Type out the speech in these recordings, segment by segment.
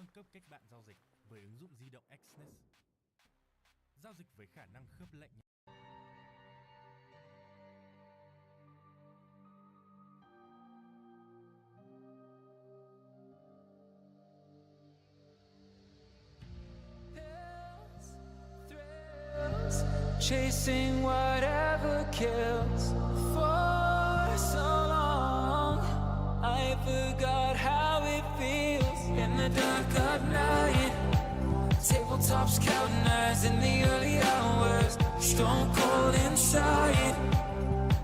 nâng cấp cách bạn giao dịch với ứng dụng di động Xauusd. Giao dịch với khả năng khớp lệnh. Chasing whatever kills for so long, I forgot how it feels in the dark of night. Tabletops counting eyes in the early hours, stone cold inside,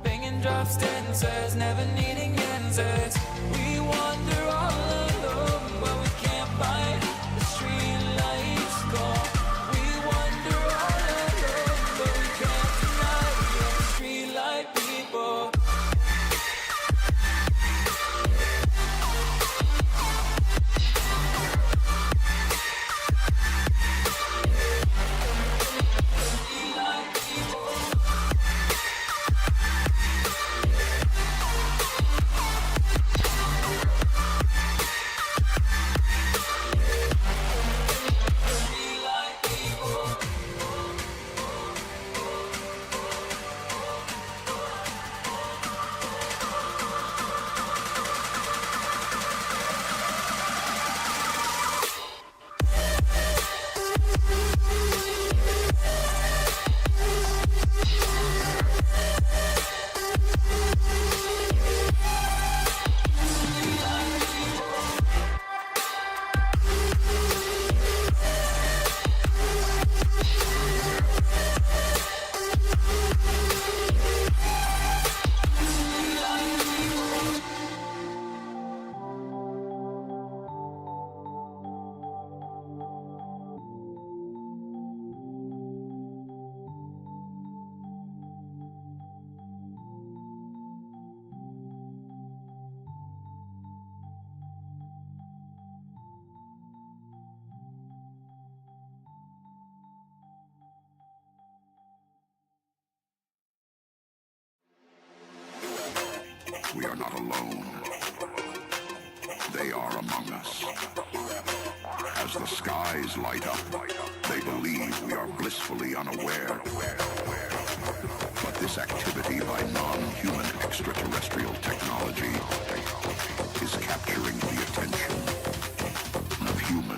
banging drops, dancers, never needing answers. We wander all alone, but we can't find the street lights gone. We wander all alone, but we can't deny the street light people. We are not alone. They are among us. As the skies light up, they believe we are blissfully unaware. But this activity by non-human extraterrestrial technology is capturing the attention of humans.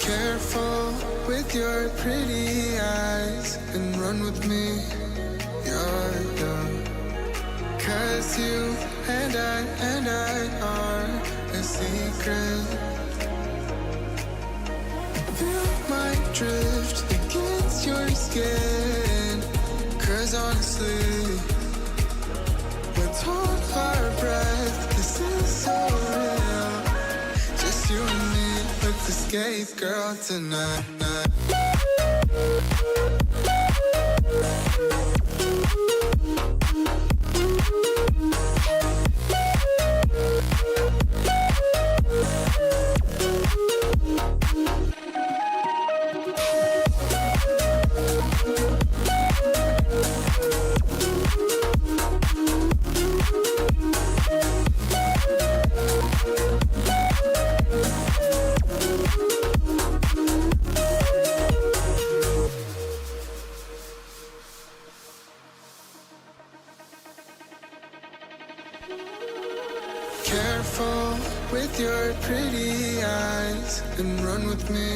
Careful with your pretty eyes and run with me, you're young. 'Cause you and I are a secret. Feel my drift against your skin. 'Cause honestly, let's hold our breath. This is so real. Just you and me. Let's escape, girl, tonight. Careful with your pretty eyes and run with me,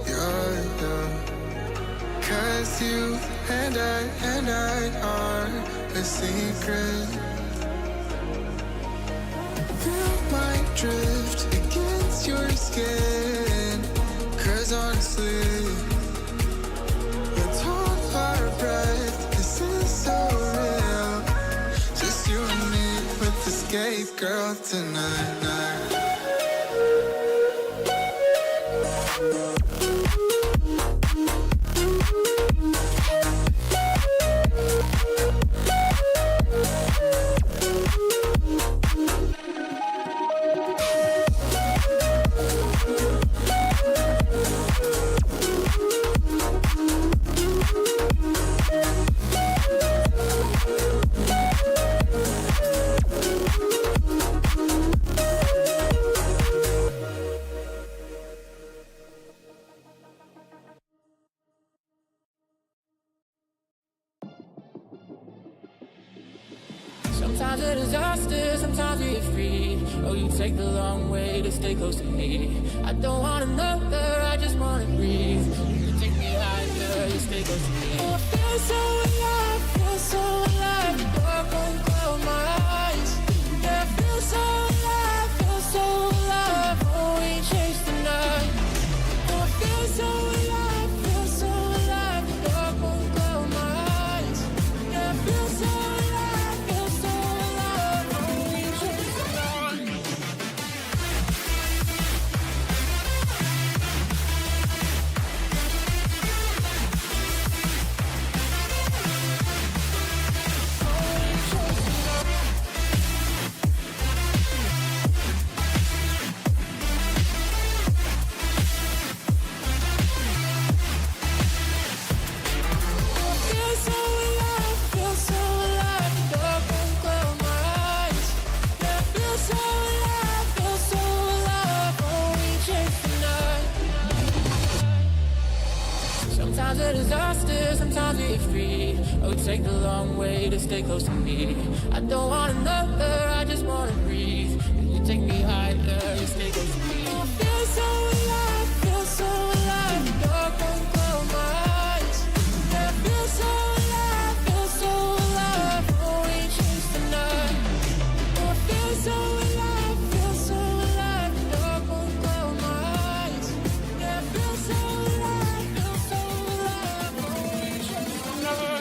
you're young. 'Cause you and I are a secret. Feel my drift against your skin. 'Cause honestly, let's hold our breath. This is so real. Just you and me. Let's escape, girl, tonight. Sometimes a disaster, sometimes we're free. Oh, you take the long way to stay close to me. I don't want another, I just wanna breathe. You take me higher, you stay close to me. Oh, I feel so alive, feel so alive. Dark won't cloud my eyes. Yeah, I feel so alive, feel so alive. Oh, we chase the night. Oh, I feel so alive, feel so alive. Dark won't cloud my eyes. Yeah, I Oh, take the long way to stay close to me. I don't want another, I just wanna breathe. You take me higher, you stay close to me. I feel so alive, feel so alive. Dark won't close my eyes. Yeah, I feel so alive, feel so alive. Oh, we chase the night. I feel so alive, feel so alive. Dark won't close my eyes. Yeah, I feel so alive, feel so alive. Oh, we chase the night.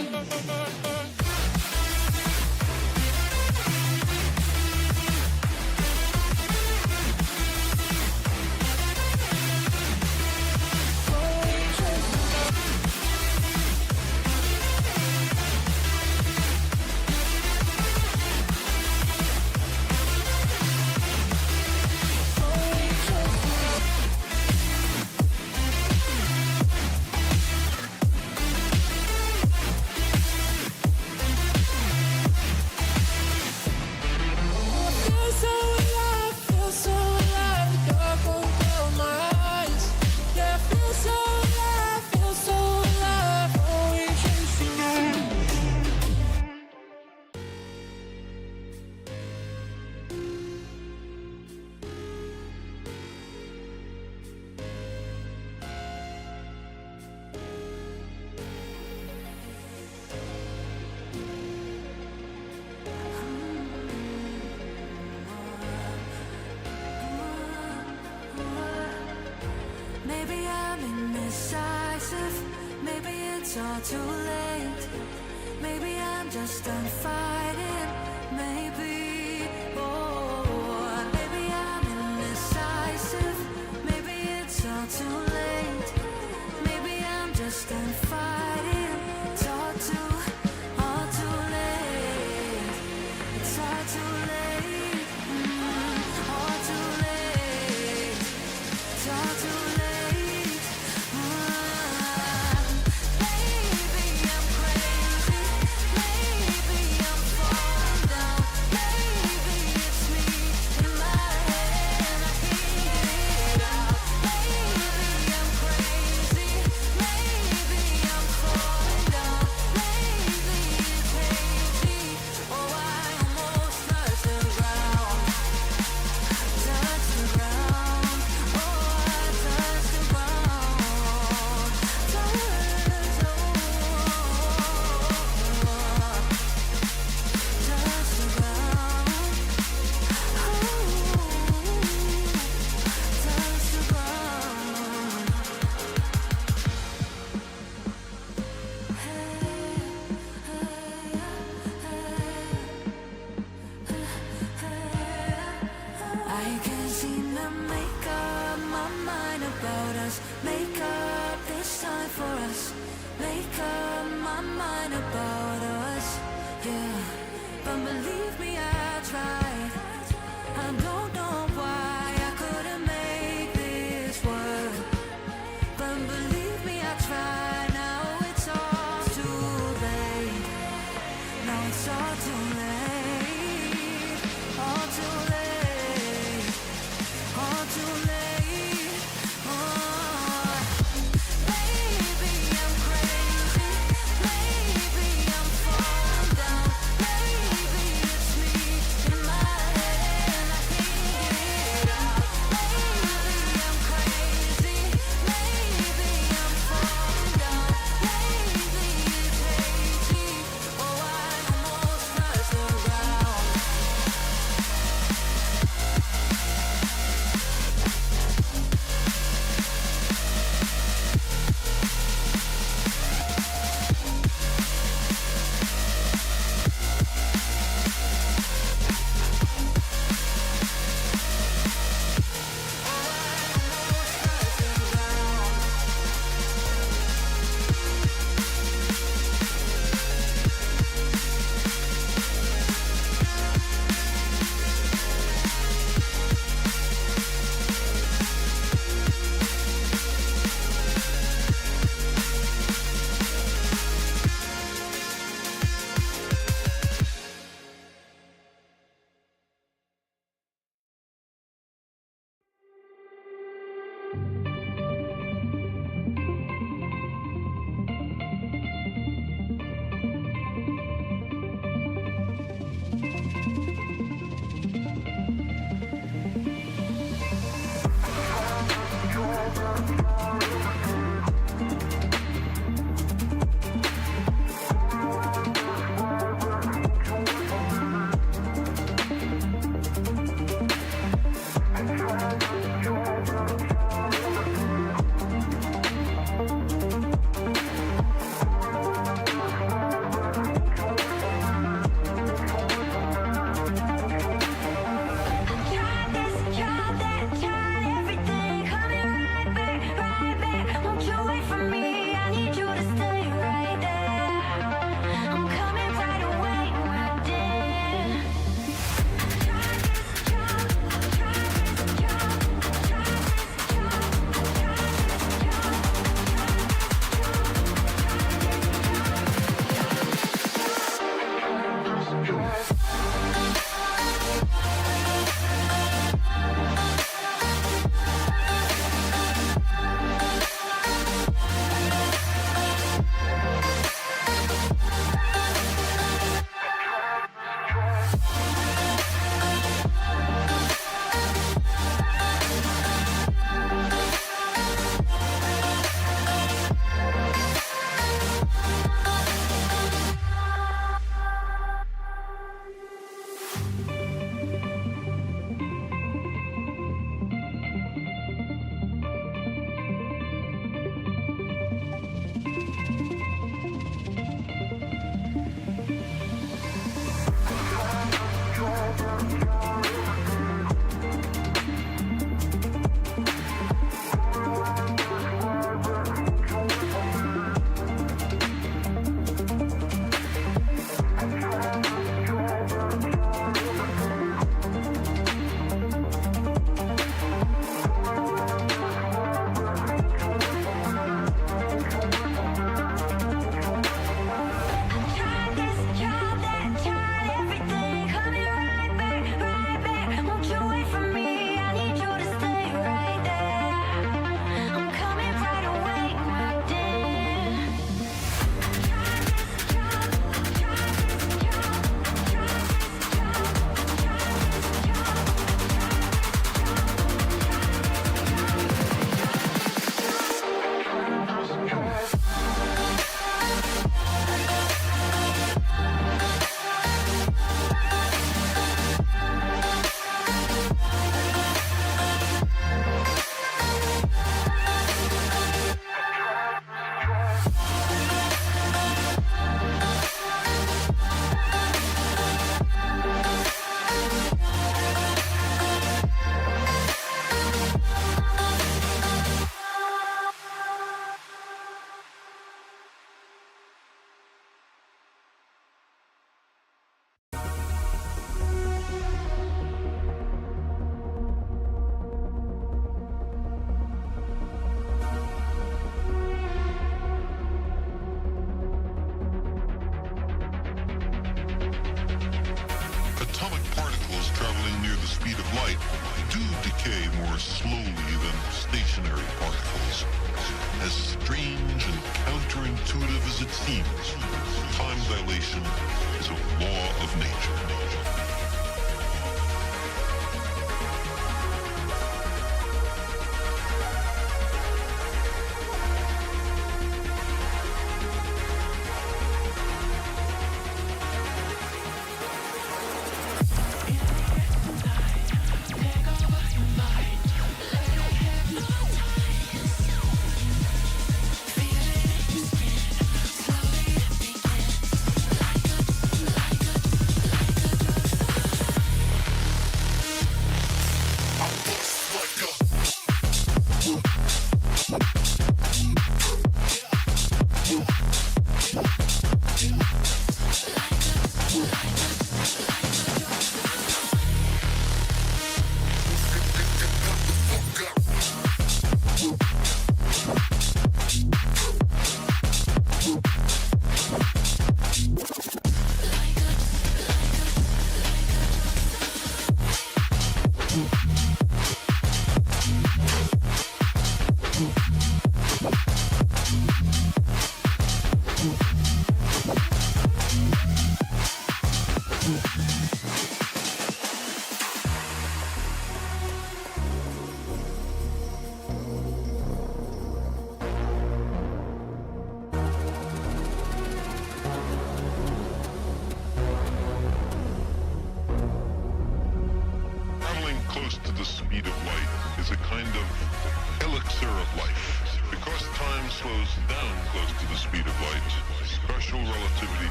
Feel so alive, feel so alive. The dark won't close my eyes. Yeah, I feel so alive, feel so alive. Oh, we chase the night. Maybe I'm indecisive. Maybe it's all too late. Maybe I'm just done fighting. Maybe, oh, maybe I'm indecisive. Maybe it's all too late. Maybe I'm just done fighting. It's all too late. It's all too late. All too late. It's all too late. Maybe I'm crazy. Maybe I'm falling.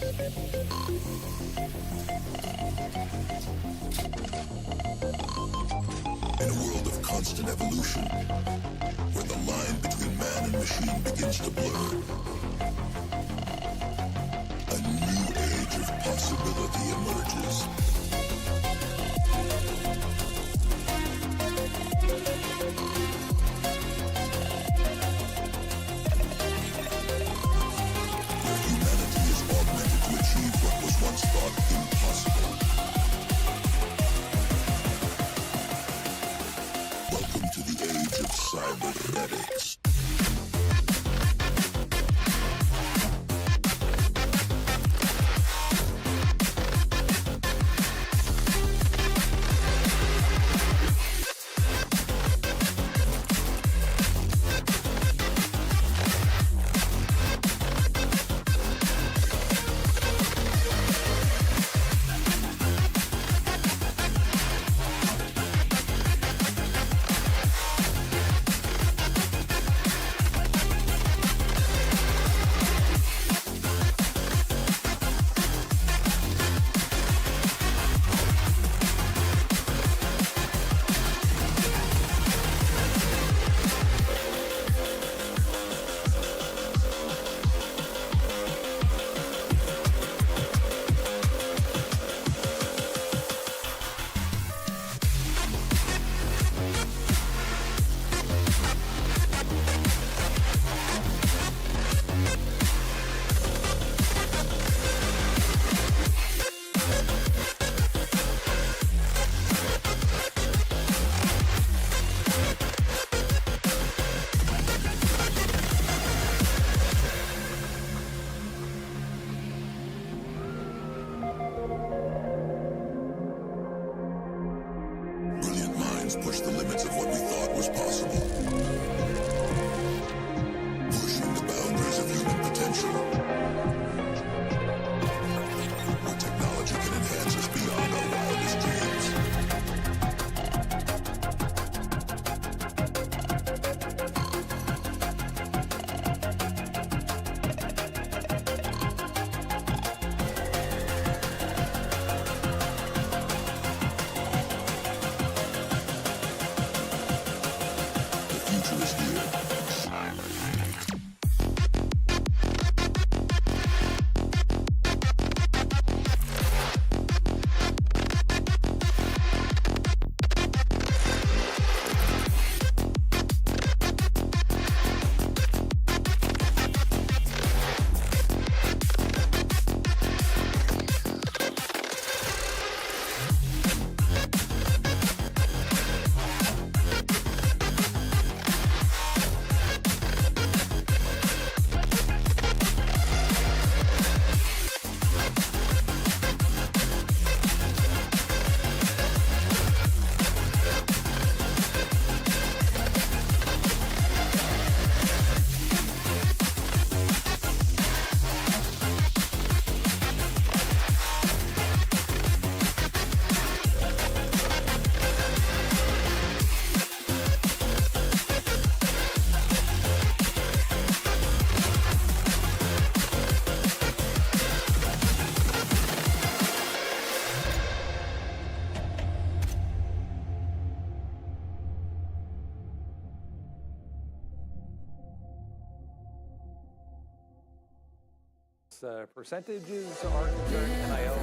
In a world of constant evolution, where the line between man and machine begins to blur, a new age of possibility emerges. Where humanity is augmented to achieve what was once thought impossible. Welcome to the age of cybernetics. Brilliant minds push the limits of what we thought was possible. Pushing the boundaries of human potential. Where technology can enhance us beyond our wildest dreams. The future is here. Percentages are concerned, NIL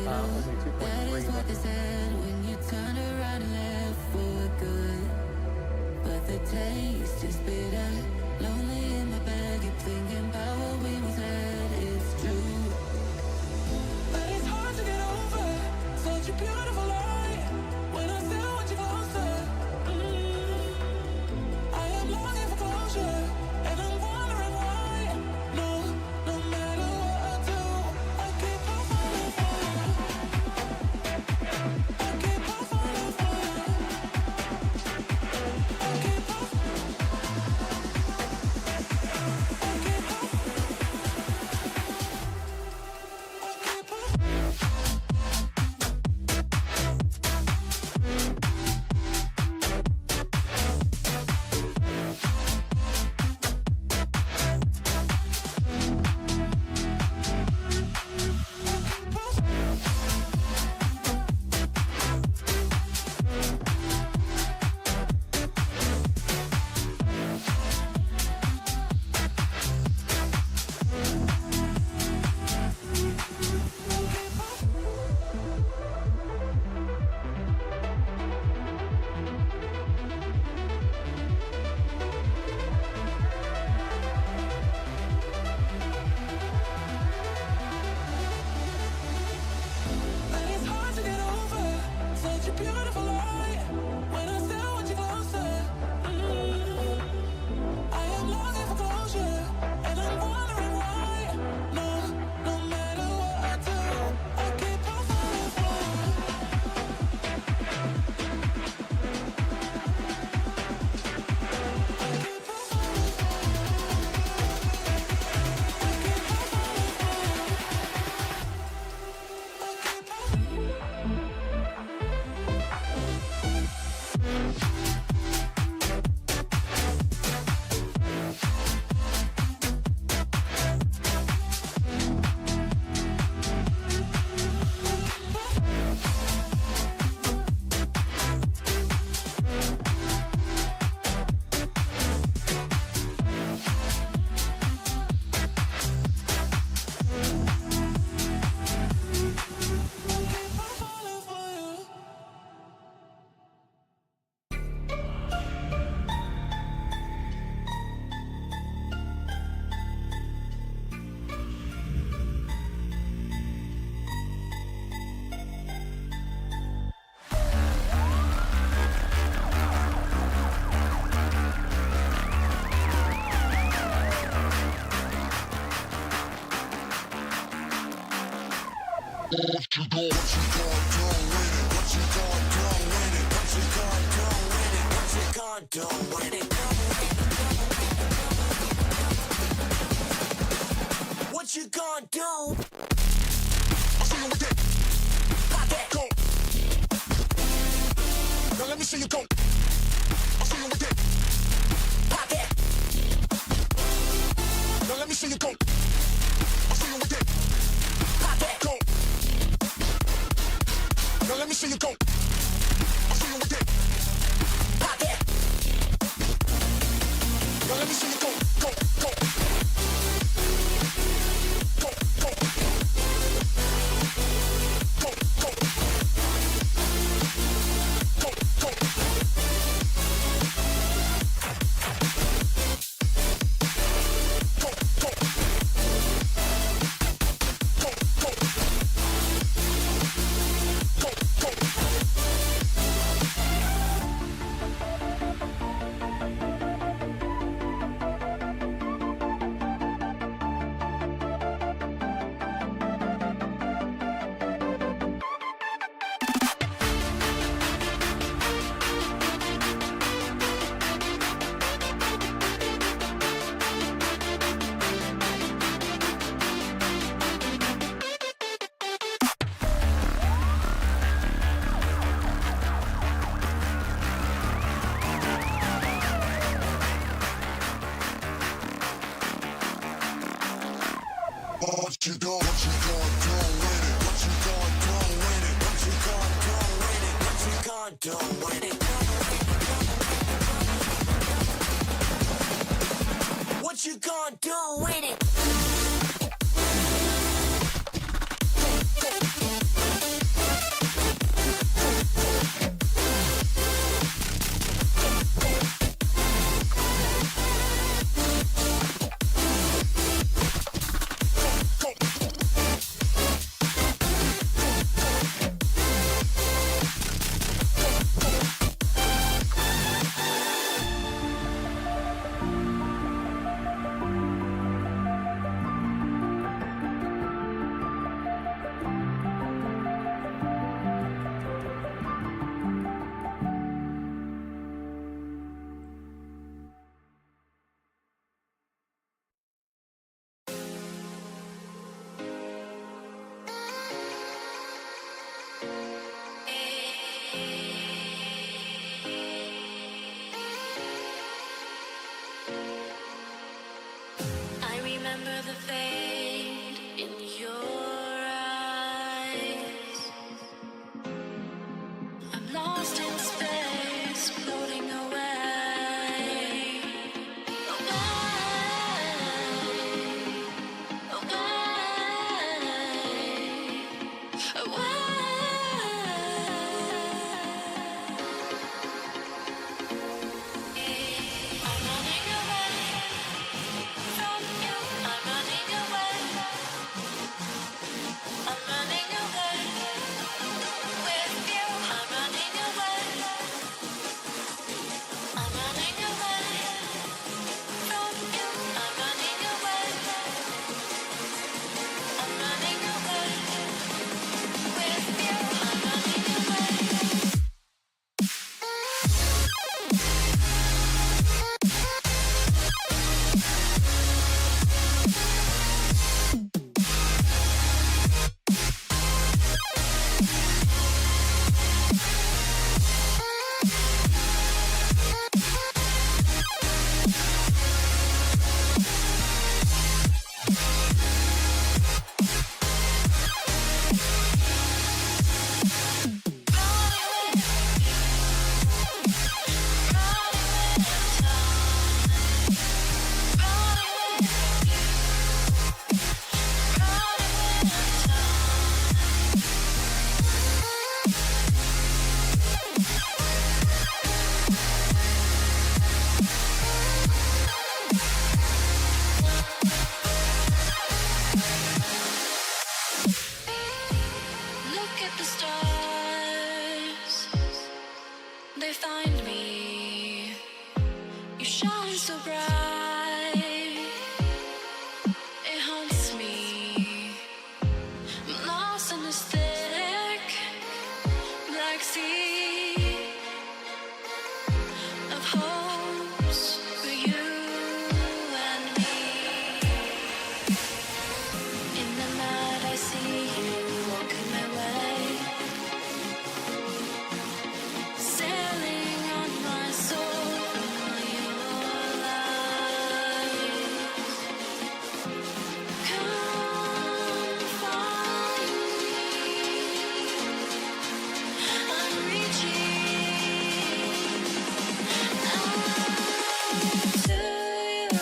only 2.3. What they said when you turn around and left for good. But the taste is bitter. Lonely in my bed, keep thinking about what we once had. It's true. But it's hard to get over such a beautiful lie. When I still want you closer. I am longing for closure. And I'm wondering why. No matter what I do, I keep on falling for you. I keep on falling for you. I keep on. What you gonna do? I'll see you with that. Pop that. Go. Now let me see you go. I'll see you with that. Pop that. Now let me see you go. I'll see you with that. Pop that. Go. Now let me see you go. I'll see you with that. Pop that. Now let me see you go. Go. Go. What you gonna do with it? What you gonna do with it? What you gonna do with it? What you gonna do with it? What you gonna do with it? find me. You shine so bright, it haunts me. I'm lost in this thick black sea of hopes for you and me. In the night I see you walking my way, sailing on my soul for your light. Come find me, I'm reaching out to you.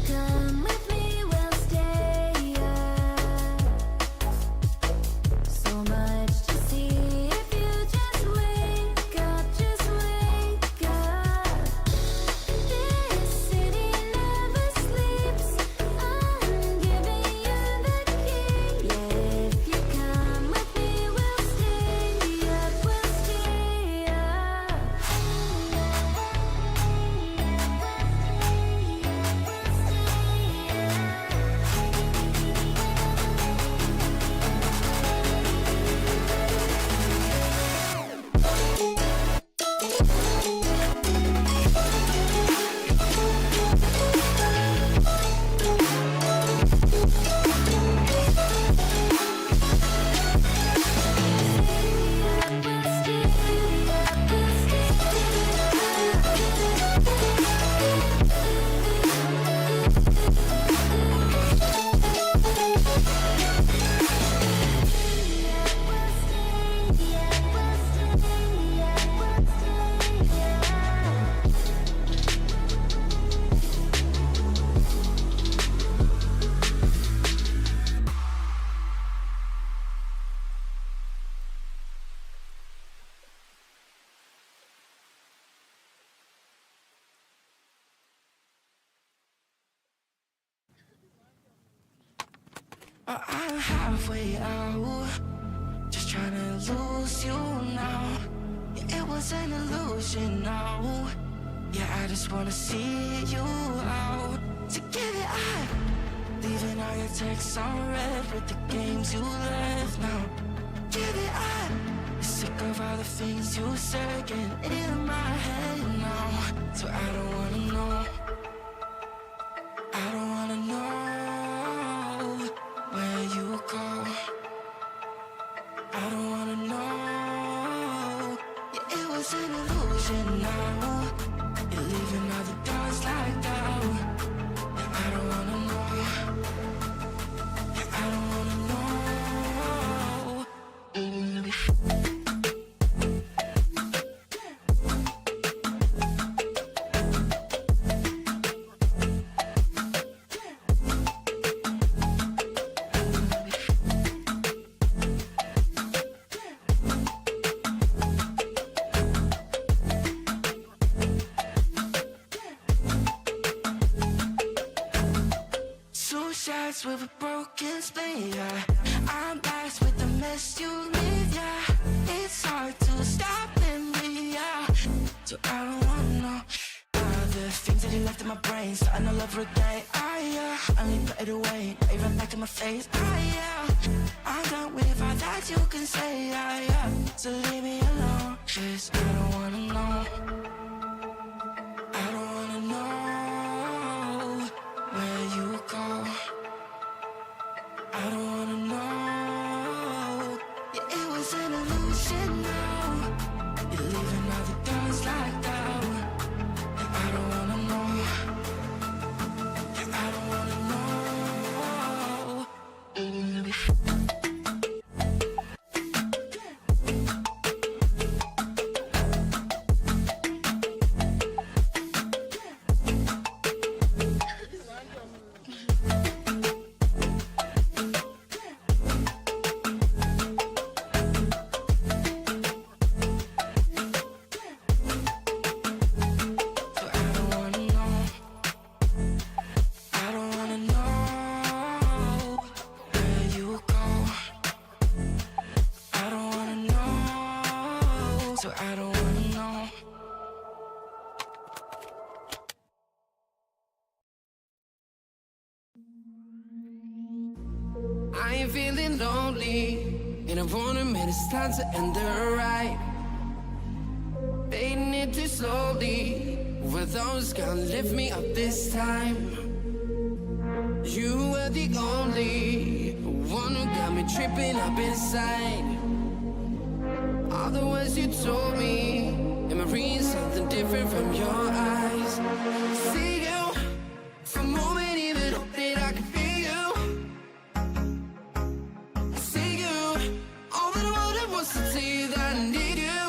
Come with me, we'll stay up. So much to see if you just wake up, just wake up. This city never sleeps. I'm giving you the key. Yeah, if you come with me, we'll stay up, we'll stay up. I'm halfway out, just trying to lose you now. Yeah, it was an illusion now. Yeah, I just wanna see you out. So give it up, leaving all your texts on red with the games you left now. Give it up, I'm sick of all the things you said getting in my head now. So I don't wanna know. shards with a broken spleen, yeah. I'm blessed with the mess you leave, yeah. It's hard to stop and breathe, yeah. So I don't wanna know all the things that you left in my brain. So I know love again, yeah. I need to put it away, not even back in my face, yeah. I'm done with all that you can say, yeah. So leave me alone, 'cause I don't wanna know. I don't wanna know where you go. I don't wanna know. Yeah, it was an illusion now. You're leaving all the doors locked out. And I don't wanna know. Yeah, I don't wanna know. So I don't wanna know. I don't wanna know where you go. I don't wanna know. So I don't wanna know. I ain't feeling lonely, and I wanna admit it's time to end the ride. Fading it too slowly, were those gonna lift me up this time? You were the only one who got me tripping up inside. All the words you told me, am I reading something different from your eyes? See you for a moment, even though that I could feel you. See you, all that I wanted was to tell you that I need you.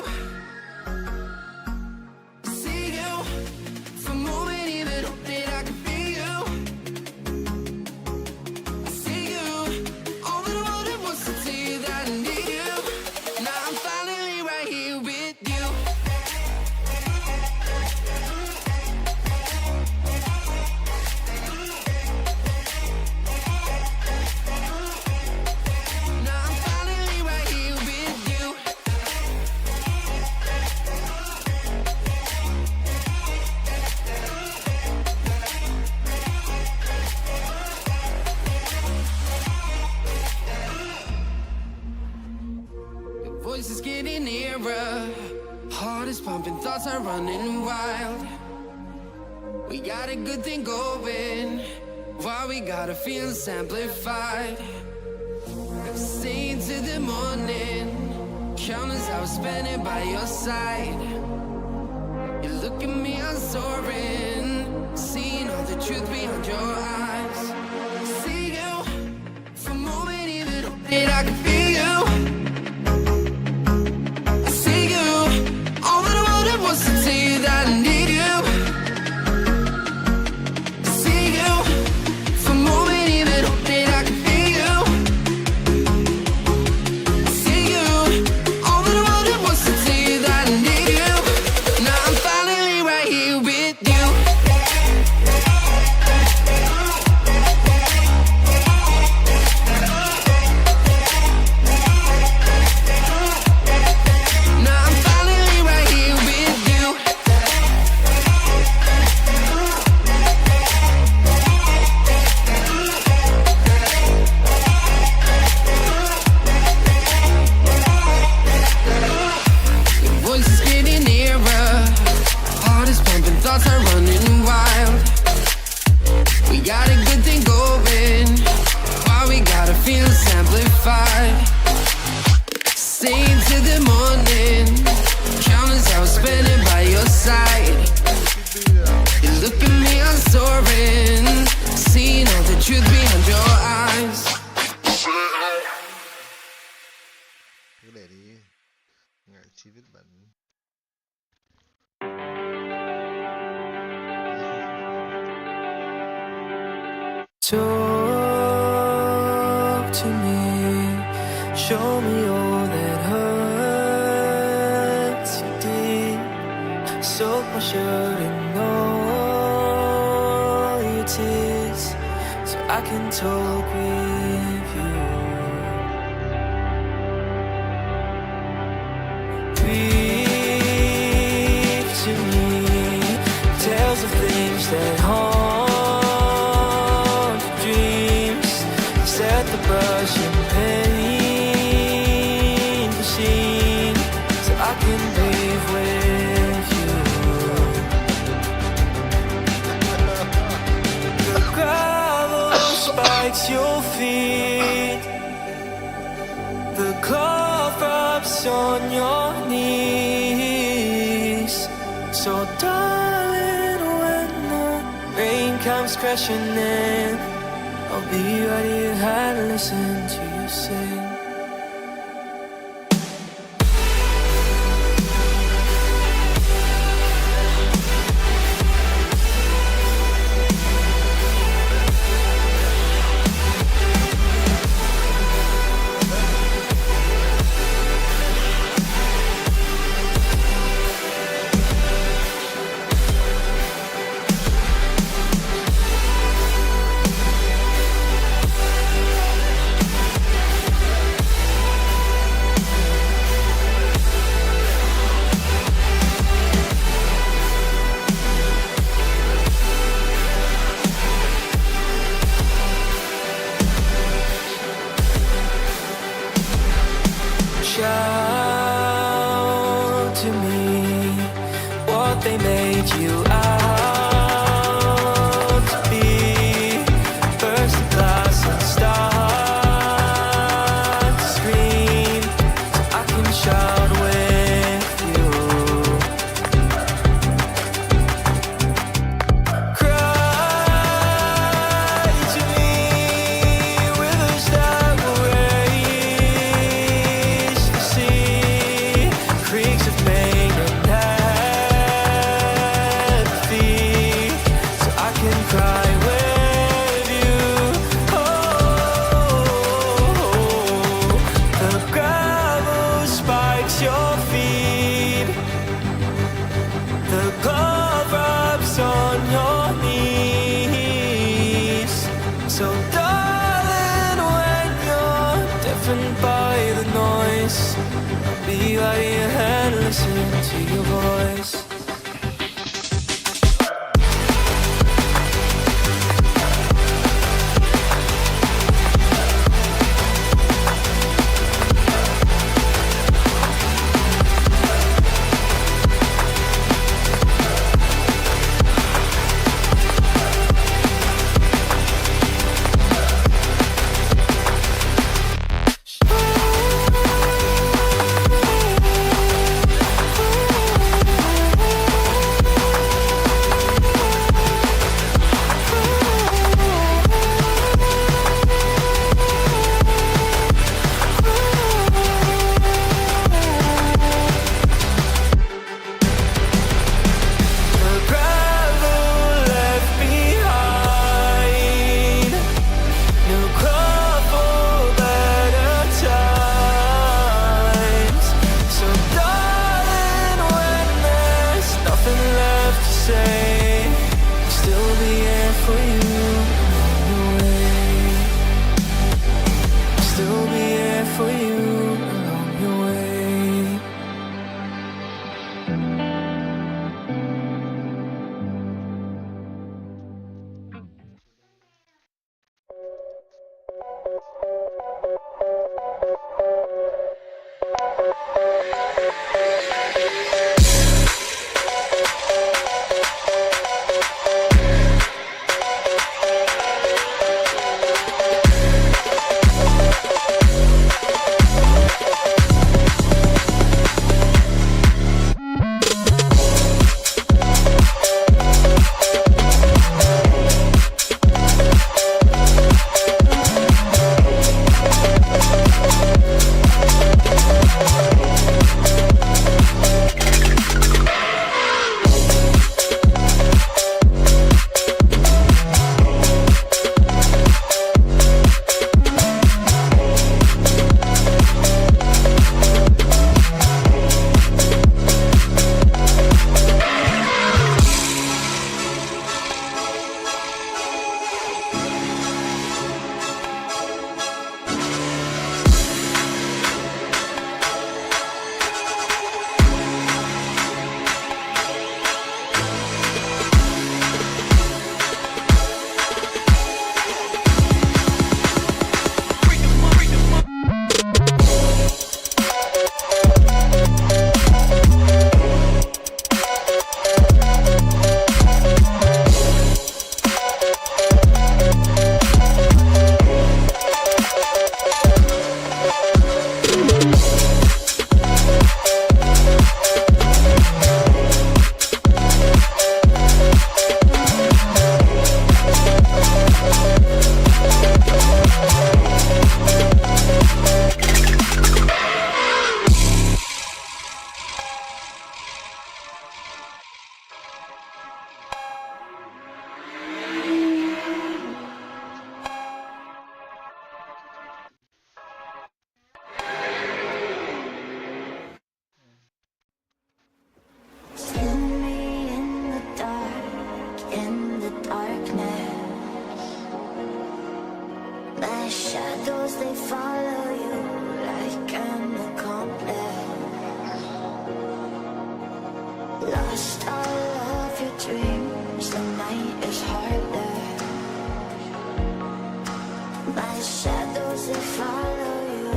See you for a moment, even though that I could feel you. See you, all that I wanted was to tell you that I need you. Now I'm finally right here with you. Now I'm finally right here with you. Your voice is getting nearer, heart is pumping, thoughts are running wild. We got a good thing going, while we got our feelings amplified. Staying to the morning, countless hours spending by your side. You look at me, I'm soaring, seeing all the truth behind your eyes. See you for a moment, even though that I can feel you. I see you, all that I wanted was to tell you that I need you. I see you for a moment, even though that I can feel you. I see you, all that I wanted was to tell you that I need you. Now I'm finally right here with you. Now I'm finally right here with you. Your voice is getting nearer, heart is pumping, thoughts are running wild. We got a good thing going, while we got our feelings amplified. Staying to the morning, countless hours spending by your side. You look at me, I'm soaring, seeing all the truth behind your eyes. Cứ để đi, ngại chi viết bẩn. Talk to me, show me all that hurts you deep. Soak my shirt in all your tears, so I I can talk with you. Breathe to me tales of things that haunt your dreams. Set the brush and paint the scene so I can breathe with you. The gravel spikes your feet. The cloth rubs on your knees. So darling, when the rain comes crashing in, I'll be right here and listen to you sing. Shout to me what they made you out to be. Burst the glass and start to scream so I can shout with you. Cry to me rivers that will raise the sea, creeks of pain and apathy, so I can cry with you. Oh, the gravel spikes your feet. The glove rubs on your knees. So darling, when you're deafened by the noise, I'll be right here and listen to your voice. The gravel left behind, no crop for better times. So darling, when there's nothing left to say, I'll still be here for you along the way. I'll still be here for you along your way. shadows, they follow you like an accomplice. Lost all of your dreams, the night is harder. My shadows, they follow you.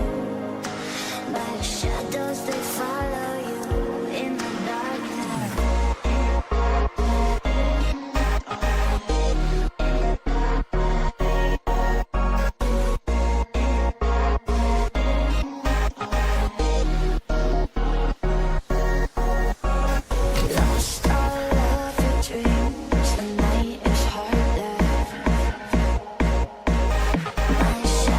My shadows, they follow you in the darkness. Lost all of your dreams, the night is harder. My shadows,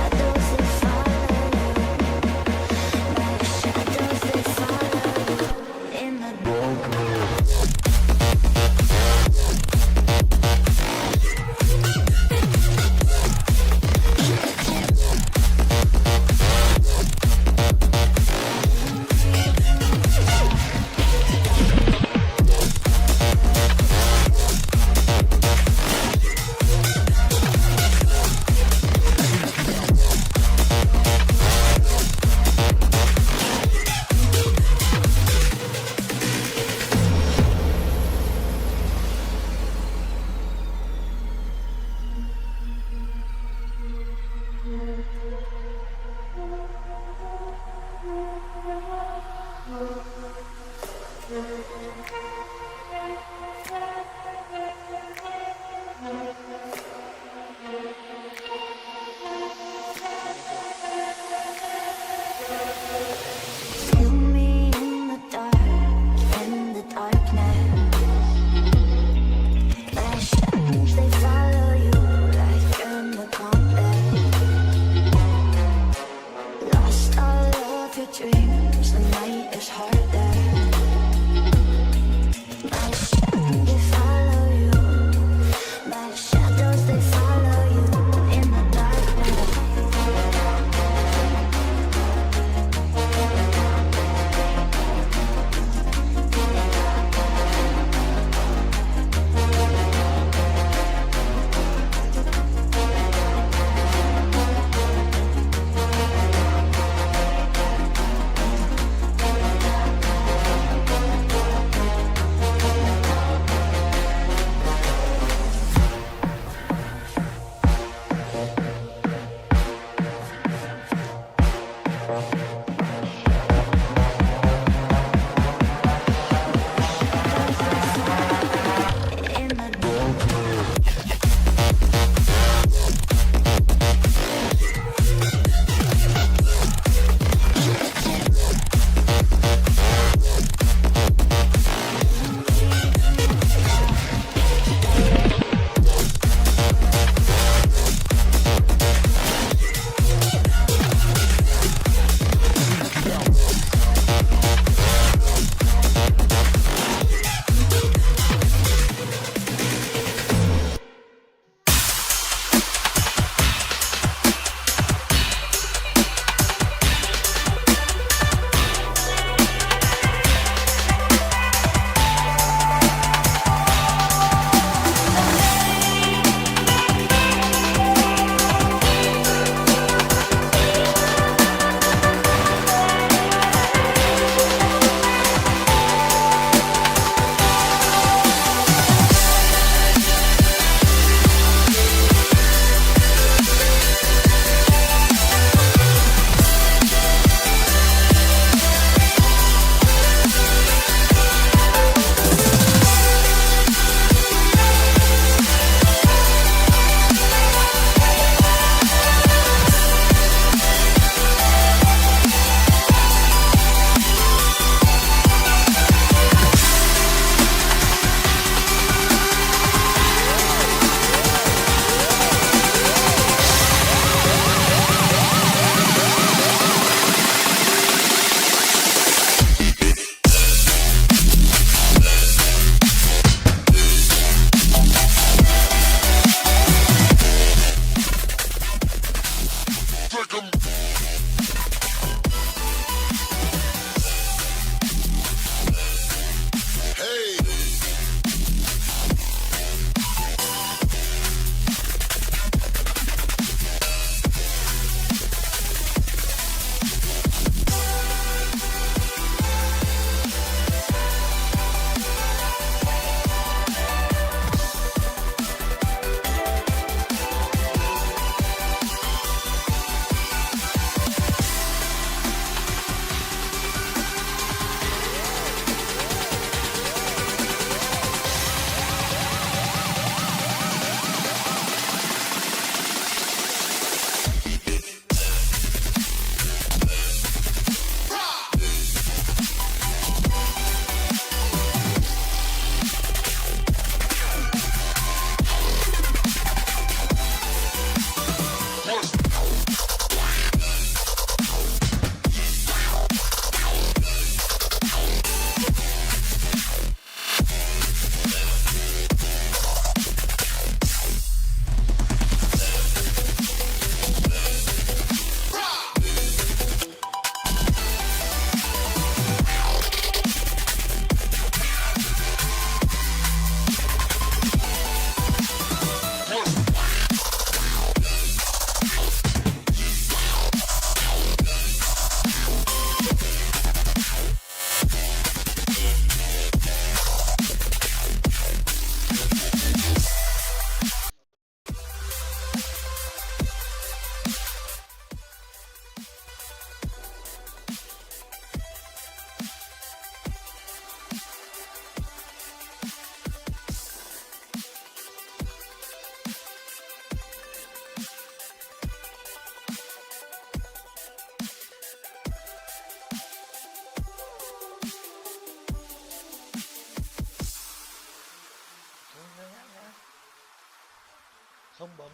không bấm.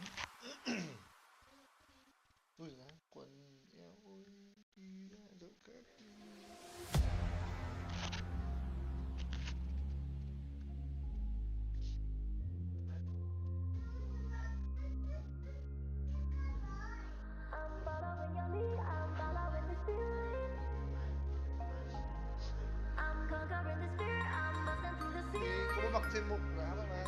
Ui lá quần eo ôi đi ra dấu cát. Có mặc thêm một lá vào này.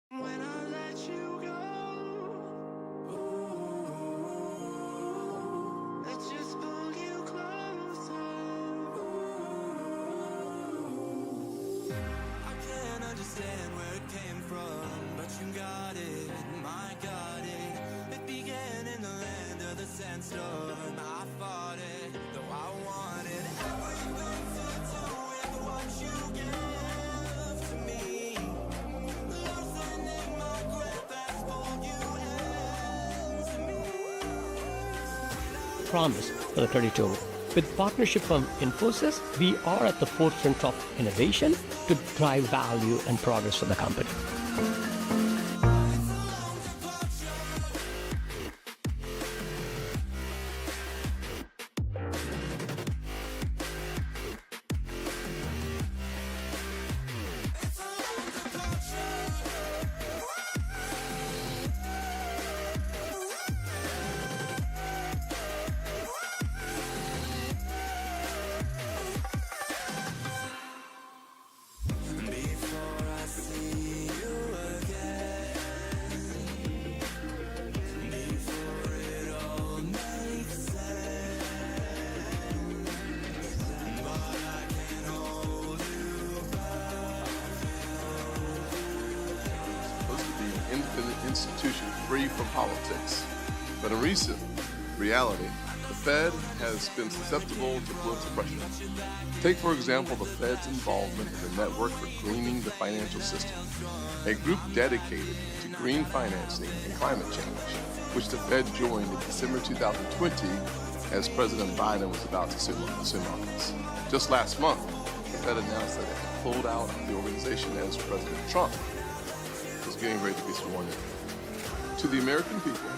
When I let you go, let's just pull you closer. I can't understand where it came from, but you got it, I got it. It began in the land of the sandstorm. I fought it, though I wanted everything to do with what you gave to me. Loosening my grip has pulled you into me. Promise for the credit over. With partnership from Infosys, we are at the forefront of innovation to drive value and progress for the company. Before I see you again, before it all makes sense, but I can't hold you back. Supposed to be an independent institution free from politics. But in recent reality, the Fed has been susceptible to political pressure. Take, for example, the Fed's involvement in the network for greening the financial system, a group dedicated to green financing and climate change, which the Fed joined in December 2020 as President Biden was about to assume office. Just last month, the Fed announced that it had pulled out of the organization as President Trump was getting ready to be sworn in. To the American people,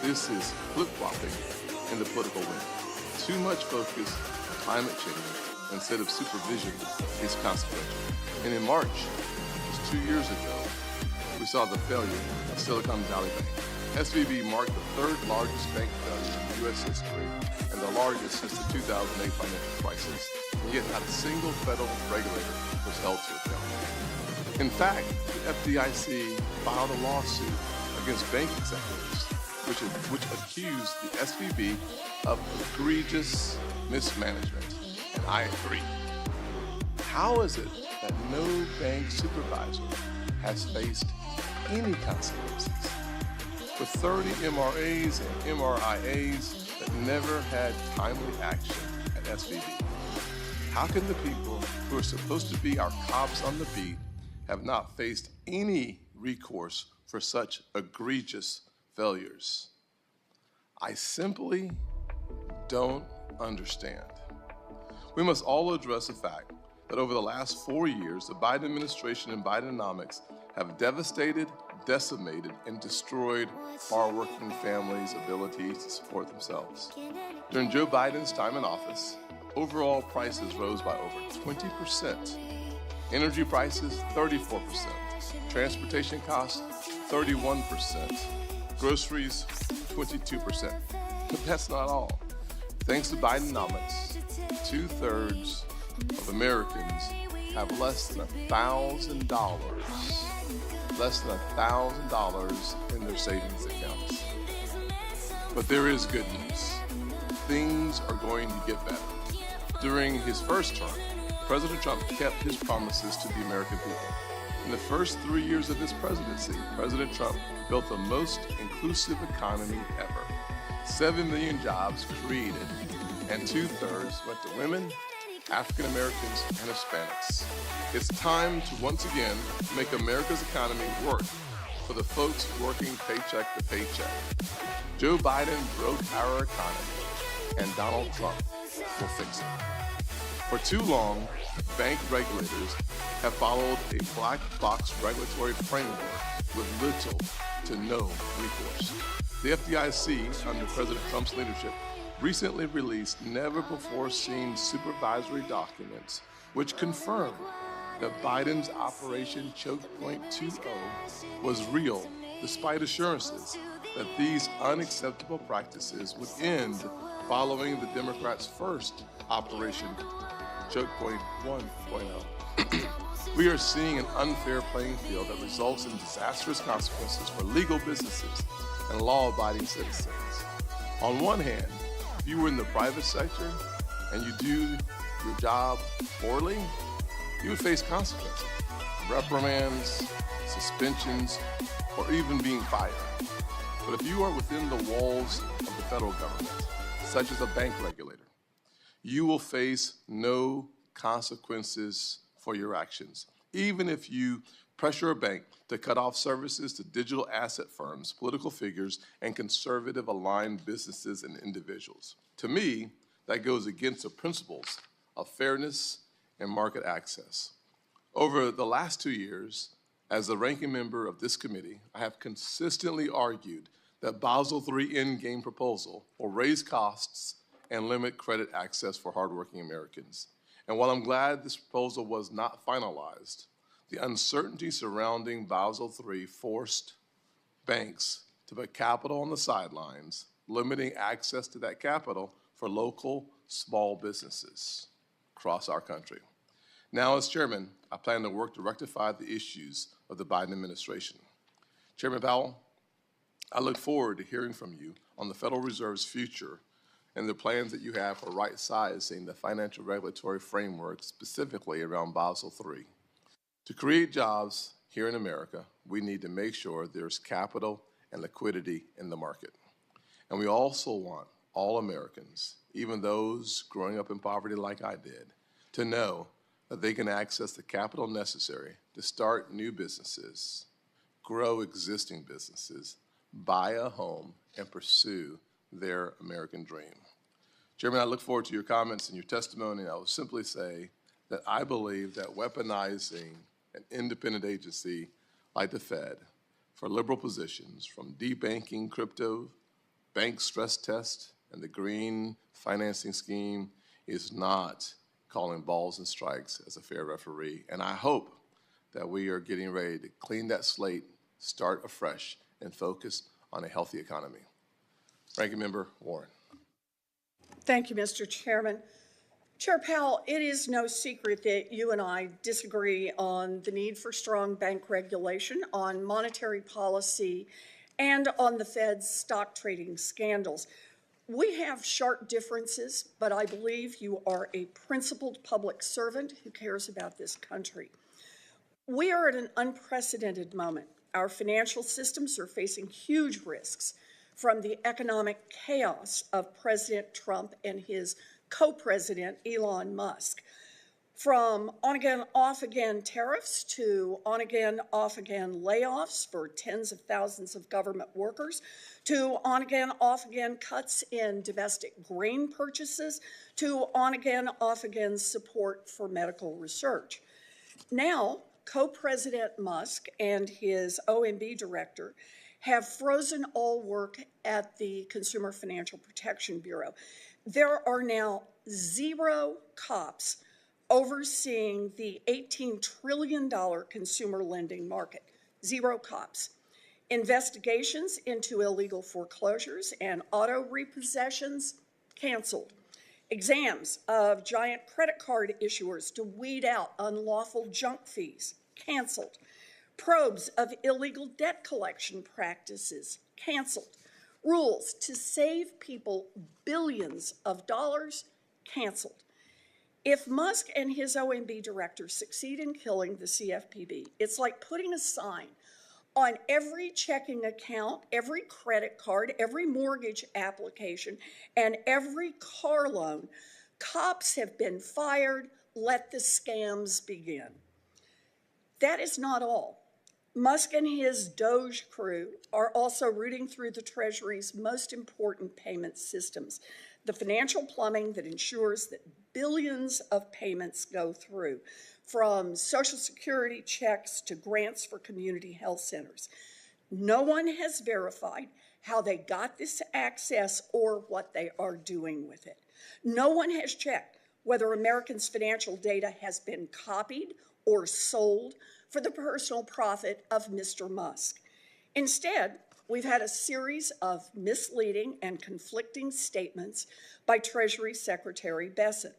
this is flip-flopping in the political wind. Too much focus on climate change instead of supervision is consequential. And in March, just 2 years ago, we saw the failure of Silicon Valley Bank. SVB marked the third largest bank failure in U.S. history and the largest since the 2008 financial crisis. And yet not a single federal regulator was held to account. In fact, the FDIC filed a lawsuit against bank executives which accused the SVB of egregious mismanagement. And I agree. How is it that no bank supervisor has faced any consequences? With 30 MRAs and MRIAs that never had timely action at SVB. How can the people who are supposed to be our cops on the beat have not faced any recourse for such egregious failures? I simply don't understand. We must all address the fact that over the last 4 years, the Biden administration and Bidenomics have devastated, decimated, and destroyed our working families' ability to support themselves. During Joe Biden's time in office, overall prices rose by over 20%. Energy prices, 34%. Transportation costs, 31%. Groceries, 22%. But that's not all. Thanks to Bidenomics, 2/3 of Americans have less than $1,000 in their savings accounts. But there is good news. Things are going to get better. During his first term, President Trump kept his promises to the American people. In the first 3 years of his presidency, President Trump built the most inclusive economy ever. 7 million jobs created, and 2/3 went to women, African Americans, and Hispanics. It's time to once again make America's economy work for the folks working paycheck to paycheck. Joe Biden broke our economy, and Donald Trump will fix it. For too long, bank regulators have followed a black box regulatory framework with little to no recourse. The FDIC, under President Trump's leadership, recently released never-before-seen supervisory documents which confirm that Biden's Operation Choke Point 2.0 was real, despite assurances that these unacceptable practices would end following the Democrats' first Operation Choke Point 1.0. We are seeing an unfair playing field that results in disastrous consequences for legal businesses and law-abiding citizens. On one hand, if you were in the private sector and you do your job poorly, you would face consequences, reprimands, suspensions, or even being fired. But if you are within the walls of the federal government, such as a bank regulator, you will face no consequences for your actions, even if you pressure a bank to cut off services to digital asset firms, political figures, and conservative-aligned businesses and individuals. To me, that goes against the principles of fairness and market access. Over the last 2 years, as the ranking member of this committee, I have consistently argued that Basel III endgame proposal will raise costs and limit credit access for hardworking Americans. And while I'm glad this proposal was not finalized, the uncertainty surrounding Basel III forced banks to put capital on the sidelines, limiting access to that capital for local small businesses across our country. Now, as chairman, I plan to work to rectify the issues of the Biden administration. Chairman Powell, I look forward to hearing from you on the Federal Reserve's future and the plans that you have for right-sizing the financial regulatory framework, specifically around Basel III. To create jobs here in America, we need to make sure there's capital and liquidity in the market. And we also want all Americans, even those growing up in poverty like I did, to know that they can access the capital necessary to start new businesses, grow existing businesses, buy a home, and pursue their American dream. Chairman, I look forward to your comments and your testimony. I will simply say that I believe that weaponizing an independent agency like the Fed for liberal positions, from debanking crypto, bank stress test, and the green financing scheme, is not calling balls and strikes as a fair referee. And I hope that we are getting ready to clean that slate, start afresh, and focus on a healthy economy. Ranking Member Warren. Thank you, Mr. Chairman. Chair Powell, it is no secret that you and I disagree on the need for strong bank regulation, on monetary policy, and on the Fed's stock trading scandals. We have sharp differences, but I believe you are a principled public servant who cares about this country. We are at an unprecedented moment. Our financial systems are facing huge risks from the economic chaos of President Trump and his co-president, Elon Musk. From on-again, off-again tariffs to on-again, off-again layoffs for tens of thousands of government workers, to on-again, off-again cuts in domestic grain purchases, to on-again, off-again support for medical research. Now, co-president Musk and his OMB director have frozen all work at the Consumer Financial Protection Bureau. There are now 0 cops overseeing the $18 trillion consumer lending market. 0 cops. Investigations into illegal foreclosures and auto repossessions canceled. Exams of giant credit card issuers to weed out unlawful junk fees canceled. Probes of illegal debt collection practices canceled. Rules to save people billions of dollars canceled. If Musk and his OMB director succeed in killing the CFPB, it's like putting a sign on every checking account, every credit card, every mortgage application, and every car loan. Cops have been fired. Let the scams begin. That is not all. Musk and his Doge crew are also rooting through the Treasury's most important payment systems, the financial plumbing that ensures that billions of payments go through, from Social Security checks to grants for community health centers. No one has verified how they got this access or what they are doing with it. No one has checked whether Americans' financial data has been copied or sold for the personal profit of Mr. Musk. Instead, we've had a series of misleading and conflicting statements by Treasury Secretary Bessent.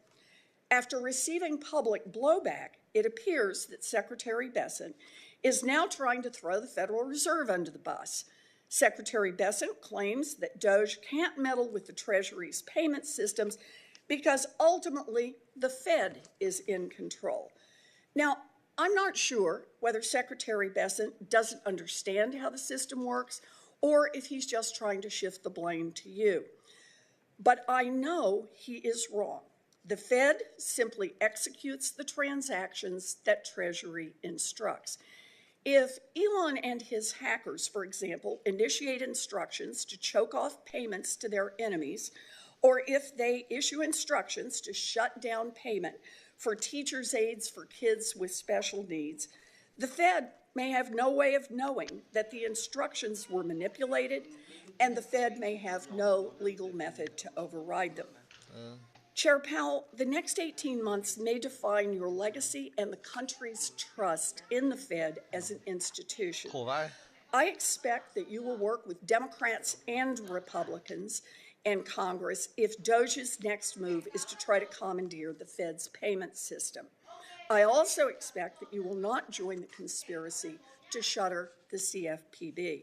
After receiving public blowback, it appears that Secretary Bessent is now trying to throw the Federal Reserve under the bus. Secretary Bessent claims that DOGE can't meddle with the Treasury's payment systems because ultimately the Fed is in control. Now, I'm not sure whether Secretary Bessent doesn't understand how the system works or if he's just trying to shift the blame to you. But I know he is wrong. The Fed simply executes the transactions that Treasury instructs. If Elon and his hackers, for example, initiate instructions to choke off payments to their enemies, or if they issue instructions to shut down payment for teachers' aides for kids with special needs, the Fed may have no way of knowing that the instructions were manipulated, and the Fed may have no legal method to override them. Chair Powell, the next 18 months may define your legacy and the country's trust in the Fed as an institution. I expect that you will work with Democrats and Republicans and Congress if DOGE's next move is to try to commandeer the Fed's payment system. I also expect that you will not join the conspiracy to shutter the CFPB.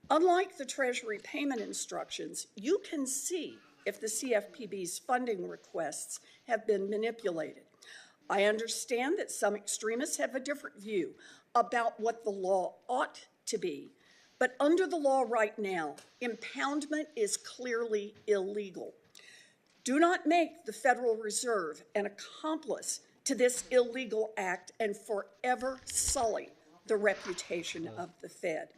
Unlike the Treasury payment instructions, you can see if the CFPB's funding requests have been manipulated. I understand that some extremists have a different view about what the law ought to be, but under the law right now, impoundment is clearly illegal. Do not make the Federal Reserve an accomplice to this illegal act and forever sully the reputation of the Fed.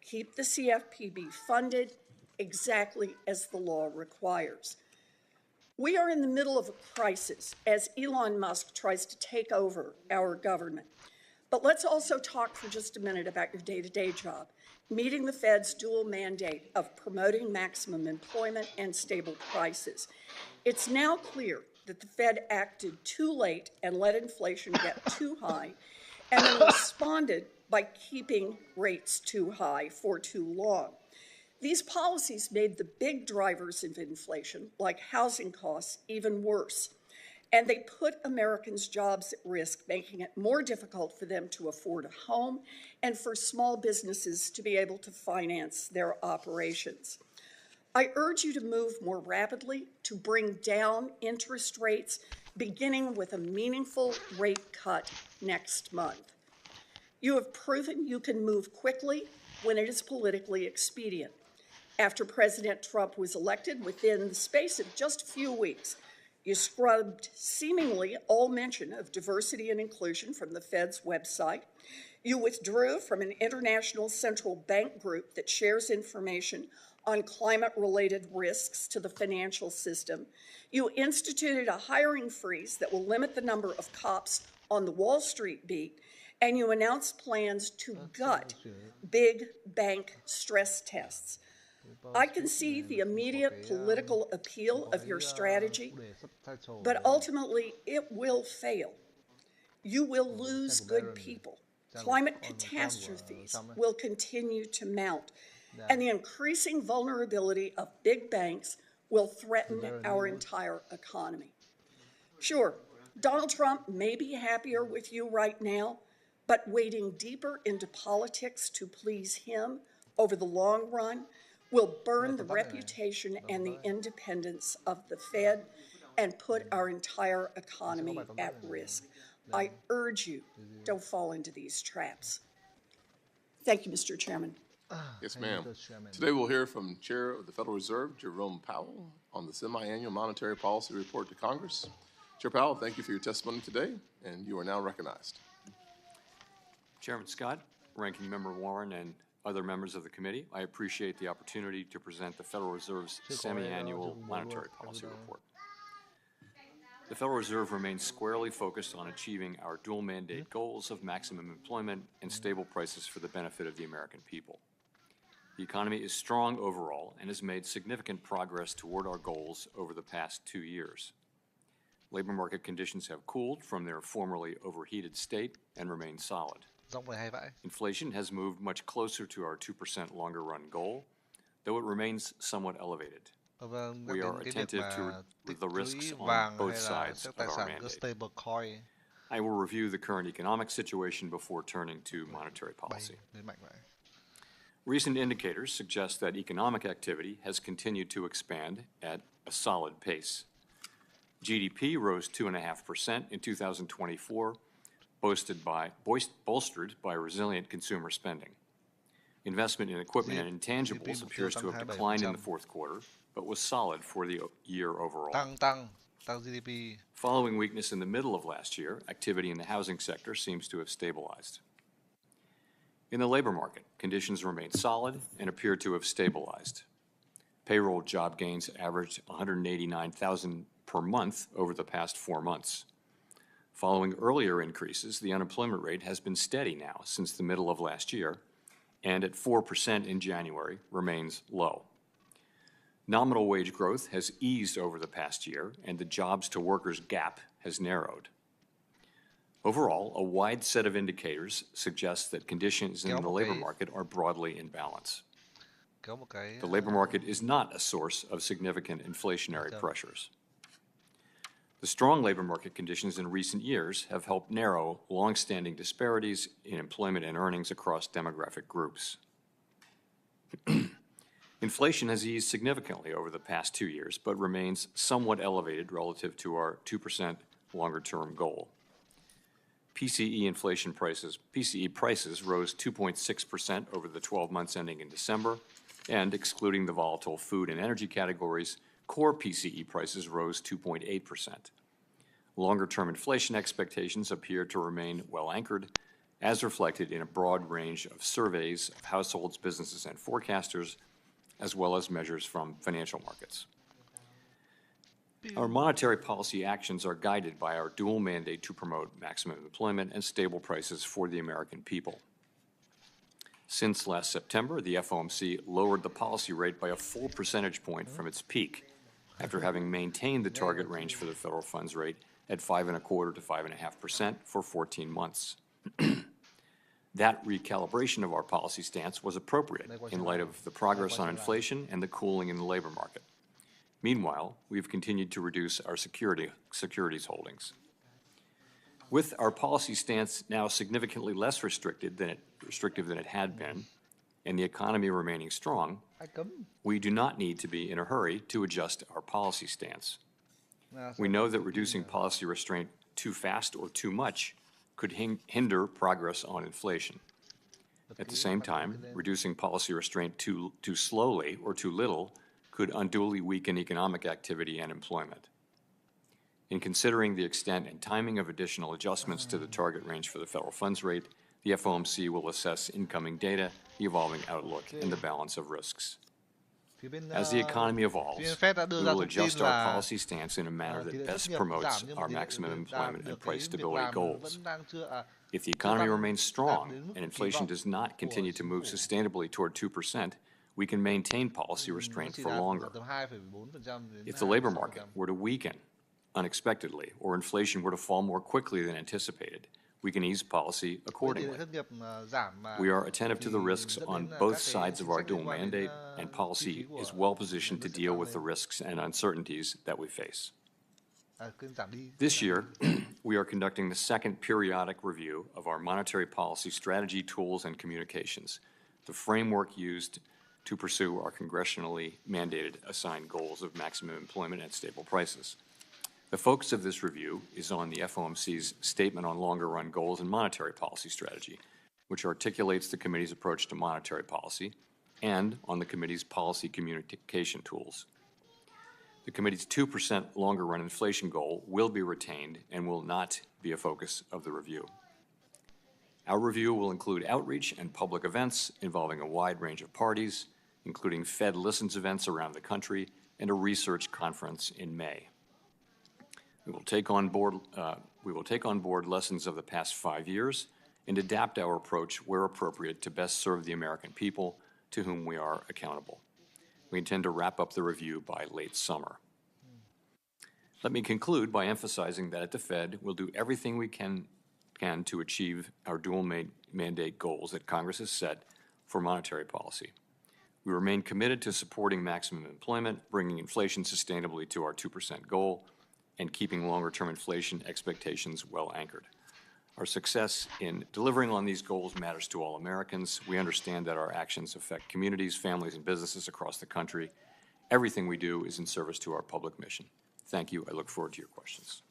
Keep the CFPB funded exactly as the law requires. We are in the middle of a crisis as Elon Musk tries to take over our government. But let's also talk for just a minute about your day-to-day job, meeting the Fed's dual mandate of promoting maximum employment and stable prices. It's now clear that the Fed acted too late and let inflation get too high, and then responded by keeping rates too high for too long. These policies made the big drivers of inflation, like housing costs, even worse. And they put Americans' jobs at risk, making it more difficult for them to afford a home and for small businesses to be able to finance their operations. I urge you to move more rapidly to bring down interest rates, beginning with a meaningful rate cut next month. You have proven you can move quickly when it is politically expedient. After President Trump was elected, within the space of just a few weeks, you scrubbed seemingly all mention of diversity and inclusion from the Fed's website. You withdrew from an international central bank group that shares information on climate-related risks to the financial system. You instituted a hiring freeze that will limit the number of cops on the Wall Street beat, and you announced plans to gut big bank stress tests. I can see the immediate political appeal of your strategy, but ultimately it will fail. You will lose good people. Climate catastrophes will continue to mount, and the increasing vulnerability of big banks will threaten our entire economy. Sure, Donald Trump may be happier with you right now, but wading deeper into politics to please him over the long run will burn the reputation and the independence of the Fed and put our entire economy at risk. I urge you, don't fall into these traps. Thank you, Mr. Chairman. Yes, ma'am. Today we'll hear from Chair of the Federal Reserve, Jerome Powell, on the semi-annual monetary policy report to Congress. Chair Powell, thank you for your testimony today, and you are now recognized. Chairman Scott, Ranking Member Warren, and other members of the committee, I appreciate the opportunity to present the Federal Reserve's semi-annual monetary policy report. The Federal Reserve remains squarely focused on achieving our dual mandate goals of maximum employment and stable prices for the benefit of the American people. The economy is strong overall and has made significant progress toward our goals over the past 2 years. Labor market conditions have cooled from their formerly overheated state and remain solid. Inflation has moved much closer to our 2% longer run goal, though it remains somewhat elevated. We are attentive to the risks on both sides of our mandate. I will review the current economic situation before turning to monetary policy. Recent indicators suggest that economic activity has continued to expand at a solid pace. GDP rose 2.5% in 2024, bolstered by resilient consumer spending. Investment in equipment and intangibles appears to have declined in the fourth quarter, but was solid for the year overall. Following weakness in the middle of last year, activity in the housing sector seems to have stabilized. In the labor market, conditions remain solid and appear to have stabilized. Payroll job gains averaged 189,000 per month over the past 4 months. Following earlier increases, the unemployment rate has been steady now since the middle of last year, and at 4% in January remains low. Nominal wage growth has eased over the past year, and the jobs-to-workers gap has narrowed. Overall, a wide set of indicators suggests that conditions in the labor market are broadly in balance. The labor market is not a source of significant inflationary pressures. The strong labor market conditions in recent years have helped narrow long-standing disparities in employment and earnings across demographic groups. Inflation has eased significantly over the past 2 years, but remains somewhat elevated relative to our 2% longer-term goal. PCE prices rose 2.6% over the 12 months ending in December, and excluding the volatile food and energy categories, core PCE prices rose 2.8%. Longer-term inflation expectations appear to remain well anchored, as reflected in a broad range of surveys of households, businesses, and forecasters, as well as measures from financial markets. Our monetary policy actions are guided by our dual mandate to promote maximum employment and stable prices for the American people. Since last September, the FOMC lowered the policy rate by a full percentage point from its peak, after having maintained the target range for the federal funds rate at 5.25% to 5.5% for 14 months. That recalibration of our policy stance was appropriate in light of the progress on inflation and the cooling in the labor market. Meanwhile, we've continued to reduce our securities holdings. With our policy stance now significantly less restrictive than it had been, and the economy remaining strong, we do not need to be in a hurry to adjust our policy stance. We know that reducing policy restraint too fast or too much could hinder progress on inflation. At the same time, reducing policy restraint too slowly or too little could unduly weaken economic activity and employment. In considering the extent and timing of additional adjustments to the target range for the federal funds rate, the FOMC will assess incoming data, the evolving outlook, and the balance of risks. As the economy evolves, we will adjust our policy stance in a manner that best promotes our maximum employment and price stability goals. If the economy remains strong and inflation does not continue to move sustainably toward 2%, we can maintain policy restraint for longer. If the labor market were to weaken unexpectedly or inflation were to fall more quickly than anticipated, we can ease policy accordingly. We are attentive to the risks on both sides of our dual mandate, and policy is well positioned to deal with the risks and uncertainties that we face. This year, we are conducting the second periodic review of our monetary policy strategy, tools, and communications, the framework used to pursue our congressionally mandated assigned goals of maximum employment and stable prices. The focus of this review is on the FOMC's Statement on Longer-Run Goals and Monetary Policy Strategy, which articulates the committee's approach to monetary policy, and on the committee's policy communication tools. The committee's 2% longer-run inflation goal will be retained and will not be a focus of the review. Our review will include outreach and public events involving a wide range of parties, including Fed Listens events around the country and a research conference in May. We will take on board lessons of the past 5 years and adapt our approach where appropriate to best serve the American people to whom we are accountable. We intend to wrap up the review by late summer. Let me conclude by emphasizing that at the Fed, we'll do everything we can to achieve our dual mandate goals that Congress has set for monetary policy. We remain committed to supporting maximum employment, bringing inflation sustainably to our 2% goal, and keeping longer-term inflation expectations well anchored. Our success in delivering on these goals matters to all Americans. We understand that our actions affect communities, families, and businesses across the country. Everything we do is in service to our public mission. Thank you. I look forward to your questions.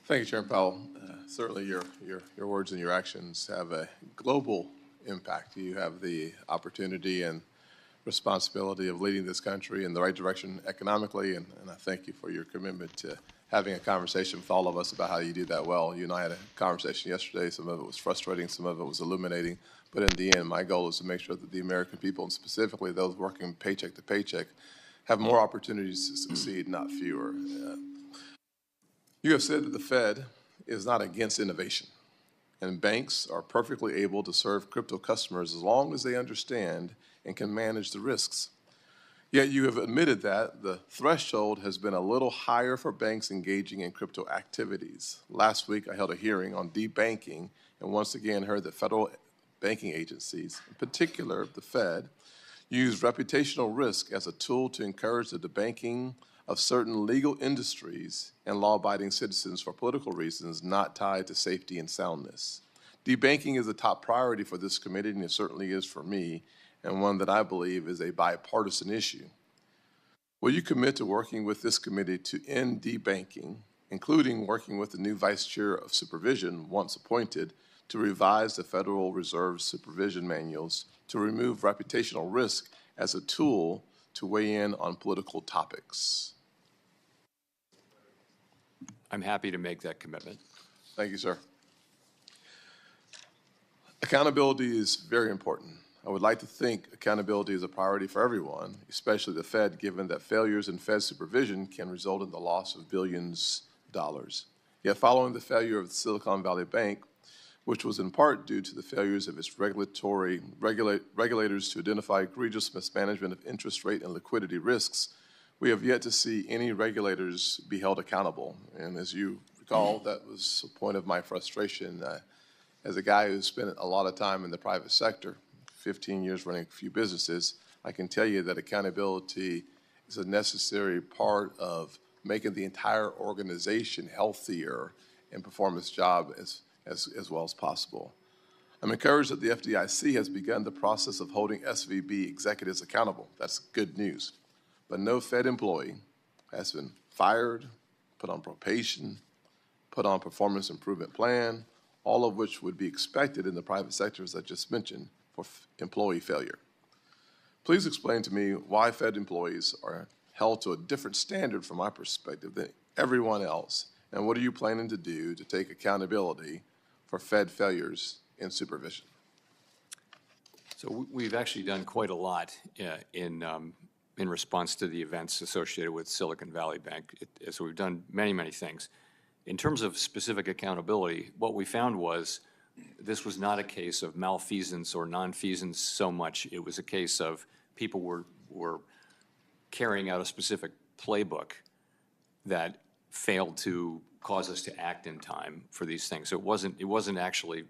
Thank you, Chairman Powell. Certainly your words and your actions have a global impact. You have the opportunity and responsibility of leading this country in the right direction economically, and I thank you for your commitment to having a conversation with all of us about how you do that well. You and I had a conversation yesterday. Some of it was frustrating, some of it was illuminating, but in the end, my goal is to make sure that the American people, and specifically those working paycheck to paycheck, have more opportunities to succeed, not fewer. You have said that the Fed is not against innovation, and banks are perfectly able to serve crypto customers as long as they understand and can manage the risks. Yet you have admitted that the threshold has been a little higher for banks engaging in crypto activities. Last week, I held a hearing on debanking and once again heard that federal banking agencies, in particular the Fed, use reputational risk as a tool to encourage the debanking of certain legal industries and law-abiding citizens for political reasons not tied to safety and soundness. Debanking is a top priority for this committee, and it certainly is for me, and one that I believe is a bipartisan issue. Will you commit to working with this committee to end debanking, including working with the new Vice Chair of Supervision, once appointed, to revise the Federal Reserve supervision manuals to remove reputational risk as a tool to weigh in on political topics? I'm happy to make that commitment. Thank you, sir. Accountability is very important. I would like to think accountability is a priority for everyone, especially the Fed, given that failures in Fed supervision can result in the loss of billions of dollars. Yet following the failure of the Silicon Valley Bank, which was in part due to the failures of its regulators to identify egregious mismanagement of interest rate and liquidity risks, we have yet to see any regulators be held accountable. And as you recall, that was a point of my frustration. As a guy who's spent a lot of time in the private sector, 15 years running a few businesses, I can tell you that accountability is a necessary part of making the entire organization healthier and perform its job as well as possible. I'm encouraged that the FDIC has begun the process of holding SVB executives accountable. That's good news. But no Fed employee has been fired, put on probation, put on performance improvement plan, all of which would be expected in the private sector, as I just mentioned, for employee failure. Please explain to me why Fed employees are held to a different standard from my perspective than everyone else, and what are you planning to do to take accountability for Fed failures in supervision? So we've actually done quite a lot in response to the events associated with Silicon Valley Bank. So we've done many, many things. In terms of specific accountability, what we found was this was not a case of malfeasance or nonfeasance so much. It was a case of people were carrying out a specific playbook that failed to cause us to act in time for these things. So it wasn't actually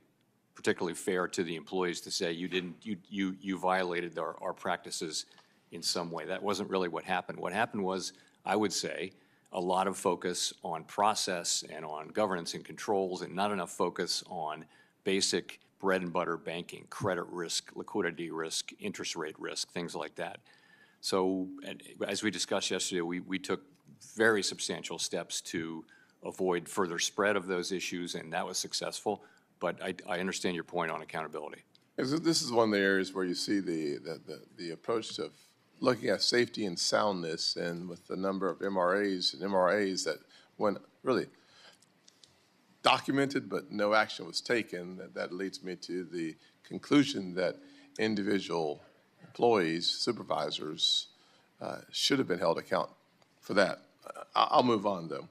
particularly fair to the employees to say you violated our practices in some way. That wasn't really what happened. What happened was, I would say, a lot of focus on process and on governance and controls, and not enough focus on basic bread and butter banking, credit risk, liquidity risk, interest rate risk, things like that. So as we discussed yesterday, we took very substantial steps to avoid further spread of those issues, and that was successful. But I understand your point on accountability. This is one of the areas where you see the approach to looking at safety and soundness, and with the number of MRAs that when really documented but no action was taken, that leads me to the conclusion that individual employees, supervisors, should have been held account for that. I'll move on, though.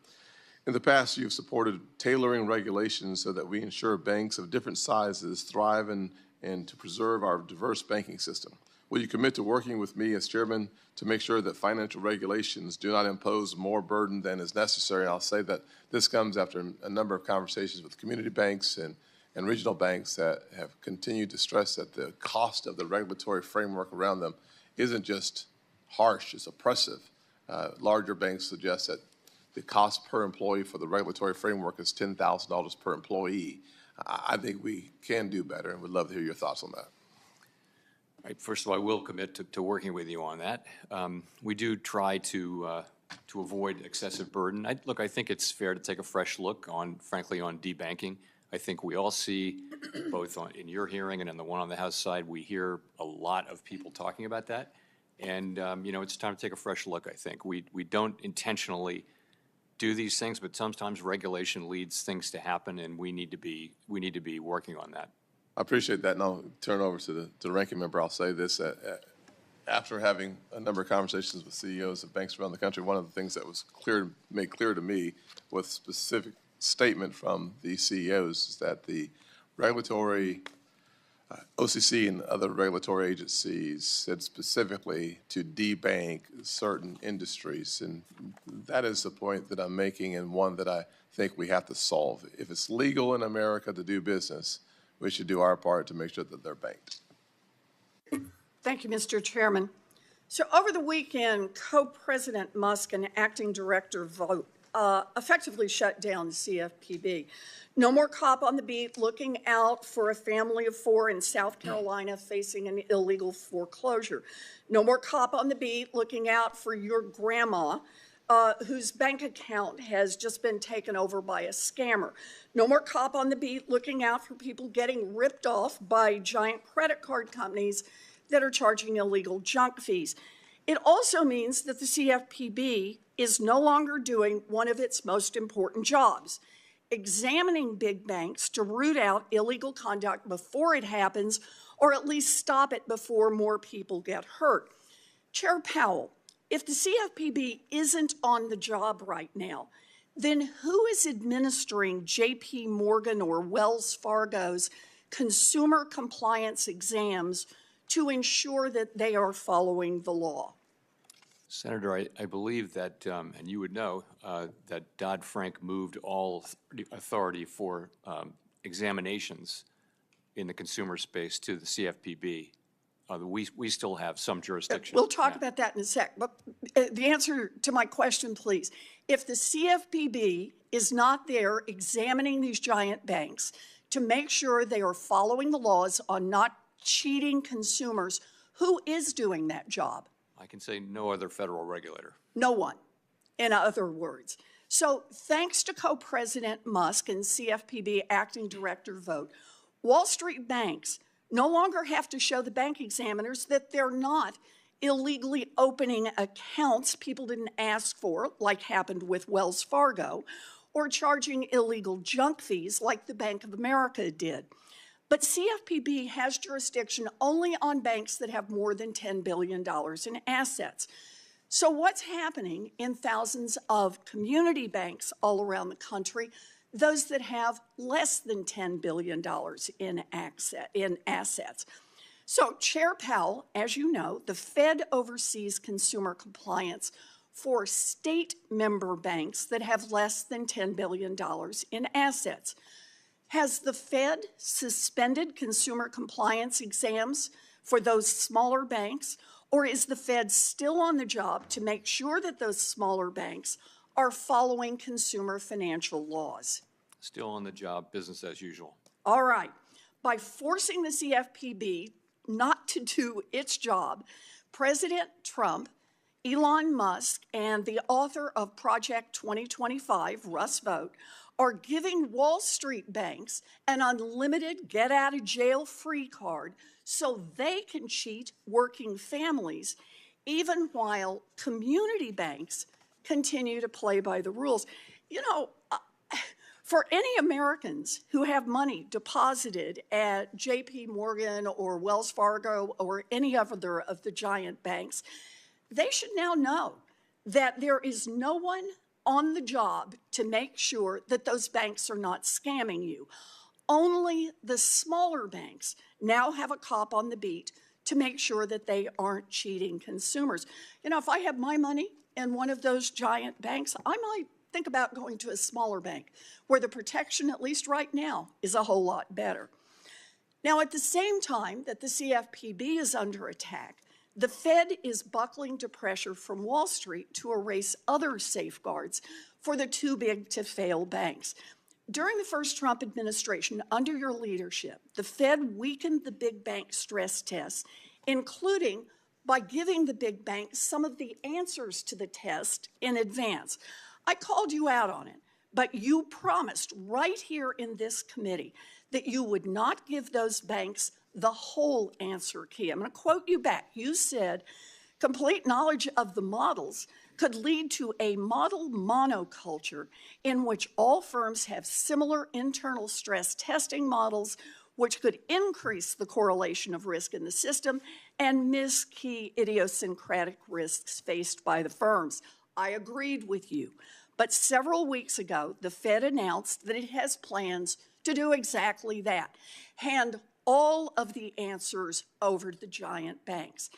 In the past, you've supported tailoring regulations so that we ensure banks of different sizes thrive and to preserve our diverse banking system. Will you commit to working with me as chairman to make sure that financial regulations do not impose more burden than is necessary? And I'll say that this comes after a number of conversations with community banks and regional banks that have continued to stress that the cost of the regulatory framework around them isn't just harsh, it's oppressive. Larger banks suggest that the cost per employee for the regulatory framework is $10,000 per employee. I think we can do better, and would love to hear your thoughts on that. All right, first of all, I will commit to working with you on that. We do try to avoid excessive burden. I think it's fair to take a fresh look on, frankly, on debanking. I think we all see, both in your hearing and in the one on the House side, we hear a lot of people talking about that. And, it's time to take a fresh look, I think. We don't intentionally do these things, but sometimes regulation leads things to happen, and we need to be working on that. I appreciate that, and I'll turn over to the ranking member. I'll say this. After having a number of conversations with CEOs of banks around the country, one of the things that was made clear to me with specific statement from the CEOs is that the regulatory OCC and other regulatory agencies said specifically to debank certain industries, and that is the point that I'm making, and one that I think we have to solve. If it's legal in America to do business, we should do our part to make sure that they're banked. Thank you, Mr. Chairman. So over the weekend, Co-President Musk and Acting Director Vogt effectively shut down the CFPB. No more cop on the beat looking out for a family of 4 in South Carolina facing an illegal foreclosure. No more cop on the beat looking out for your grandma whose bank account has just been taken over by a scammer. No more cop on the beat looking out for people getting ripped off by giant credit card companies that are charging illegal junk fees. It also means that the CFPB is no longer doing one of its most important jobs, examining big banks to root out illegal conduct before it happens, or at least stop it before more people get hurt. Chair Powell, if the CFPB isn't on the job right now, then who is administering JP Morgan or Wells Fargo's consumer compliance exams to ensure that they are following the law? Senator, I believe that, and you would know, that Dodd-Frank moved all authority for examinations in the consumer space to the CFPB. We still have some jurisdiction. We'll talk about that in a sec. But the answer to my question, please. If the CFPB is not there examining these giant banks to make sure they are following the laws on not cheating consumers, who is doing that job? I can say no other federal regulator. No one, in other words. So thanks to Co-President Musk and CFPB Acting Director Vogt, Wall Street banks no longer have to show the bank examiners that they're not illegally opening accounts people didn't ask for, like happened with Wells Fargo, or charging illegal junk fees like the Bank of America did. But CFPB has jurisdiction only on banks that have more than $10 billion in assets. So what's happening in thousands of community banks all around the country, those that have less than $10 billion in assets? So Chair Powell, as you know, the Fed oversees consumer compliance for state member banks that have less than $10 billion in assets. Has the Fed suspended consumer compliance exams for those smaller banks, or is the Fed still on the job to make sure that those smaller banks are following consumer financial laws? Still on the job, business as usual. All right. By forcing the CFPB not to do its job, President Trump, Elon Musk, and the author of Project 2025, Russ Vought, are giving Wall Street banks an unlimited get-out-of-jail-free card so they can cheat working families, even while community banks continue to play by the rules. You know, for any Americans who have money deposited at JP Morgan or Wells Fargo or any other of the giant banks, they should now know that there is no one on the job to make sure that those banks are not scamming you. Only the smaller banks now have a cop on the beat to make sure that they aren't cheating consumers. You know, if I had my money in one of those giant banks, I might think about going to a smaller bank where the protection, at least right now, is a whole lot better. Now, at the same time that the CFPB is under attack, the Fed is buckling to pressure from Wall Street to erase other safeguards for the too big to fail banks. During the first Trump administration, under your leadership, the Fed weakened the big bank stress tests, including by giving the big banks some of the answers to the test in advance. I called you out on it, but you promised right here in this committee that you would not give those banks the whole answer key. I'm going to quote you back. You said, complete knowledge of the models could lead to a model monoculture in which all firms have similar internal stress testing models, which could increase the correlation of risk in the system and miss key idiosyncratic risks faced by the firms. I agreed with you. But several weeks ago, the Fed announced that it has plans to do exactly that, hand all of the answers over to the giant banks.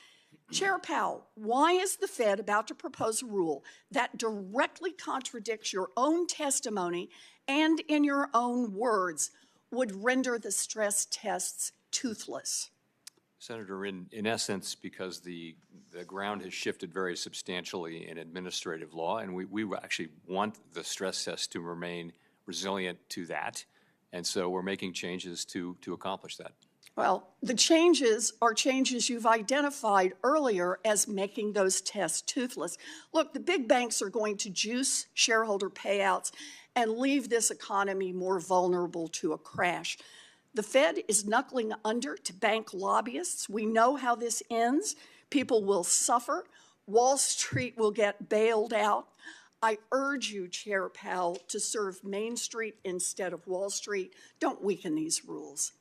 Chair Powell, why is the Fed about to propose a rule that directly contradicts your own testimony and, in your own words, would render the stress tests toothless? Senator, in essence, because the ground has shifted very substantially in administrative law, and we actually want the stress test to remain resilient to that, and so we're making changes to accomplish that. Well, the changes are changes you've identified earlier as making those tests toothless. Look, the big banks are going to juice shareholder payouts and leave this economy more vulnerable to a crash. The Fed is knuckling under to bank lobbyists. We know how this ends. People will suffer. Wall Street will get bailed out. I urge you, Chair Powell, to serve Main Street instead of Wall Street. Don't weaken these rules.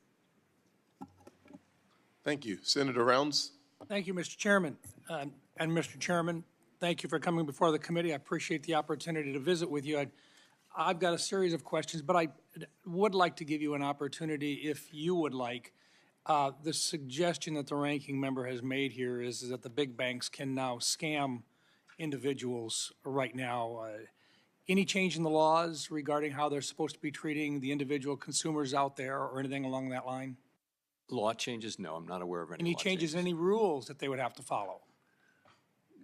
Thank you. Senator Rounds. Thank you, Mr. Chairman. And Mr. Chairman, thank you for coming before the committee. I appreciate the opportunity to visit with you. I've got a series of questions, but I would like to give you an opportunity, if you would like. The suggestion that the ranking member has made here is that the big banks can now scam individuals right now. Any change in the laws regarding how they're supposed to be treating the individual consumers out there or anything along that line? Law changes? No, I'm not aware of any Any law changes, any rules that they would have to follow?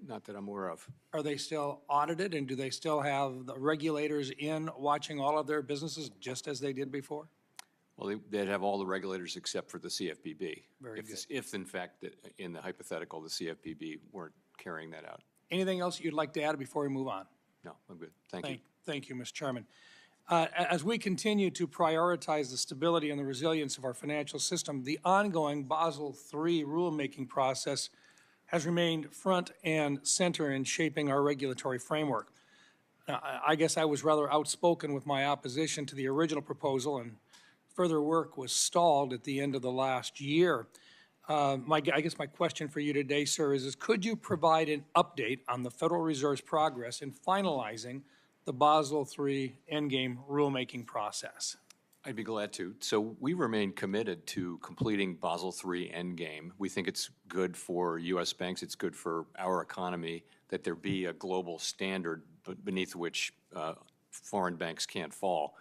Not that I'm aware of. Are they still audited, and do they still have the regulators in watching all of their businesses just as they did before? Well, they'd have all the regulators except for the CFPB. Very good. If in fact, in the hypothetical, the CFPB weren't carrying that out. Anything else you'd like to add before we move on? No, I'm good. Thank you. Thank you, Mr. Chairman. As we continue to prioritize the stability and the resilience of our financial system, the ongoing Basel III rulemaking process has remained front and center in shaping our regulatory framework. I guess I was rather outspoken with my opposition to the original proposal, and further work was stalled at the end of the last year. I guess my question for you today, sir, is could you provide an update on the Federal Reserve's progress in finalizing the Basel III endgame rulemaking process? I'd be glad to. So we remain committed to completing Basel III endgame. We think it's good for U.S. banks, it's good for our economy that there be a global standard beneath which foreign banks can't fall.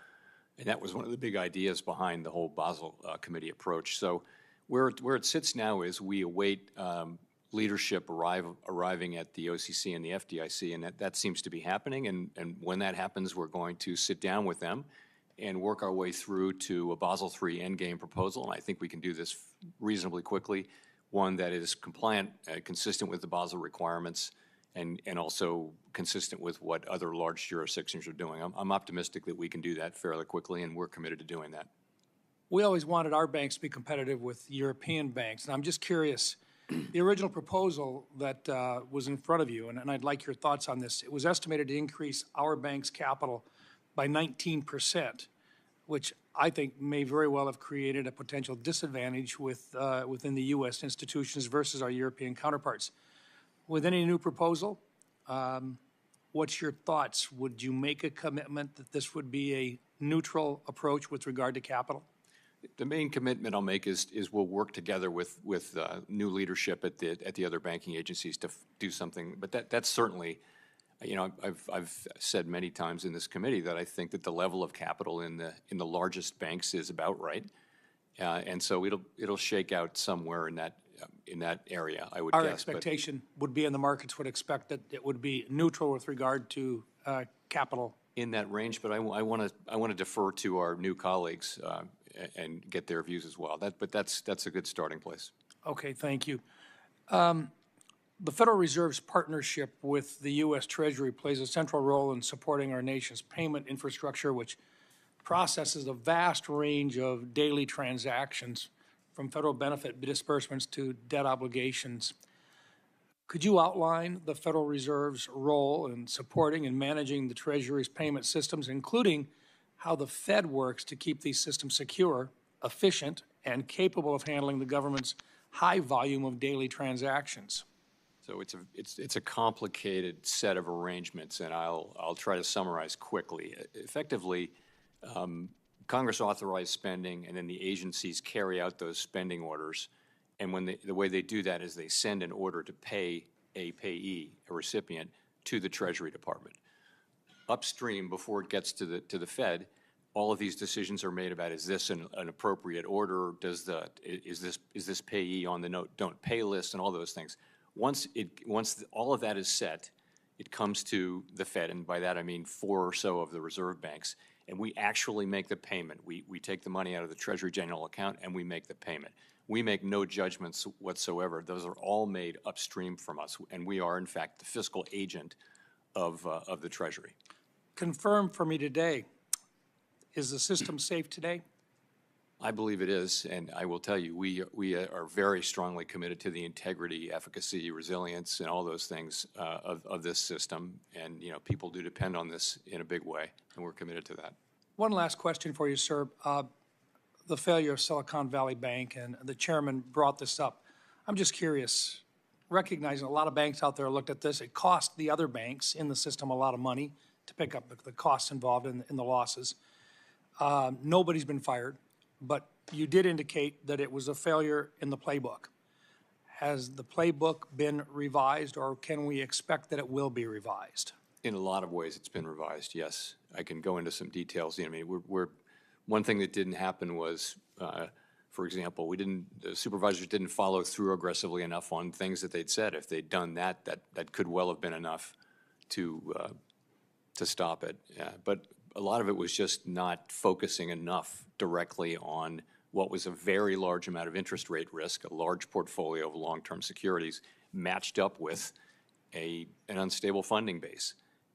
And that was one of the big ideas behind the whole Basel Committee approach. So where it sits now is we await leadership arriving at the OCC and the FDIC, and that seems to be happening. And when that happens, we're going to sit down with them and work our way through to a Basel III endgame proposal. And I think we can do this reasonably quickly, one that is compliant, consistent with the Basel requirements, and also consistent with what other large jurisdictions are doing. I'm optimistic that we can do that fairly quickly, and we're committed to doing that. We always wanted our banks to be competitive with European banks, and I'm just curious, the original proposal that was in front of you, and I'd like your thoughts on this, it was estimated to increase our bank's capital by 19%, which I think may very well have created a potential disadvantage within the U.S. institutions versus our European counterparts. With any new proposal, what's your thoughts? Would you make a commitment that this would be a neutral approach with regard to capital? The main commitment I'll make is we'll work together with new leadership at the other banking agencies to do something. But that's certainly, you know, I've said many times in this committee that I think that the level of capital in the largest banks is about right, and so it'll shake out somewhere in that area, I would guess. Our expectation would be, and the markets would expect that it would be neutral with regard to capital. In that range, but I want to defer to our new colleagues and get their views as well. But that's a good starting place. Okay, thank you. The Federal Reserve's partnership with the U.S. Treasury plays a central role in supporting our nation's payment infrastructure, which processes a vast range of daily transactions, from federal benefit disbursements to debt obligations. Could you outline the Federal Reserve's role in supporting and managing the Treasury's payment systems, including how the Fed works to keep these systems secure, efficient, and capable of handling the government's high volume of daily transactions? So it's a complicated set of arrangements, and I'll try to summarize quickly. Effectively, Congress authorized spending, and then the agencies carry out those spending orders. And when the way they do that is they send an order to pay a payee, a recipient, to the Treasury Department. Upstream, before it gets to the Fed, all of these decisions are made about, is this an appropriate order? Is this payee on the don't pay list, and all those things. Once all of that is set, it comes to the Fed, and by that I mean 4 or so of the reserve banks, and we actually make the payment. We take the money out of the Treasury General account and we make the payment. We make no judgments whatsoever. Those are all made upstream from us, and we are in fact the fiscal agent of the Treasury. Confirm for me today, is the system safe today? I believe it is, and I will tell you, we are very strongly committed to the integrity, efficacy, resilience, and all those things of this system. And you know, people do depend on this in a big way, and we're committed to that. One last question for you, sir. The failure of Silicon Valley Bank, and the chairman brought this up. I'm just curious, recognizing a lot of banks out there looked at this, it cost the other banks in the system a lot of money to pick up the costs involved in the losses. Nobody's been fired. But you did indicate that it was a failure in the playbook. Has the playbook been revised, or can we expect that it will be revised? In a lot of ways, it's been revised, yes. I can go into some details. I mean, one thing that didn't happen was, for example, the supervisors didn't follow through aggressively enough on things that they'd said. If they'd done that could well have been enough to stop it. But a lot of it was just not focusing enough directly on what was a very large amount of interest rate risk, a large portfolio of long-term securities matched up with an unstable funding base.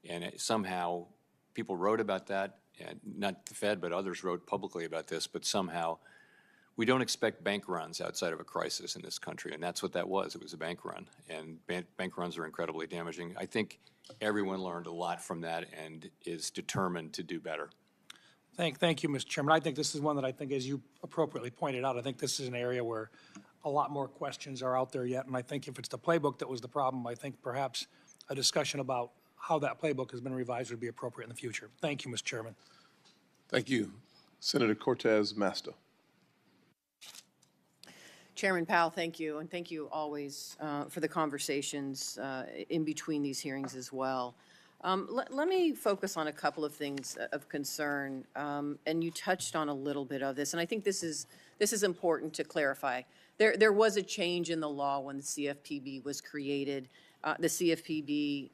And somehow people wrote about that, and not the Fed, but others wrote publicly about this, but somehow we don't expect bank runs outside of a crisis in this country, and that's what that was. It was a bank run, and bank runs are incredibly damaging. I think everyone learned a lot from that and is determined to do better. Thank you, Mr. Chairman. I think this is one that I think, as you appropriately pointed out, I think this is an area where a lot more questions are out there yet, and I think if it's the playbook that was the problem, I think perhaps a discussion about how that playbook has been revised would be appropriate in the future. Thank you, Mr. Chairman. Thank you. Senator Cortez Masto. Chairman Powell, thank you, and thank you always for the conversations in between these hearings as well. Let me focus on a couple of things of concern, and you touched on a little bit of this, and I think this is important to clarify. There was a change in the law when the CFPB was created. The CFPB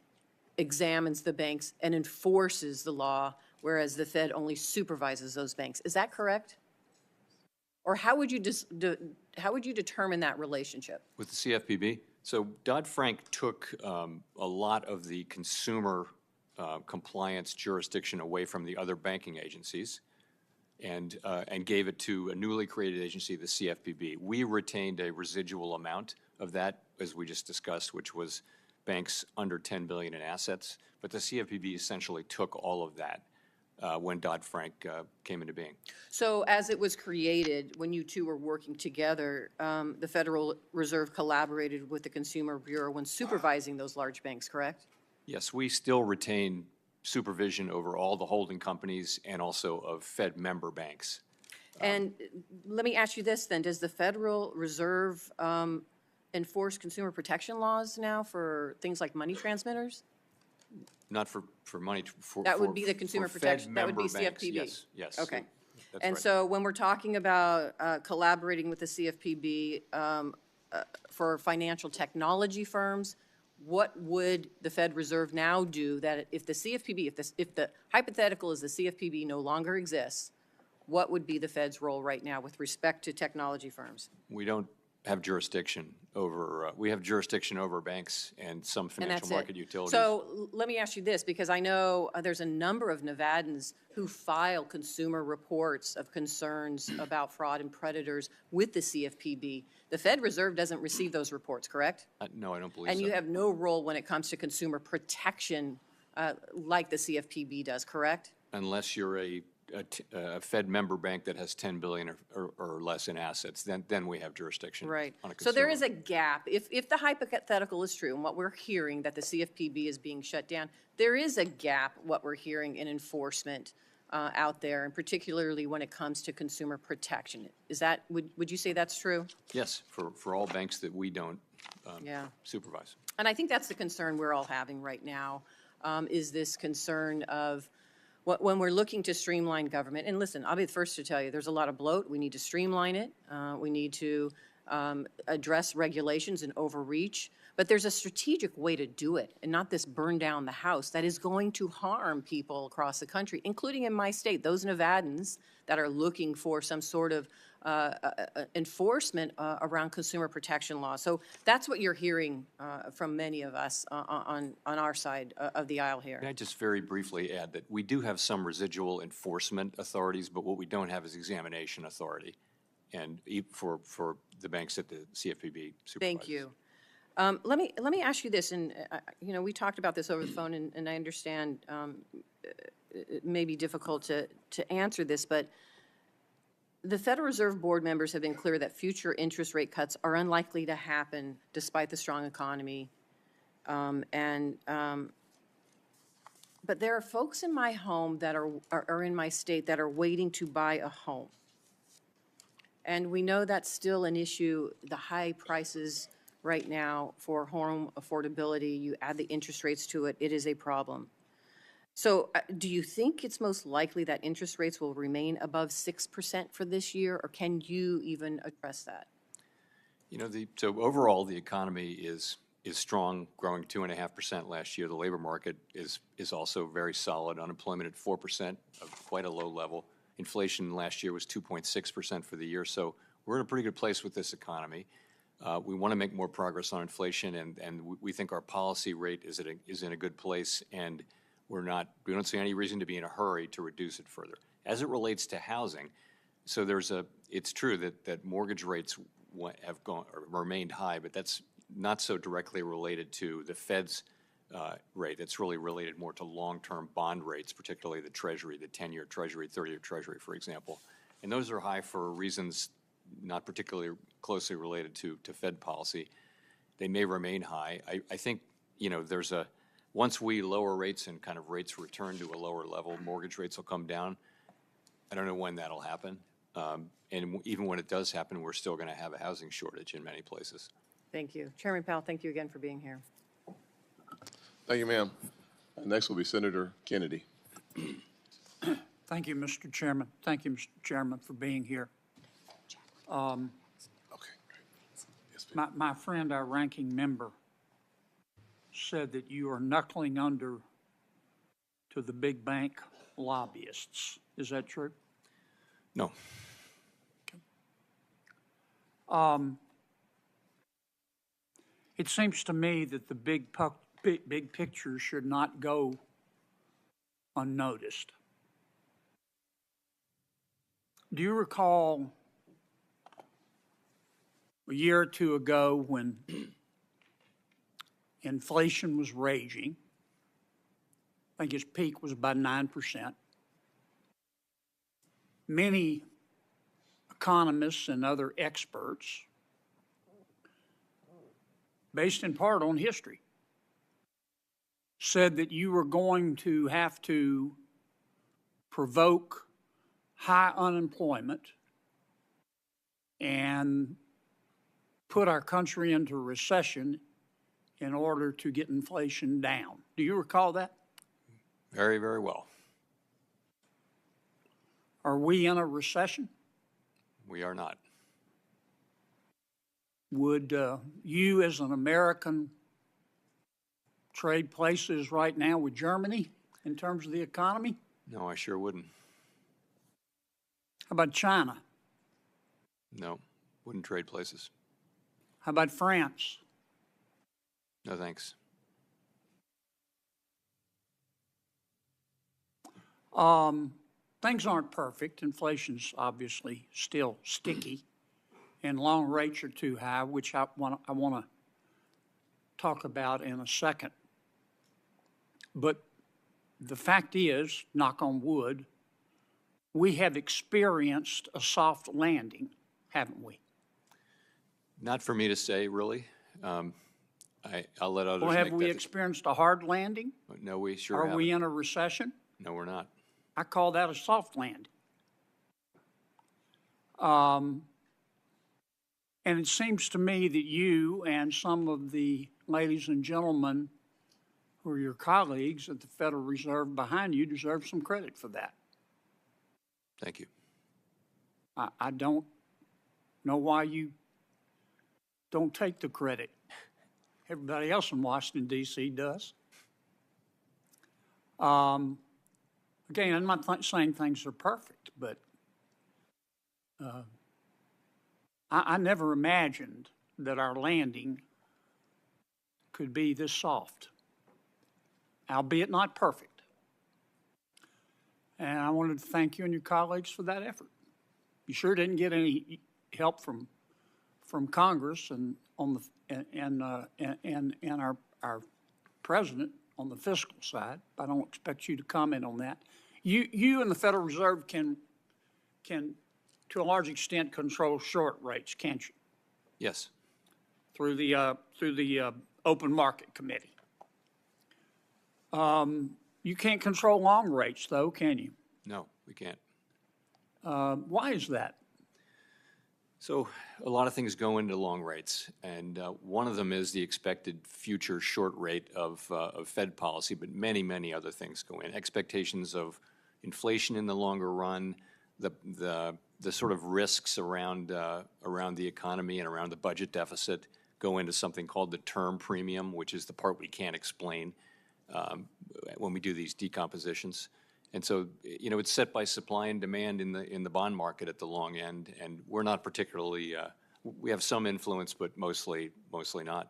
examines the banks and enforces the law, whereas the Fed only supervises those banks. Is that correct? Or how would you determine that relationship? With the CFPB? So Dodd-Frank took a lot of the consumer compliance jurisdiction away from the other banking agencies and gave it to a newly created agency, the CFPB. We retained a residual amount of that, as we just discussed, which was banks under $10 billion in assets. But the CFPB essentially took all of that when Dodd-Frank came into being. So as it was created, when you two were working together, the Federal Reserve collaborated with the Consumer Bureau when supervising those large banks, correct? Yes, we still retain supervision over all the holding companies and also of Fed member banks. And let me ask you this then, does the Federal Reserve enforce consumer protection laws now for things like money transmitters? Not for money. That would be the consumer for protection, Fed that would be member banks. CFPB? Yes, yes. Okay. That's And right. so when we're talking about collaborating with the CFPB for financial technology firms, what would the Fed Reserve now do that if the CFPB, if the hypothetical is the CFPB no longer exists, what would be the Fed's role right now with respect to technology firms? We don't have jurisdiction over, we have jurisdiction over banks and some And financial that's market it. utilities. So let me ask you this, because I know there's a number of Nevadans who file consumer reports of concerns about fraud and predators with the CFPB. The Fed Reserve doesn't receive those reports, correct? No, I don't believe so. And you have no role when it comes to consumer protection like the CFPB does, correct? Unless you're a Fed member bank that has 10 billion or less in assets, then we have jurisdiction. Right. On a So there consumer. is a gap. If the hypothetical is true, and what we're hearing, that the CFPB is being shut down, there is a gap, what we're hearing in enforcement out there, and particularly when it comes to consumer protection. Is that, would you say that's true? Yes, for all banks that we don't Yeah. supervise. And I think that's the concern we're all having right now, is this concern of when we're looking to streamline government. And listen, I'll be the first to tell you, there's a lot of bloat. We need to streamline it. We need to address regulations and overreach. But there's a strategic way to do it, and not this burn down the house that is going to harm people across the country, including in my state, those Nevadans that are looking for some sort of enforcement around consumer protection law. So that's what you're hearing from many of us on our side of the aisle here. Can I just very briefly add that we do have some residual enforcement authorities, but what we don't have is examination authority, and for the banks that the CFPB supervises. Thank you. Let me ask you this, and you know, we talked about this over the phone, and I understand it may be difficult to answer this, but the Federal Reserve Board members have been clear that future interest rate cuts are unlikely to happen despite the strong economy. But there are folks in my home that are in my state that are waiting to buy a home. And we know that's still an issue, the high prices right now for home affordability. You add the interest rates to it, it is a problem. So do you think it's most likely that interest rates will remain above 6% for this year, or can you even address that? You know, so overall, the economy is strong, growing 2.5% last year. The labor market is also very solid. Unemployment at 4%, quite a low level. Inflation last year was 2.6% for the year. So we're in a pretty good place with this economy. We want to make more progress on inflation, and we think our policy rate is in a good place, and we don't see any reason to be in a hurry to reduce it further. As it relates to housing, so it's true that mortgage rates have remained high, but that's not so directly related to the Fed's rate. It's really related more to long-term bond rates, particularly the Treasury, the 10-year Treasury, 30-year Treasury, for example. And those are high for reasons not particularly closely related to Fed policy. They may remain high. I think, you know, once we lower rates and kind of rates return to a lower level, mortgage rates will come down. I don't know when that'll happen. And even when it does happen, we're still going to have a housing shortage in many places. Thank you. Chairman Powell, thank you again for being here. Thank you, ma'am. Next will be Senator Kennedy. Thank you, Mr. Chairman. Thank you, Mr. Chairman, for being here. My friend, our ranking member, said that you are knuckling under to the big bank lobbyists. Is that true? No. It seems to me that the big picture should not go unnoticed. Do you recall a year or two ago when inflation was raging? I think its peak was about 9%. Many economists and other experts, based in part on history, said that you were going to have to provoke high unemployment and put our country into recession in order to get inflation down. Do you recall that? Very, very well. Are we in a recession? We are not. Would you, as an American, trade places right now with Germany in terms of the economy? No, I sure wouldn't. How about China? No, wouldn't trade places. How about France? No, thanks. Things aren't perfect. Inflation's obviously still sticky, and long rates are too high, which I want to talk about in a second. But the fact is, knock on wood, we have experienced a soft landing, haven't we? Not for me to say, really. I'll let others Well, make have we that. experienced a hard landing? No, we sure Are haven't. we in a recession? No, we're not. I call that a soft landing. And it seems to me that you and some of the ladies and gentlemen who are your colleagues at the Federal Reserve behind you deserve some credit for that. Thank you. I don't know why you don't take the credit. Everybody else in Washington, D.C. does. Again, I'm not saying things are perfect, but I never imagined that our landing could be this soft, albeit not perfect. And I wanted to thank you and your colleagues for that effort. You sure didn't get any help from Congress and on the our president on the fiscal side. I don't expect you to comment on that. You and the Federal Reserve can to a large extent control short rates, can't you? Yes. Through the open market committee. You can't control long rates, though, can you? No, we can't. Why is that? So a lot of things go into long rates, and one of them is the expected future short rate of Fed policy, but many, many other things go in. Expectations of inflation in the longer run, the sort of risks around the economy and around the budget deficit go into something called the term premium, which is the part we can't explain when we do these decompositions. And so, you know, it's set by supply and demand in the bond market at the long end, and we're not particularly. We have some influence, but mostly not.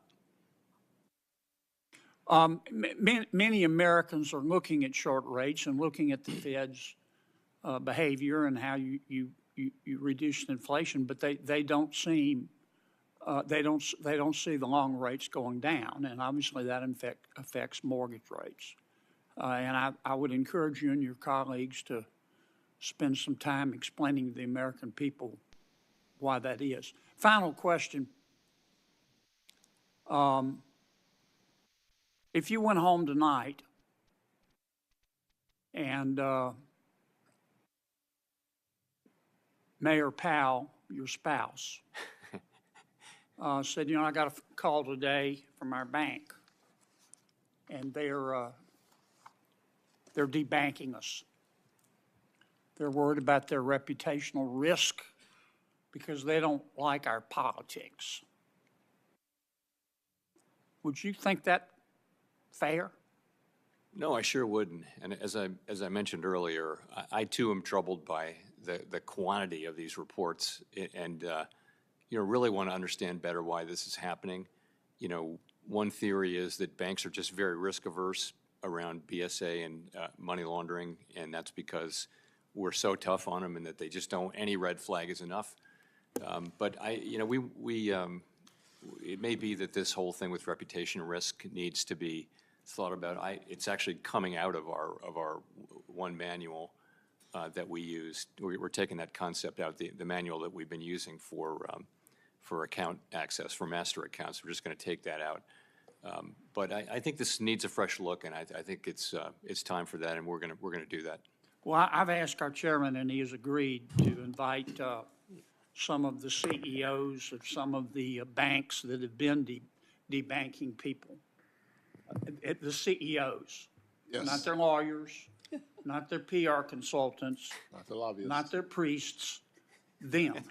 Many Americans are looking at short rates and looking at the Fed's behavior and how you reduce inflation, but they don't see the long rates going down, and obviously that affects mortgage rates. And I would encourage you and your colleagues to spend some time explaining to the American people why that is. Final question. If you went home tonight and Mayor Powell, your spouse, said, you know, I got a call today from our bank, and they're debanking us. They're worried about their reputational risk because they don't like our politics. Would you think that fair? No, I sure wouldn't. And as I mentioned earlier, I too am troubled by the quantity of these reports, and you know, really want to understand better why this is happening. You know, one theory is that banks are just very risk averse around BSA and money laundering, and that's because we're so tough on them and that they just don't, any red flag is enough. But it may be that this whole thing with reputation risk needs to be thought about. It's actually coming out of our one manual that we use. We're taking that concept out, the manual that we've been using for account access, for master accounts. We're just going to take that out. But I think this needs a fresh look, and I think it's time for that, and we're gonna do that. Well, I've asked our chairman, and he has agreed to invite some of the CEOs of some of the banks that have been debanking people. The CEOs, Yes. not their lawyers, not their PR consultants, Not the lobbyists. not their priests, them,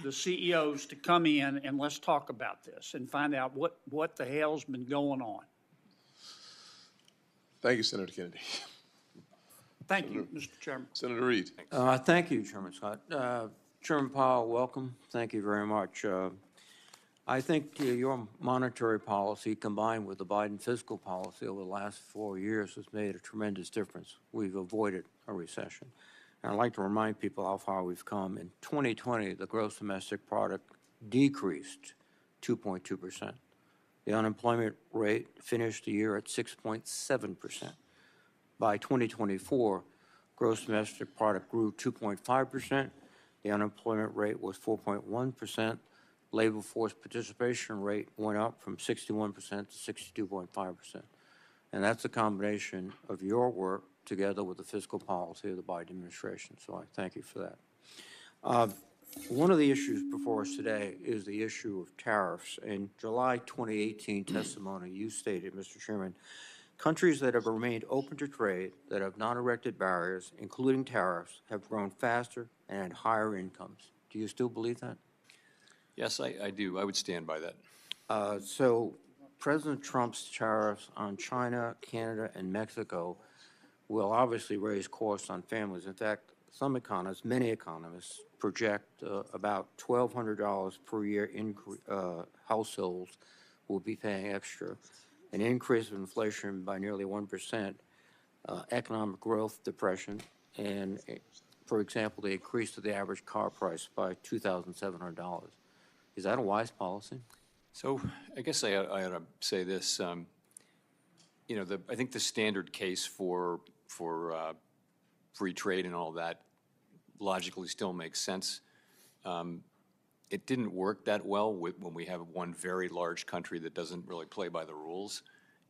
the CEOs to come in and let's talk about this and find out what the hell's been going on. Thank you, Senator Kennedy. Thank you, Mr. Chairman. Senator Reed. Thank you, Chairman Scott. Chairman Powell, welcome. Thank you very much. I think your monetary policy combined with the Biden fiscal policy over the last 4 years has made a tremendous difference. We've avoided a recession. And I'd like to remind people how far we've come. In 2020, the gross domestic product decreased 2.2%. The unemployment rate finished the year at 6.7%. By 2024, gross domestic product grew 2.5%. The unemployment rate was 4.1%. Labor force participation rate went up from 61% to 62.5%. And that's a combination of your work together with the fiscal policy of the Biden administration. So I thank you for that. One of the issues before us today is the issue of tariffs. In July 2018 testimony, you stated, Mr. Chairman, countries that have remained open to trade, that have not erected barriers, including tariffs, have grown faster and had higher incomes. Do you still believe that? Yes, I do. I would stand by that. So President Trump's tariffs on China, Canada, and Mexico will obviously raise costs on families. In fact, some economists, many economists, project about $1,200 per year households will be paying extra. An increase of inflation by nearly 1%, economic growth depression, and, for example, the increase of the average car price by $2,700. Is that a wise policy? So I guess I ought to say this. You know, I think the standard case for free trade and all that logically still makes sense. It didn't work that well when we have one very large country that doesn't really play by the rules.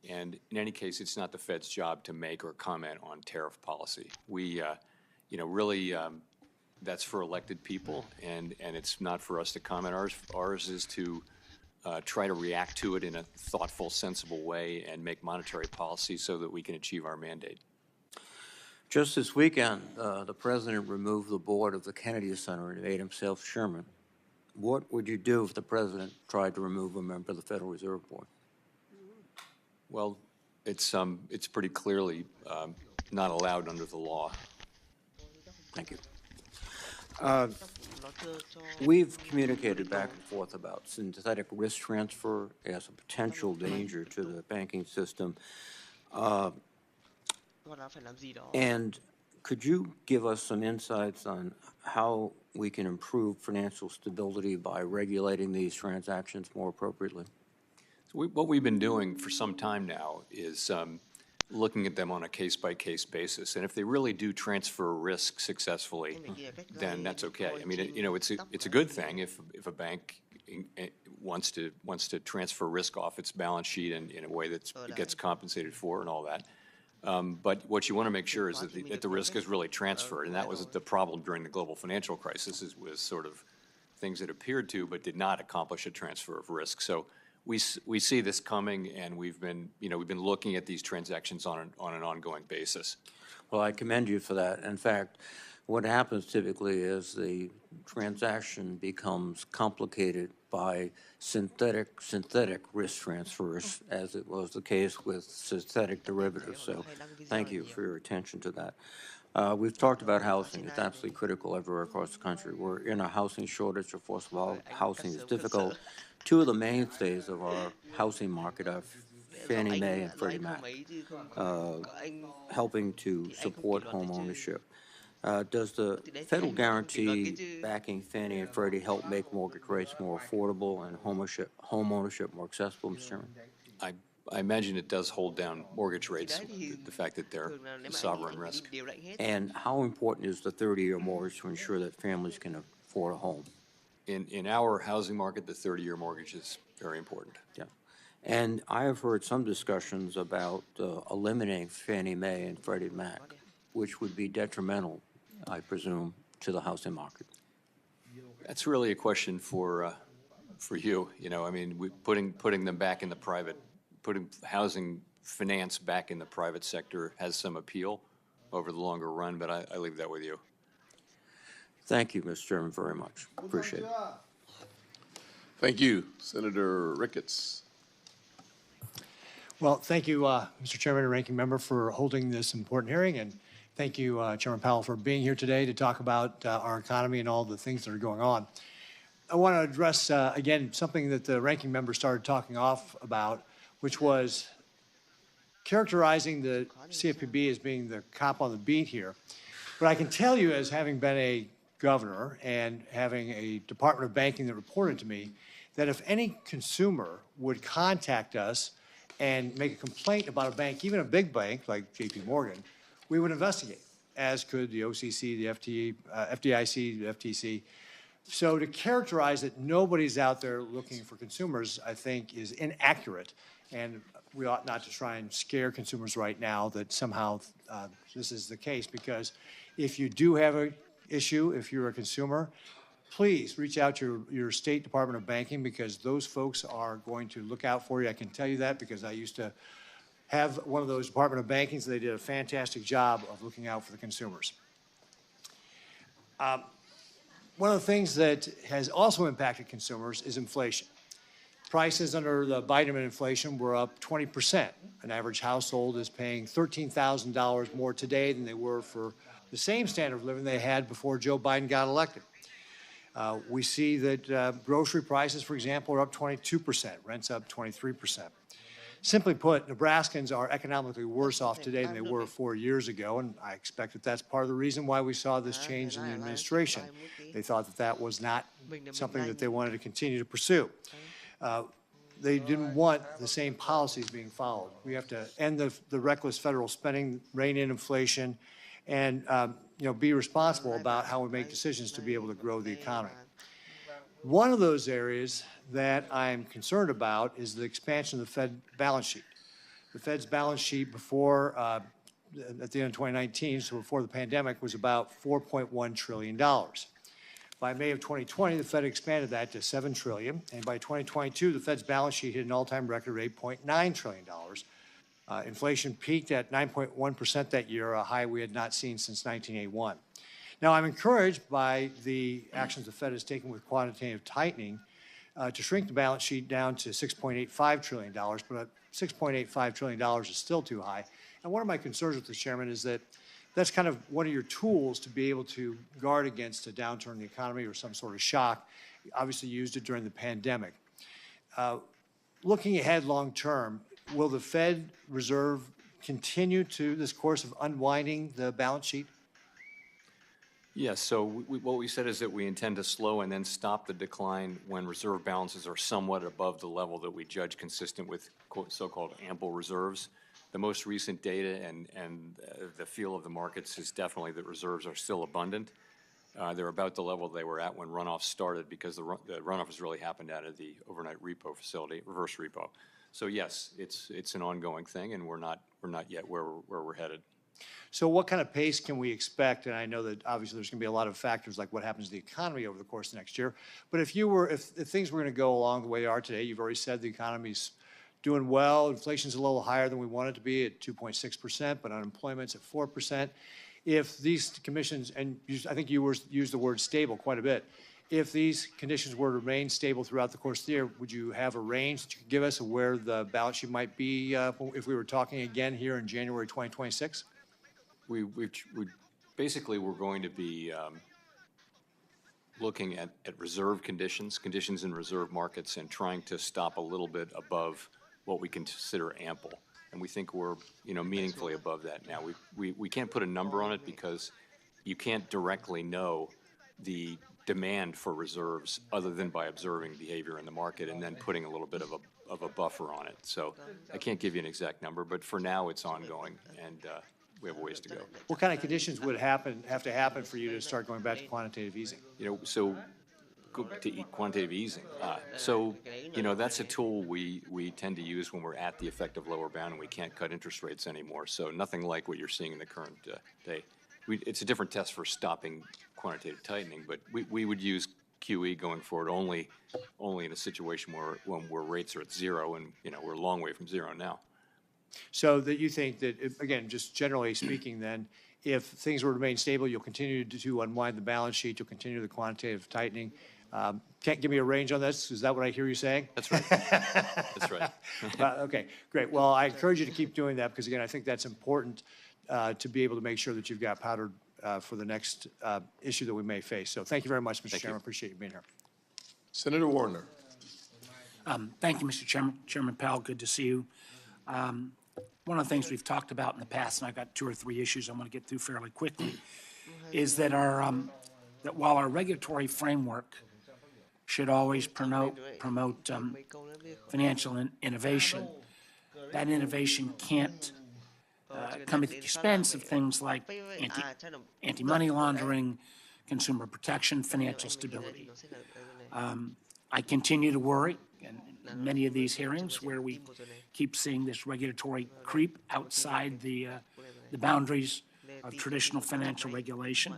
And in any case, it's not the Fed's job to make or comment on tariff policy. We, you know, really, that's for elected people, and it's not for us to comment. Ours is to try to react to it in a thoughtful, sensible way and make monetary policy so that we can achieve our mandate. Just this weekend, the president removed the board of the Kennedy Center and made himself chairman. What would you do if the president tried to remove a member of the Federal Reserve Board? Well, it's pretty clearly not allowed under the law. Thank you. We've communicated back and forth about synthetic risk transfer as a potential danger to the banking system. And could you give us some insights on how we can improve financial stability by regulating these transactions more appropriately? So what we've been doing for some time now is looking at them on a case-by-case basis, and if they really do transfer risk successfully, then that's okay. I mean, you know, it's a good thing if a bank wants to transfer risk off its balance sheet in a way that it gets compensated for and all that. But what you want to make sure is that the risk is really transferred, and that was the problem during the global financial crisis. Was sort of things that appeared to but did not accomplish a transfer of risk. So we see this coming, and we've been looking at these transactions on an ongoing basis. Well, I commend you for that. In fact, what happens typically is the transaction becomes complicated by synthetic risk transfers, as it was the case with synthetic derivatives. So thank you for your attention to that. We've talked about housing. It's absolutely critical everywhere across the country. We're in a housing shortage. Of course, housing is difficult. Two of the mainstays of our housing market are Fannie Mae and Freddie Mac, helping to support home ownership. Does the federal guarantee backing Fannie and Freddie help make mortgage rates more affordable and home ownership more accessible, Mr. Chairman? I imagine it does hold down mortgage rates, the fact that they're sovereign risk. And how important is the 30-year mortgage to ensure that families can afford a home? In our housing market, the 30-year mortgage is very important. Yeah. And I have heard some discussions about eliminating Fannie Mae and Freddie Mac, which would be detrimental, I presume, to the housing market. That's really a question for you. You know, I mean, putting them back in the private, putting housing finance back in the private sector has some appeal over the longer run, but I leave that with you. Thank you, Mr. Chairman, very much. Appreciate it. Thank you. Senator Ricketts. Well, thank you, Mr. Chairman and Ranking Member, for holding this important hearing, and thank you, Chairman Powell, for being here today to talk about our economy and all the things that are going on. I want to address, again, something that the Ranking Member started talking off about, which was characterizing the CFPB as being the cop on the beat here. But I can tell you, as having been a governor and having a Department of Banking that reported to me, that if any consumer would contact us and make a complaint about a bank, even a big bank like JP Morgan, we would investigate, as could the OCC, the FDIC, the FTC. So to characterize that nobody's out there looking for consumers, I think, is inaccurate. And we ought not to try and scare consumers right now that somehow this is the case, because if you do have an issue, if you're a consumer, please reach out to your State Department of Banking, because those folks are going to look out for you. I can tell you that because I used to have one of those Department of Bankings. They did a fantastic job of looking out for the consumers. One of the things that has also impacted consumers is inflation. Prices under the Biden administration were up 20%. An average household is paying $13,000 more today than they were for the same standard of living they had before Joe Biden got elected. We see that grocery prices, for example, are up 22%, rents up 23%. Simply put, Nebraskans are economically worse off today than they were 4 years ago, and I expect that that's part of the reason why we saw this change in the administration. They thought that that was not something that they wanted to continue to pursue. They didn't want the same policies being followed. We have to end the reckless federal spending, rein in inflation, and be responsible about how we make decisions to be able to grow the economy. One of those areas that I'm concerned about is the expansion of the Fed balance sheet. The Fed's balance sheet before, at the end of 2019, so before the pandemic, was about $4.1 trillion. By May of 2020, the Fed expanded that to $7 trillion, and by 2022, the Fed's balance sheet hit an all-time record of $8.9 trillion. Inflation peaked at 9.1% that year, a high we had not seen since 1981. Now, I'm encouraged by the actions the Fed has taken with quantitative tightening to shrink the balance sheet down to $6.85 trillion, but $6.85 trillion is still too high. And one of my concerns with this, Chairman, is that that's kind of one of your tools to be able to guard against a downturn in the economy or some sort of shock. You obviously used it during the pandemic. Looking ahead long term, will the Fed Reserve continue to this course of unwinding the balance sheet? Yes, so what we said is that we intend to slow and then stop the decline when reserve balances are somewhat above the level that we judge consistent with so-called ample reserves. The most recent data and the feel of the markets is definitely that reserves are still abundant. They're about the level they were at when runoff started, because the runoff has really happened out of the overnight repo facility, reverse repo. So yes, it's an ongoing thing, and we're not yet where we're headed. So what kind of pace can we expect? And I know that obviously there's going to be a lot of factors like what happens to the economy over the course of next year. But if things were going to go along the way they are today, you've already said the economy's doing well. Inflation's a little higher than we want it to be at 2.6%, but unemployment's at 4%. If these commissions, and I think you used the word stable quite a bit, if these conditions were to remain stable throughout the course of the year, would you have a range that you could give us of where the balance sheet might be if we were talking again here in January 2026? We basically we're going to be looking at reserve conditions in reserve markets, and trying to stop a little bit above what we consider ample. And we think we're meaningfully above that now. We can't put a number on it because you can't directly know the demand for reserves other than by observing behavior in the market and then putting a little bit of a buffer on it. So I can't give you an exact number, but for now it's ongoing, and we have a ways to go. What kind of conditions would have to happen for you to start going back to quantitative easing? So quantitative easing. So, that's a tool we tend to use when we're at the effective lower bound and we can't cut interest rates anymore. So nothing like what you're seeing in the current day. It's a different test for stopping quantitative tightening, but we would use QE going forward only in a situation where rates are at zero, and we're a long way from zero now. So that you think that, again, just generally speaking then, if things were to remain stable, you'll continue to unwind the balance sheet, you'll continue the quantitative tightening. Can't give me a range on this? Is that what I hear you saying? That's right. That's right. Okay, great. Well, I encourage you to keep doing that because, again, I think that's important to be able to make sure that you've got powder for the next issue that we may face. So thank you very much, Mr. Chairman. Appreciate you being here. Senator Warner. Thank you, Mr. Chairman. Chairman Powell, good to see you. One of the things we've talked about in the past, and I've got 2 or 3 issues I want to get through fairly quickly, is that that while our regulatory framework should always promote financial innovation, that innovation can't come at the expense of things like anti-money laundering, consumer protection, financial stability. I continue to worry in many of these hearings where we keep seeing this regulatory creep outside the boundaries of traditional financial regulation.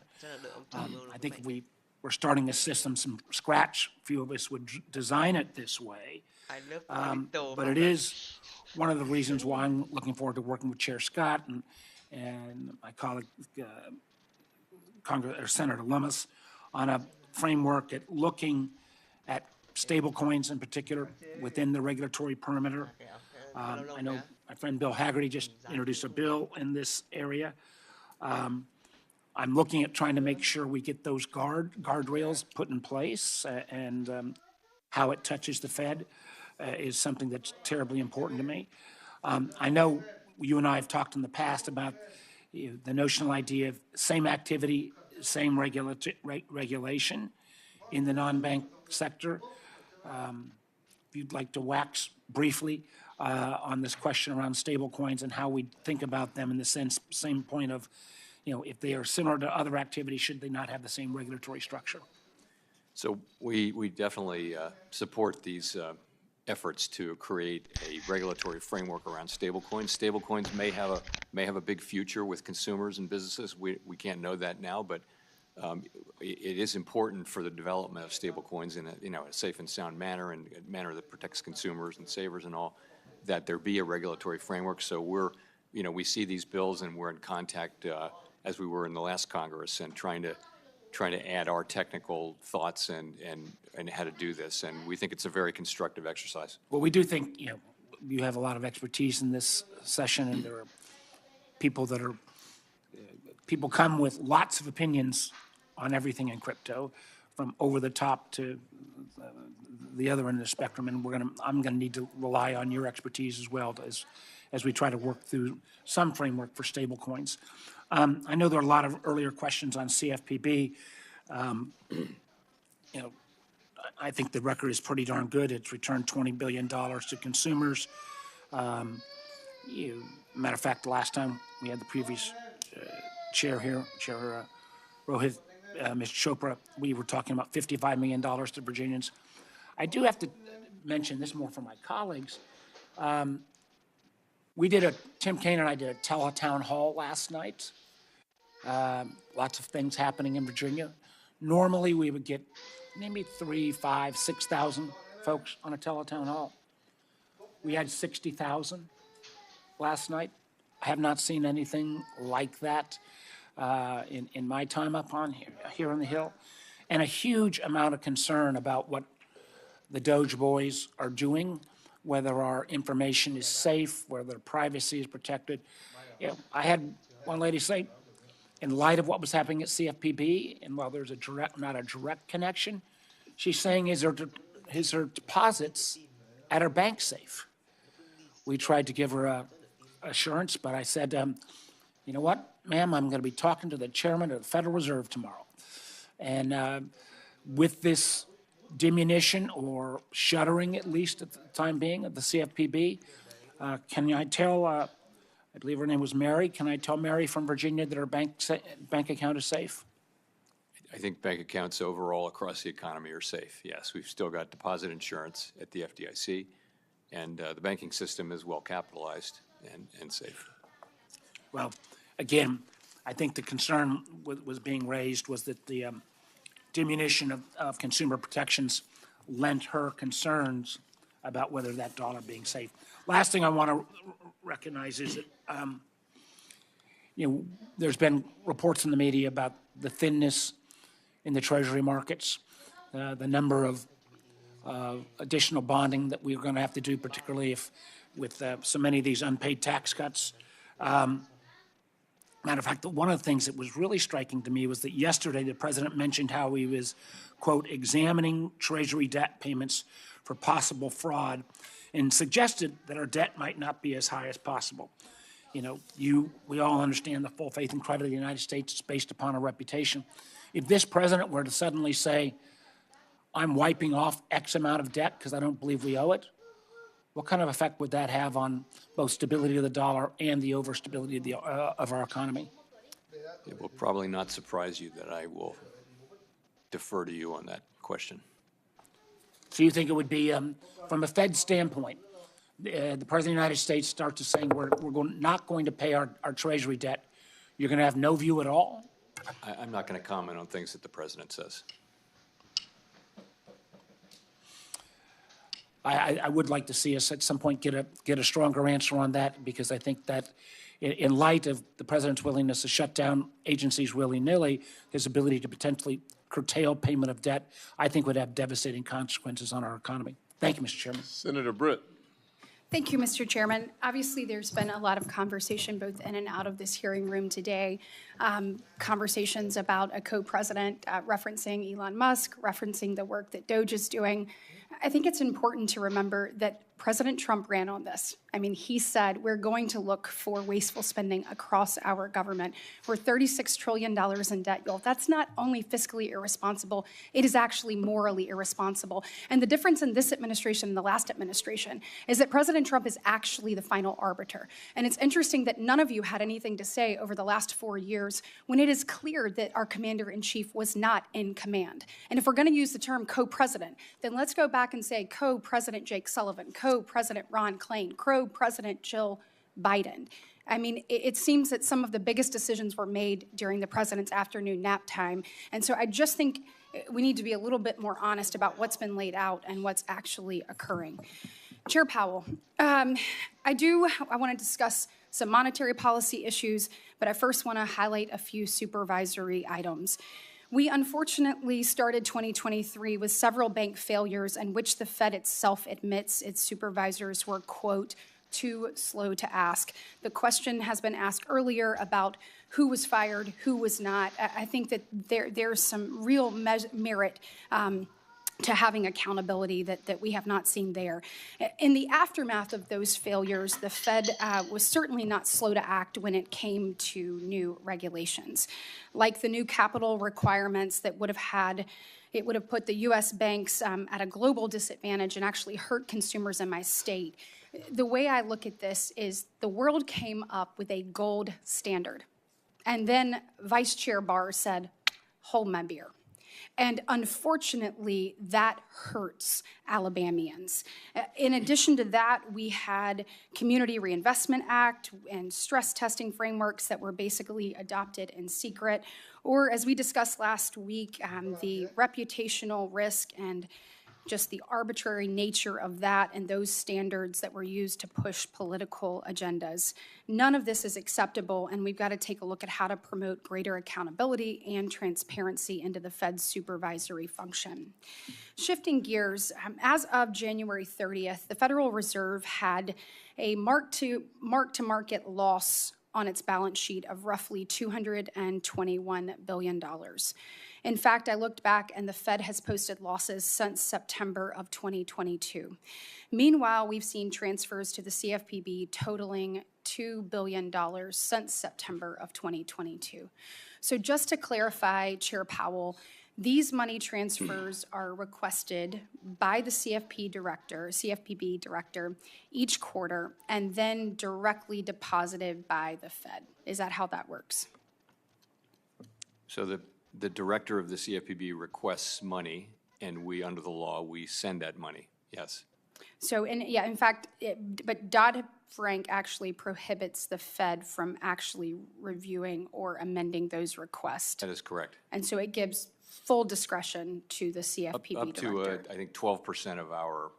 I think if we were starting a system from scratch, few of us would design it this way. But it is one of the reasons why I'm looking forward to working with Chair Scott and my colleague, Senator Lummis, on a framework at looking at stable coins in particular within the regulatory perimeter. I know my friend Bill Hagerty just introduced a bill in this area. I'm looking at trying to make sure we get those guardrails put in place, and how it touches the Fed is something that's terribly important to me. I know you and I have talked in the past about the notional idea of same activity, same regulation in the non-bank sector. If you'd like to wax briefly on this question around stable coins and how we think about them in the same point of, if they are similar to other activities, should they not have the same regulatory structure? So we definitely support these efforts to create a regulatory framework around stablecoins. Stablecoins may have a big future with consumers and businesses. We can't know that now, but it is important for the development of stablecoins in a safe and sound manner, and a manner that protects consumers and savers and all, that there be a regulatory framework. So we see these bills, and we're in contact as we were in the last Congress, and trying to add our technical thoughts and how to do this. And we think it's a very constructive exercise. Well, we do think, you have a lot of expertise in this session, and there are people people come with lots of opinions on everything in crypto, from over the top to the other end of the spectrum. And I'm gonna need to rely on your expertise as well as we try to work through some framework for stable coins. I know there are a lot of earlier questions on CFPB. I think the record is pretty darn good. It's returned $20 billion to consumers. Matter of fact, the last time we had the previous chair here, Chair Rohit, Mr. Chopra, we were talking about $55 million to Virginians. I do have to mention this more for my colleagues. Tim Kaine and I did a teletown hall last night. Lots of things happening in Virginia. Normally, we would get maybe 3,000, 5,000, 6,000 folks on a teletown hall. We had 60,000 last night. I have not seen anything like that in my time up on here on the Hill, and a huge amount of concern about what the Doge boys are doing, whether our information is safe, whether privacy is protected. I had one lady say, in light of what was happening at CFPB, and while there's not a direct connection, she's saying, is her deposits at her bank safe? We tried to give her a assurance, but I said, you know what, ma'am, I'm going to be talking to the chairman of the Federal Reserve tomorrow. And with this diminution or shuttering, at least at the time being, of the CFPB, can I tell, I believe her name was Mary, can I tell Mary from Virginia that her bank account is safe? I think bank accounts overall across the economy are safe. Yes, we've still got deposit insurance at the FDIC, and the banking system is well capitalized and safe. Well, again, I think the concern was being raised was that the diminution of consumer protections lent her concerns about whether that dollar being safe. Last thing I want to recognize is that, there's been reports in the media about the thinness in the treasury markets, the number of additional bonding that we're going to have to do, particularly with so many of these unpaid tax cuts. Matter of fact, one of the things that was really striking to me was that yesterday the president mentioned how he was, quote, examining treasury debt payments for possible fraud and suggested that our debt might not be as high as possible. We all understand the full faith and credit of the United States is based upon a reputation. If this president were to suddenly say, I'm wiping off X amount of debt because I don't believe we owe it, what kind of effect would that have on both stability of the dollar and the overstability of our economy? It will probably not surprise you that I will defer to you on that question. So you think it would be, from a Fed standpoint, the President of the United States starts to saying we're not going to pay our Treasury debt, you're going to have no view at all? I'm not going to comment on things that the president says. I would like to see us at some point get a stronger answer on that, because I think that in light of the president's willingness to shut down agencies willy-nilly, his ability to potentially curtail payment of debt, I think would have devastating consequences on our economy. Thank you, Mr. Chairman. Senator Britt. Thank you, Mr. Chairman. Obviously, there's been a lot of conversation both in and out of this hearing room today. Conversations about a co-president referencing Elon Musk, referencing the work that Doge is doing. I think it's important to remember that President Trump ran on this. I mean, he said we're going to look for wasteful spending across our government. We're $36 trillion in debt, y'all. That's not only fiscally irresponsible, it is actually morally irresponsible. And the difference in this administration and the last administration is that President Trump is actually the final arbiter. And it's interesting that none of you had anything to say over the last 4 years when it is clear that our commander-in-chief was not in command. And if we're going to use the term co-president, then let's go back and say co-president Jake Sullivan, co-president Ron Klain, co-president Jill Biden. I mean, it seems that some of the biggest decisions were made during the president's afternoon nap time. And so I just think we need to be a little bit more honest about what's been laid out and what's actually occurring. Chair Powell, I want to discuss some monetary policy issues, but I first want to highlight a few supervisory items. We unfortunately started 2023 with several bank failures in which the Fed itself admits its supervisors were, quote, too slow to ask. The question has been asked earlier about who was fired, who was not. I think that there's some real merit to having accountability that we have not seen there. In the aftermath of those failures, the Fed was certainly not slow to act when it came to new regulations, like the new capital requirements that would have put the U.S. banks at a global disadvantage and actually hurt consumers in my state. The way I look at this is the world came up with a gold standard, and then Vice Chair Barr said, hold my beer. And unfortunately, that hurts Alabamians. In addition to that, we had Community Reinvestment Act and stress testing frameworks that were basically adopted in secret. Or as we discussed last week, the reputational risk and just the arbitrary nature of that and those standards that were used to push political agendas. None of this is acceptable, and we've got to take a look at how to promote greater accountability and transparency into the Fed's supervisory function. Shifting gears, as of January 30th, the Federal Reserve had a mark-to-market loss on its balance sheet of roughly $221 billion. In fact, I looked back and the Fed has posted losses since September of 2022. Meanwhile, we've seen transfers to the CFPB totaling $2 billion since September of 2022. So just to clarify, Chair Powell, these money transfers are requested by the CFPB director each quarter and then directly deposited by the Fed. Is that how that works? So The director of the CFPB requests money, and we, under the law, we send that money, yes. So, in fact, but Dodd-Frank actually prohibits the Fed from actually reviewing or amending those requests. That is correct. And so it gives full discretion to the CFPB Up director. to, I think, 12% of our,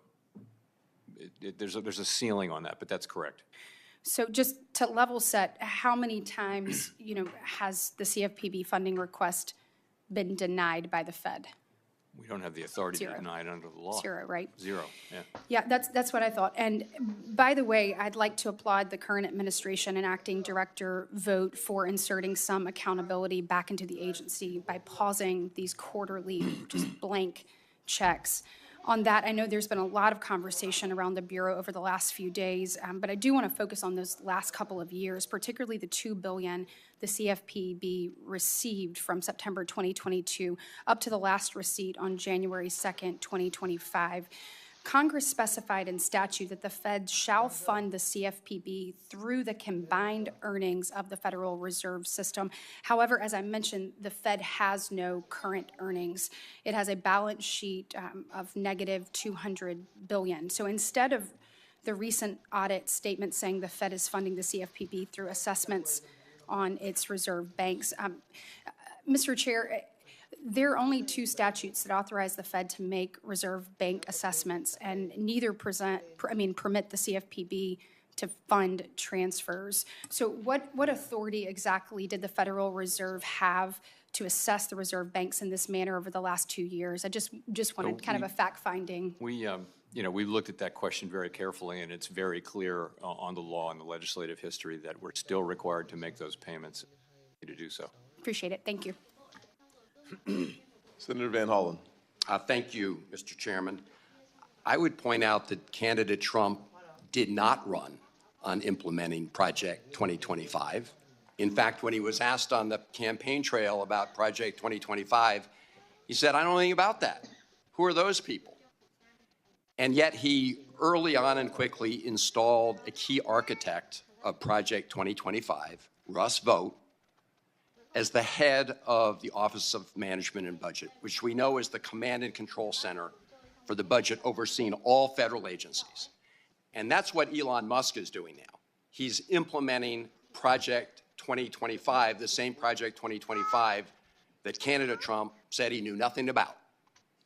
there's a ceiling on that, but that's correct. So just to level set, how many times, has the CFPB funding request been denied by the Fed? We don't have the authority Zero. to deny it under the law. Zero, right? Zero, yeah. Yeah, that's what I thought. And by the way, I'd like to applaud the current administration and acting director Vogt for inserting some accountability back into the agency by pausing these quarterly just blank checks. On that, I know there's been a lot of conversation around the Bureau over the last few days, but I do want to focus on those last couple of years, particularly the $2 billion the CFPB received from September 2022 up to the last receipt on January 2nd, 2025. Congress specified in statute that the Fed shall fund the CFPB through the combined earnings of the Federal Reserve System. However, as I mentioned, the Fed has no current earnings. It has a balance sheet of negative $200 billion. So instead of the recent audit statement saying the Fed is funding the CFPB through assessments on its reserve banks, Mr. Chair, there are only two statutes that authorize the Fed to make reserve bank assessments, and neither permit the CFPB to fund transfers. So what authority exactly did the Federal Reserve have to assess the reserve banks in this manner over the last 2 years? I just wanted kind of a fact-finding. We looked at that question very carefully, and it's very clear on the law and the legislative history that we're still required to make those payments to do so. Appreciate it. Thank you. Senator Van Hollen. Thank you, Mr. Chairman. I would point out that candidate Trump did not run on implementing Project 2025. In fact, when he was asked on the campaign trail about Project 2025, he said, I don't know anything about that. Who are those people? And yet he early on and quickly installed a key architect of Project 2025, Russ Vought, as the head of the Office of Management and Budget, which we know is the command and control center for the budget overseeing all federal agencies. And that's what Elon Musk is doing now. He's implementing Project 2025, the same Project 2025 that candidate Trump said he knew nothing about.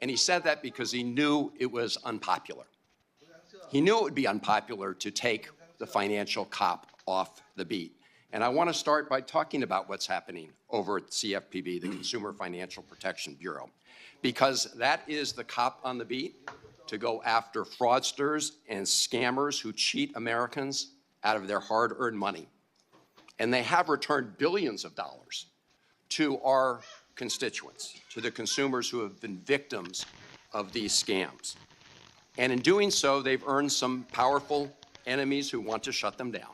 And he said that because he knew it was unpopular. He knew it would be unpopular to take the financial cop off the beat. And I want to start by talking about what's happening over at CFPB, the Consumer Financial Protection Bureau, because that is the cop on the beat to go after fraudsters and scammers who cheat Americans out of their hard-earned money. And they have returned billions of dollars to our constituents, to the consumers who have been victims of these scams. And in doing so, they've earned some powerful enemies who want to shut them down.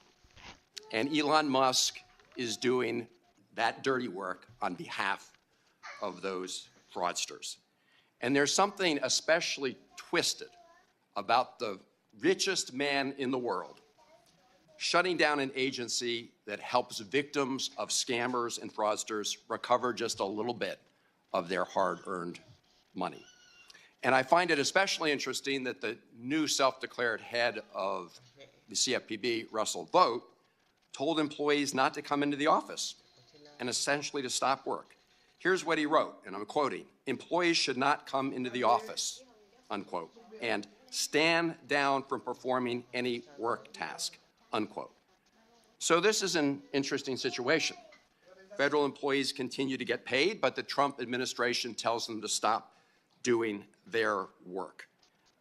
And Elon Musk is doing that dirty work on behalf of those fraudsters. And there's something especially twisted about the richest man in the world shutting down an agency that helps victims of scammers and fraudsters recover just a little bit of their hard-earned money. And I find it especially interesting that the new self-declared head of the CFPB, Russell Vought, told employees not to come into the office and essentially to stop work. Here's what he wrote, and I'm quoting, "Employees should not come into the office," unquote, and stand down from performing any work task, unquote. So this is an interesting situation. Federal employees continue to get paid, but the Trump administration tells them to stop doing their work.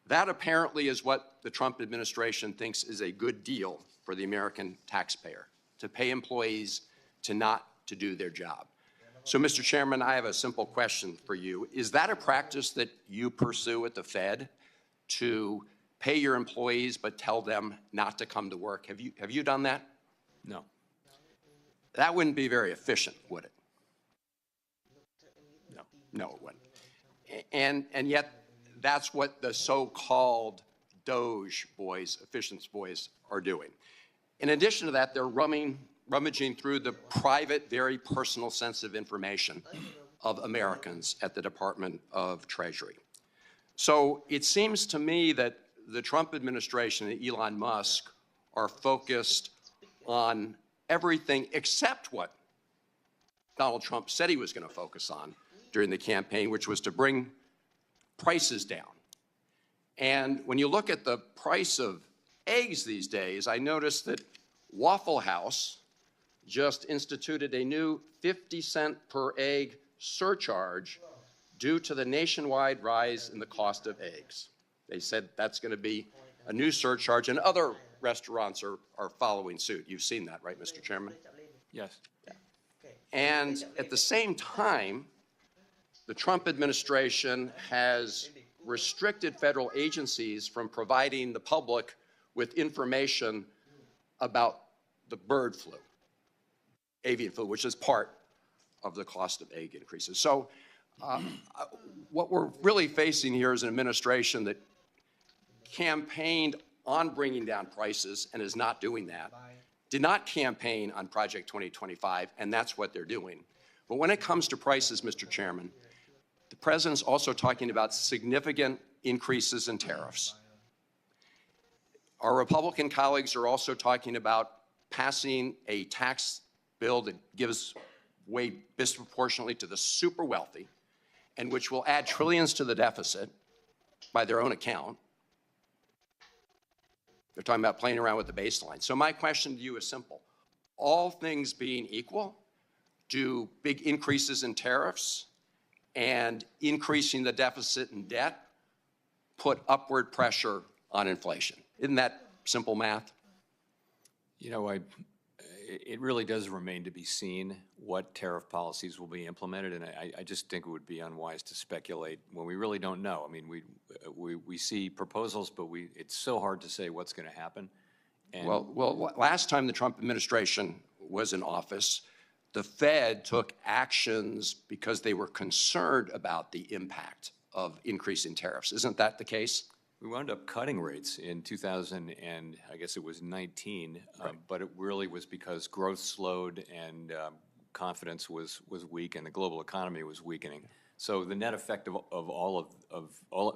That apparently is what the Trump administration thinks is a good deal for the American taxpayer, to pay employees to not to do their job. So, Mr. Chairman, I have a simple question for you. Is that a practice that you pursue at the Fed, to pay your employees but tell them not to come to work? Have you done that? No. That wouldn't be very efficient, would it? No, it wouldn't. And yet, that's what the so-called Doge boys, efficiency boys, are doing. In addition to that, they're rummaging through the private, very personal, sensitive information of Americans at the Department of Treasury. So it seems to me that the Trump administration and Elon Musk are focused on everything except what Donald Trump said he was going to focus on during the campaign, which was to bring prices down. And when you look at the price of eggs these days, I noticed that Waffle House just instituted a new 50-cent per egg surcharge due to the nationwide rise in the cost of eggs. They said that's going to be a new surcharge, and other restaurants are following suit. You've seen that, right, Mr. Chairman? Yes. And at the same time, the Trump administration has restricted federal agencies from providing the public with information about the bird flu, avian flu, which is part of the cost of egg increases. So what we're really facing here is an administration that campaigned on bringing down prices and is not doing that, did not campaign on Project 2025, and that's what they're doing. But when it comes to prices, Mr. Chairman, the president's also talking about significant increases in tariffs. Our Republican colleagues are also talking about passing a tax bill that gives way disproportionately to the super wealthy, and which will add trillions to the deficit by their own account. They're talking about playing around with the baseline. So my question to you is simple. All things being equal, do big increases in tariffs and increasing the deficit and debt put upward pressure on inflation? Isn't that simple math? You know, it really does remain to be seen what tariff policies will be implemented, and I just think it would be unwise to speculate when we really don't know. I mean, we see proposals, but it's so hard to say what's going to happen. And Well, last time the Trump administration was in office, the Fed took actions because they were concerned about the impact of increasing tariffs. Isn't that the case? We wound up cutting rates in 2000 and I guess it was 19, but it really was because growth slowed and confidence was weak and the global economy was weakening. So the net effect of all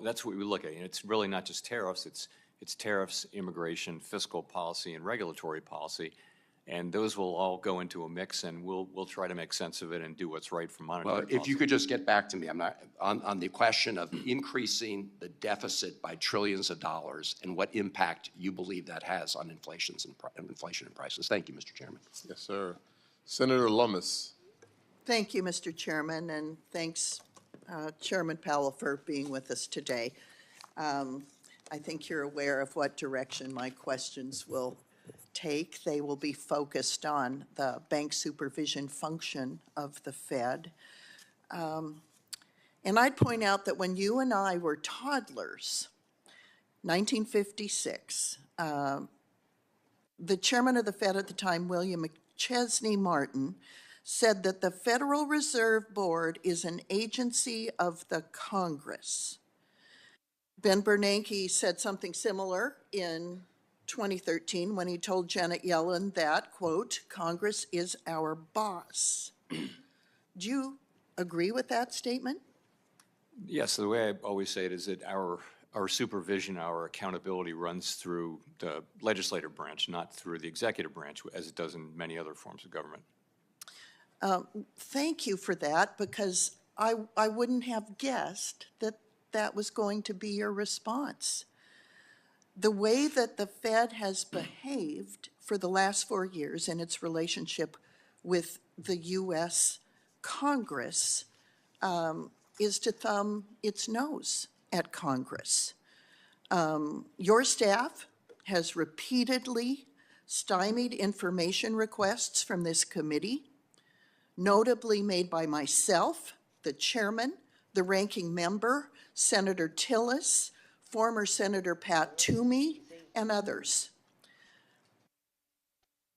that's what we look at. And it's really not just tariffs. It's tariffs, immigration, fiscal policy, and regulatory policy. And those will all go into a mix, and we'll try to make sense of it and do what's right for monetary policy. Well, if you could just get back to me, I'm not on the question of increasing the deficit by trillions of dollars and what impact you believe that has on inflation and prices. Thank you, Mr. Chairman. Yes, sir. Senator Lummis. Thank you, Mr. Chairman, and thanks, Chairman Powell, for being with us today. I think you're aware of what direction my questions will take. They will be focused on the bank supervision function of the Fed. And I'd point out that when you and I were toddlers, 1956, the chairman of the Fed at the time, William McChesney Martin, said that the Federal Reserve Board is an agency of the Congress. Ben Bernanke said something similar in 2013 when he told Janet Yellen that, quote, Congress is our boss. Do you agree with that statement? Yes, the way I always say it is that our supervision, our accountability runs through the legislative branch, not through the executive branch, as it does in many other forms of government. Thank you for that, because I wouldn't have guessed that that was going to be your response. The way that the Fed has behaved for the last 4 years in its relationship with the U.S. Congress is to thumb its nose at Congress. Your staff has repeatedly stymied information requests from this committee, notably made by myself, the chairman, the ranking member, Senator Tillis, former Senator Pat Toomey, and others.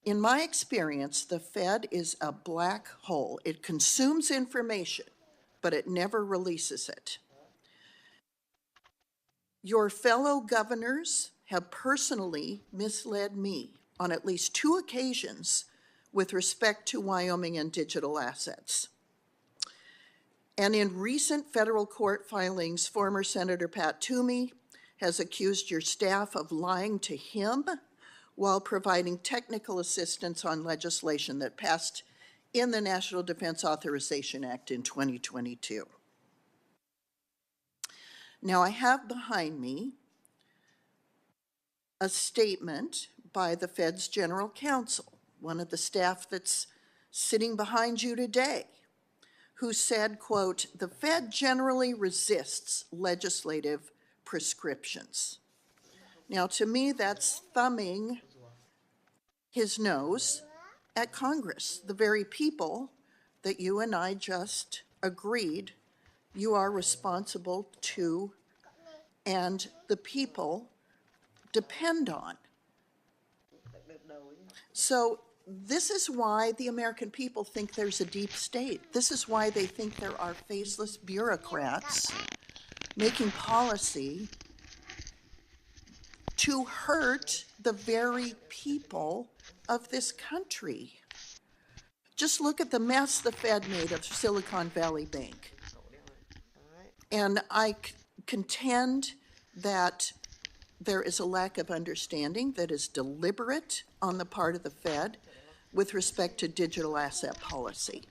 In my experience, the Fed is a black hole. It consumes information, but it never releases it. Your fellow governors have personally misled me on at least 2 occasions with respect to Wyoming and digital assets. And in recent federal court filings, former Senator Pat Toomey has accused your staff of lying to him while providing technical assistance on legislation that passed in the National Defense Authorization Act in 2022. Now, I have behind me a statement by the Fed's General Counsel, one of the staff that's sitting behind you today, who said, quote, "The Fed generally resists legislative prescriptions." Now, to me, that's thumbing his nose at Congress, the very people that you and I just agreed you are responsible to and the people depend on. So this is why the American people think there's a deep state. This is why they think there are faceless bureaucrats making policy to hurt the very people of this country. Just look at the mess the Fed made of Silicon Valley Bank. And I contend that there is a lack of understanding that is deliberate on the part of the Fed with respect to digital asset policy.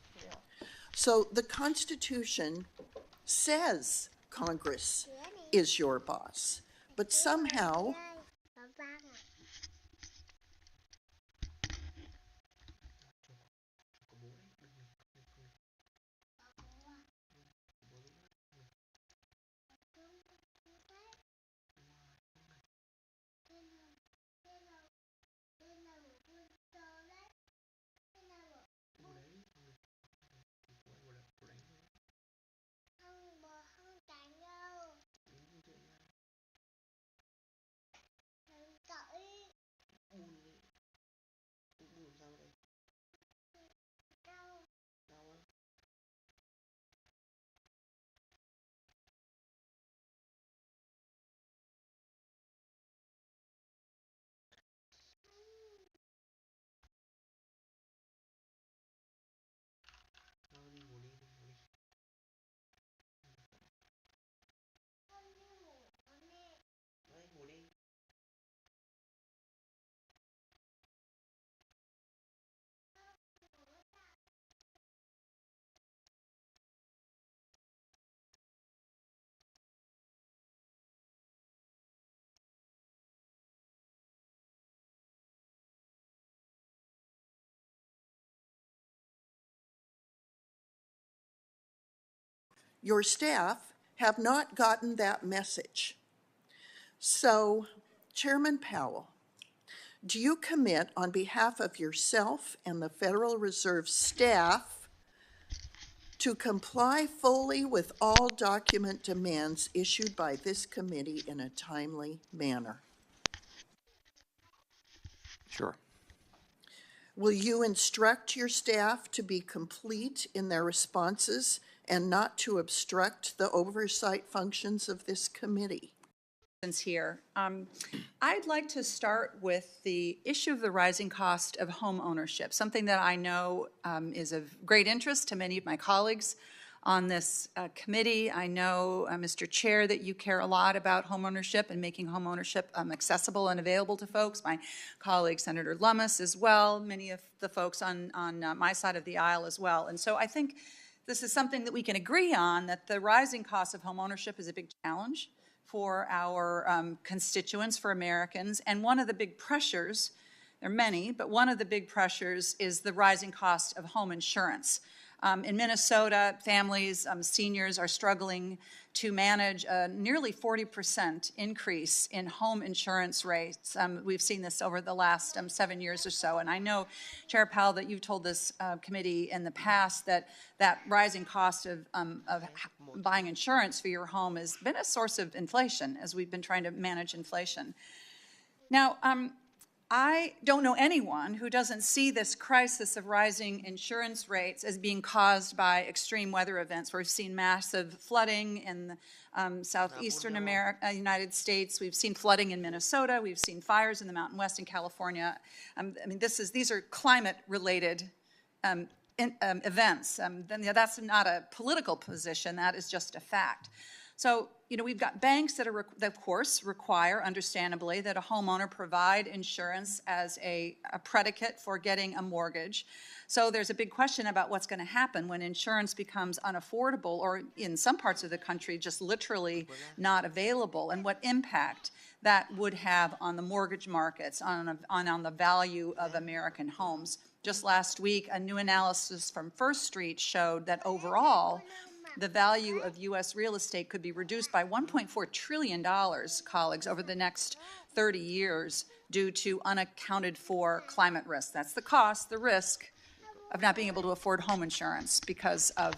So the Constitution says Congress is your boss, but somehow your staff have not gotten that message. So, Chairman Powell, do you commit on behalf of yourself and the Federal Reserve staff to comply fully with all document demands issued by this committee in a timely manner? Sure. Will you instruct your staff to be complete in their responses and not to obstruct the oversight functions of this committee? Here. I'd like to start with the issue of the rising cost of home ownership, something that I know is of great interest to many of my colleagues on this committee. I know, Mr. Chair, that you care a lot about home ownership and making home ownership accessible and available to folks. My colleague, Senator Lummis, as well, many of the folks on my side of the aisle as well. And so I think this is something that we can agree on, that the rising cost of home ownership is a big challenge for our constituents, for Americans. And one of the big pressures, there are many, but one of the big pressures is the rising cost of home insurance. In Minnesota, families, seniors are struggling to manage a nearly 40% increase in home insurance rates. We've seen this over the last 7 years or so. And I know, Chair Powell, that you've told this committee in the past that that rising cost of buying insurance for your home has been a source of inflation as we've been trying to manage inflation. Now, I don't know anyone who doesn't see this crisis of rising insurance rates as being caused by extreme weather events. We've seen massive flooding in the southeastern United States. We've seen flooding in Minnesota. We've seen fires in the Mountain West in California. I mean, these are climate-related events. Then that's not a political position, that is just a fact. So, we've got banks that of course, require, understandably, that a homeowner provide insurance as a predicate for getting a mortgage. So there's a big question about what's going to happen when insurance becomes unaffordable, or in some parts of the country, just literally not available, and what impact that would have on the mortgage markets, on the value of American homes. Just last week, a new analysis from First Street showed that overall, the value of U.S. real estate could be reduced by $1.4 trillion, colleagues, over the next 30 years due to unaccounted for climate risk. That's the cost, the risk of not being able to afford home insurance because of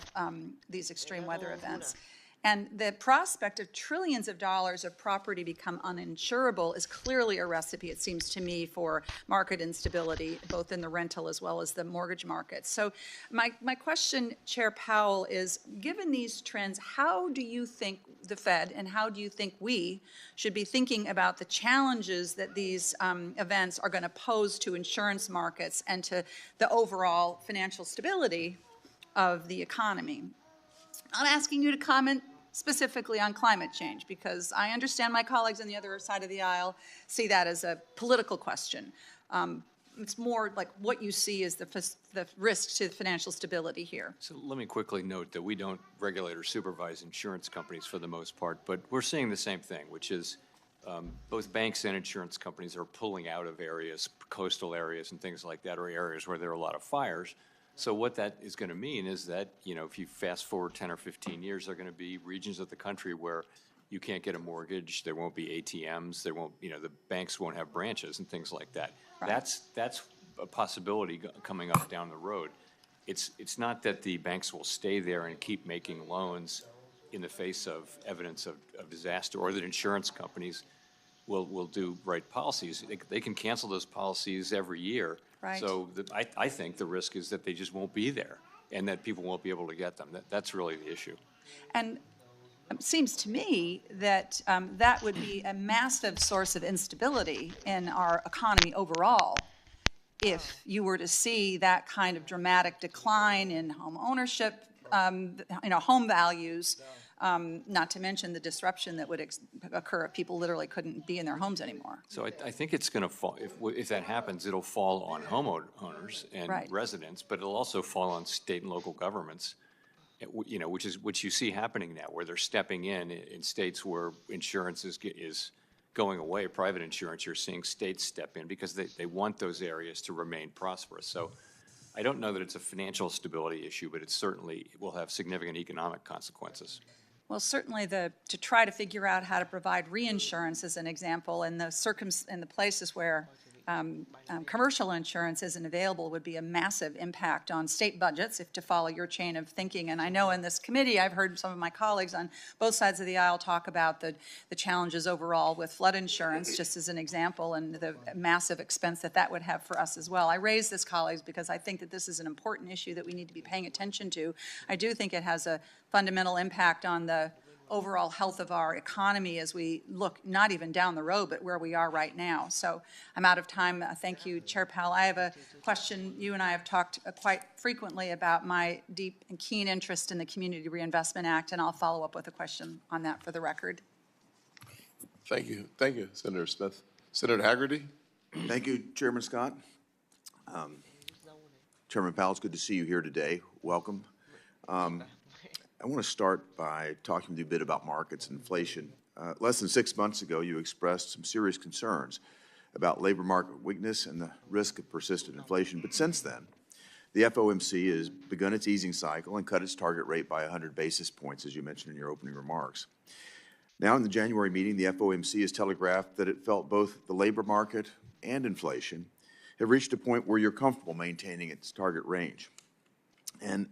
these extreme weather events. And the prospect of trillions of dollars of property become uninsurable is clearly a recipe, it seems to me, for market instability, both in the rental as well as the mortgage market. So my question, Chair Powell, is, given these trends, how do you think the Fed and how do you think we should be thinking about the challenges that these events are going to pose to insurance markets and to the overall financial stability of the economy? I'm asking you to comment specifically on climate change, because I understand my colleagues on the other side of the aisle see that as a political question. It's more like what you see as the risk to financial stability here. So let me quickly note that we don't regulate or supervise insurance companies for the most part, but we're seeing the same thing, which is both banks and insurance companies are pulling out of areas, coastal areas and things like that, or areas where there are a lot of fires. So what that is going to mean is that, if you fast forward 10 or 15 years, there are going to be regions of the country where you can't get a mortgage, there won't be ATMs, there won't, the banks won't have branches and things like that. Right. That's a possibility coming up down the road. It's not that the banks will stay there and keep making loans in the face of evidence of disaster, or that insurance companies will do right policies. They can cancel those policies every year. Right. So I think the risk is that they just won't be there and that people won't be able to get them. That's really the issue. And it seems to me that that would be a massive source of instability in our economy overall if you were to see that kind of dramatic decline in home ownership, home values, not to mention the disruption that would occur if people literally couldn't be in their homes anymore. So I think it's going to fall, if that happens, it'll fall on homeowners and residents, but it'll also fall on state and local governments, which you see happening now, where they're stepping in states where insurance is going away, private insurance. You're seeing states step in because they want those areas to remain prosperous. So I don't know that it's a financial stability issue, but it certainly will have significant economic consequences. Well, certainly to try to figure out how to provide reinsurance, as an example, in the places where commercial insurance isn't available, would be a massive impact on state budgets, if to follow your chain of thinking. And I know in this committee, I've heard some of my colleagues on both sides of the aisle talk about the challenges overall with flood insurance, just as an example, and the massive expense that would have for us as well. I raise this, colleagues, because I think that this is an important issue that we need to be paying attention to. I do think it has a fundamental impact on the overall health of our economy as we look not even down the road, but where we are right now. So I'm out of time. Thank you, Chair Powell. I have a question. You and I have talked quite frequently about my deep and keen interest in the Community Reinvestment Act, and I'll follow up with a question on that for the record. Thank you. Thank you, Senator Smith. Senator Haggerty. Thank you, Chairman Scott. Chairman Powell, it's good to see you here today. Welcome. I want to start by talking with you a bit about markets and inflation. Less than 6 months ago, you expressed some serious concerns about labor market weakness and the risk of persistent inflation. But since then, the FOMC has begun its easing cycle and cut its target rate by 100 basis points, as you mentioned in your opening remarks. Now, in the January meeting, the FOMC has telegraphed that it felt both the labor market and inflation have reached a point where you're comfortable maintaining its target range. And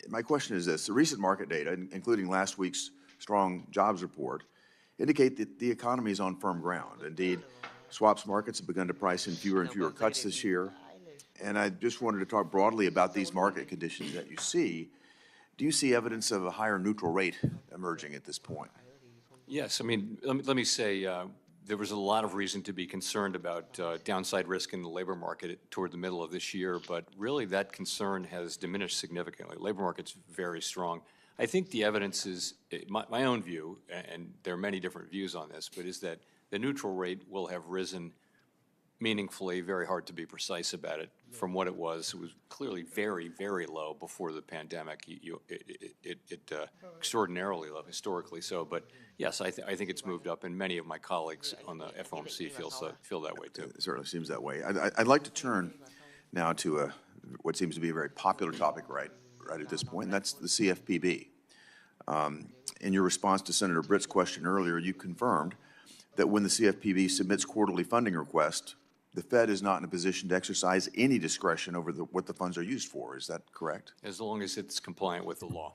my question is this: the recent market data, including last week's strong jobs report, indicate that the economy is on firm ground. Indeed, swaps markets have begun to price in fewer and fewer cuts this year. And I just wanted to talk broadly about these market conditions that you see. Do you see evidence of a higher neutral rate emerging at this point? Yes. I mean, let me say There was a lot of reason to be concerned about downside risk in the labor market toward the middle of this year, but really that concern has diminished significantly. Labor market's very strong. I think the evidence is, my own view, and there are many different views on this, but is that the neutral rate will have risen meaningfully, very hard to be precise about it, from what it was. It was clearly very, very low before the pandemic. Extraordinarily low, historically so. But yes, I think it's moved up, and many of my colleagues on the FOMC feel that way too. It certainly seems that way. I'd like to turn now to what seems to be a very popular topic right at this point, and that's the CFPB. In your response to Senator Britt's question earlier, you confirmed that when the CFPB submits quarterly funding requests, the Fed is not in a position to exercise any discretion over what the funds are used for. Is that correct? As long as it's compliant with the law.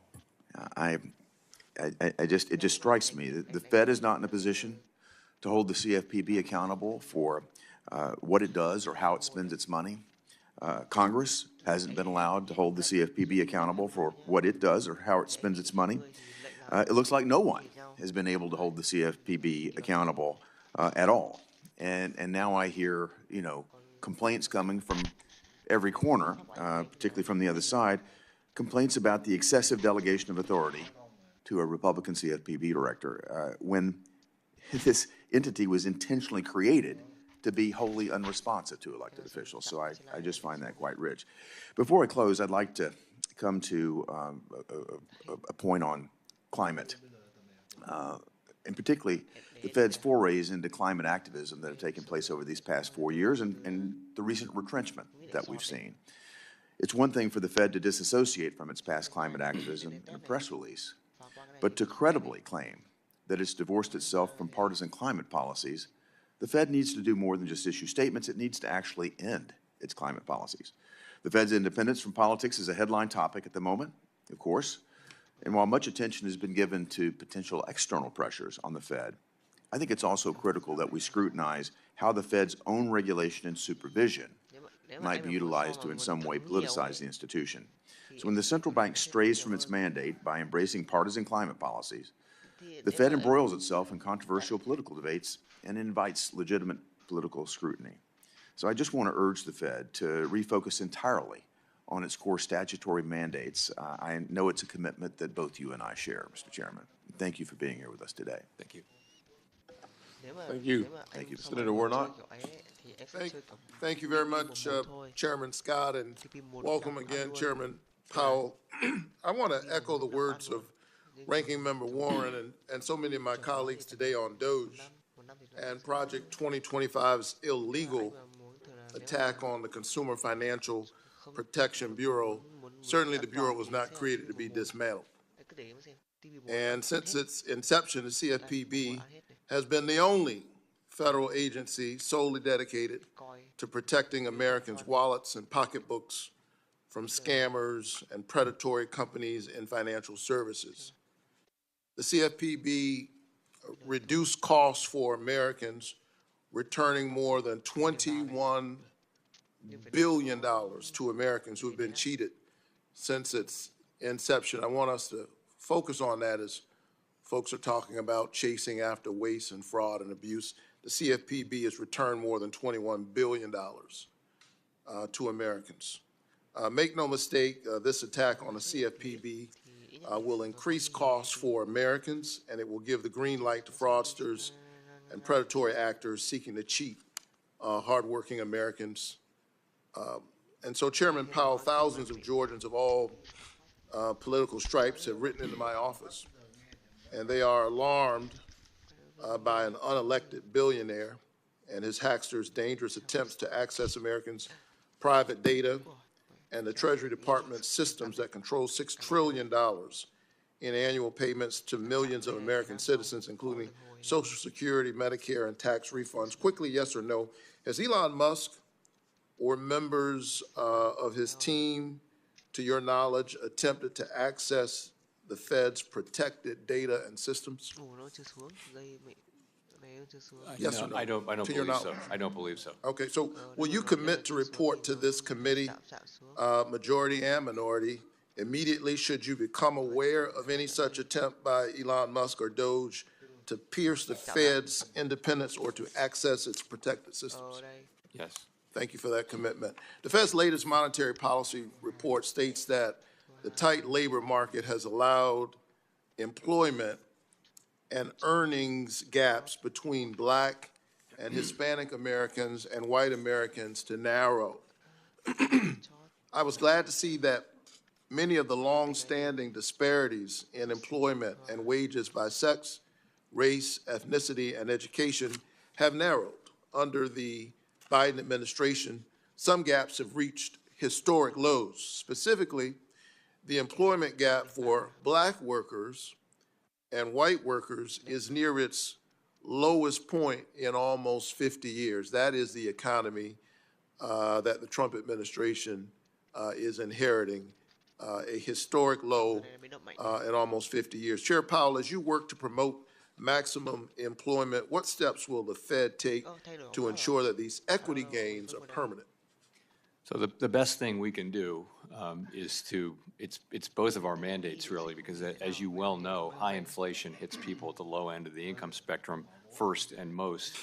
It just strikes me that the Fed is not in a position to hold the CFPB accountable for what it does or how it spends its money. Congress hasn't been allowed to hold the CFPB accountable for what it does or how it spends its money. It looks like no one has been able to hold the CFPB accountable at all. And now I hear, complaints coming from every corner, particularly from the other side, complaints about the excessive delegation of authority to a Republican CFPB director when this entity was intentionally created to be wholly unresponsive to elected officials. So I just find that quite rich. Before I close, I'd like to come to a point on climate, and particularly the Fed's forays into climate activism that have taken place over these past 4 years and the recent retrenchment that we've seen. It's one thing for the Fed to disassociate from its past climate activism in a press release, but to credibly claim that it's divorced itself from partisan climate policies, the Fed needs to do more than just issue statements. It needs to actually end its climate policies. The Fed's independence from politics is a headline topic at the moment, of course, and while much attention has been given to potential external pressures on the Fed, I think it's also critical that we scrutinize how the Fed's own regulation and supervision might be utilized to in some way politicize the institution. So when the central bank strays from its mandate by embracing partisan climate policies, the Fed embroils itself in controversial political debates and invites legitimate political scrutiny. So I just want to urge the Fed to refocus entirely on its core statutory mandates. I know it's a commitment that both you and I share, Mr. Chairman. Thank you for being here with us today. Thank you. Thank you. Thank you, Senator Warnock. Thank you very much, Chairman Scott, and welcome again, Chairman Powell. I want to echo the words of Ranking Member Warren and so many of my colleagues today on Doge and Project 2025's illegal attack on the Consumer Financial Protection Bureau. Certainly the Bureau was not created to be dismantled. And since its inception, the CFPB has been the only federal agency solely dedicated to protecting Americans' wallets and pocketbooks from scammers and predatory companies in financial services. The CFPB reduced costs for Americans, returning more than $21 billion to Americans who have been cheated since its inception. I want us to focus on that as folks are talking about chasing after waste and fraud and abuse. The CFPB has returned more than $21 billion to Americans. Make no mistake, this attack on the CFPB will increase costs for Americans, and it will give the green light to fraudsters and predatory actors seeking to cheat hardworking Americans. And so, Chairman Powell, thousands of Georgians of all political stripes have written into my office, and they are alarmed by an unelected billionaire and his hacksters' dangerous attempts to access Americans' private data and the Treasury Department's systems that control $6 trillion in annual payments to millions of American citizens, including Social Security, Medicare, and tax refunds. Quickly, yes or no, has Elon Musk or members of his team, to your knowledge, attempted to access the Fed's protected data and systems? Yes or no? I don't believe so. I don't believe so. Okay, so will you commit to report to this committee, majority and minority, immediately should you become aware of any such attempt by Elon Musk or Doge to pierce the Fed's independence or to access its protected systems? Yes. Thank you for that commitment. The Fed's latest monetary policy report states that the tight labor market has allowed employment and earnings gaps between Black and Hispanic Americans and white Americans to narrow. I was glad to see that many of the long-standing disparities in employment and wages by sex, race, ethnicity, and education have narrowed. Under the Biden administration, some gaps have reached historic lows. Specifically, the employment gap for Black workers and white workers is near its lowest point in almost 50 years. That is the economy that the Trump administration is inheriting, a historic low in almost 50 years. Chair Powell, as you work to promote maximum employment, what steps will the Fed take to ensure that these equity gains are permanent? So the best thing we can do is it's both of our mandates, really, because as you well know, high inflation hits people at the low end of the income spectrum first and most.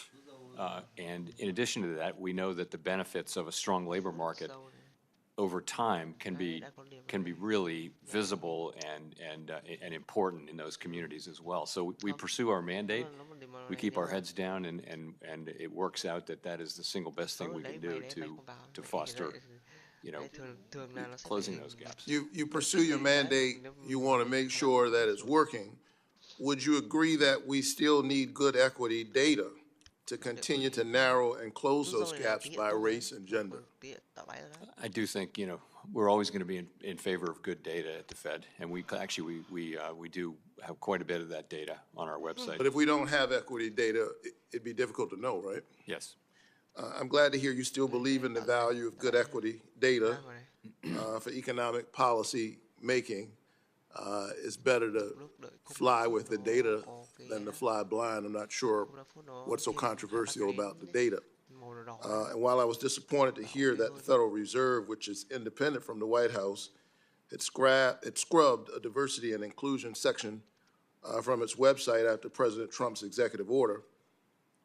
And in addition to that, we know that the benefits of a strong labor market over time can be really visible and important in those communities as well. So we pursue our mandate, we keep our heads down, and it works out that is the single best thing we can do to foster, closing those gaps. You pursue your mandate, you want to make sure that it's working. Would you agree that we still need good equity data to continue to narrow and close those gaps by race and gender? I do think, we're always going to be in favor of good data at the Fed, and we do have quite a bit of that data on our website. But if we don't have equity data, it'd be difficult to know, right? Yes. I'm glad to hear you still believe in the value of good equity data for economic policy making. It's better to fly with the data than to fly blind. I'm not sure what's so controversial about the data. And while I was disappointed to hear that the Federal Reserve, which is independent from the White House, had scrubbed a diversity and inclusion section from its website after President Trump's executive order,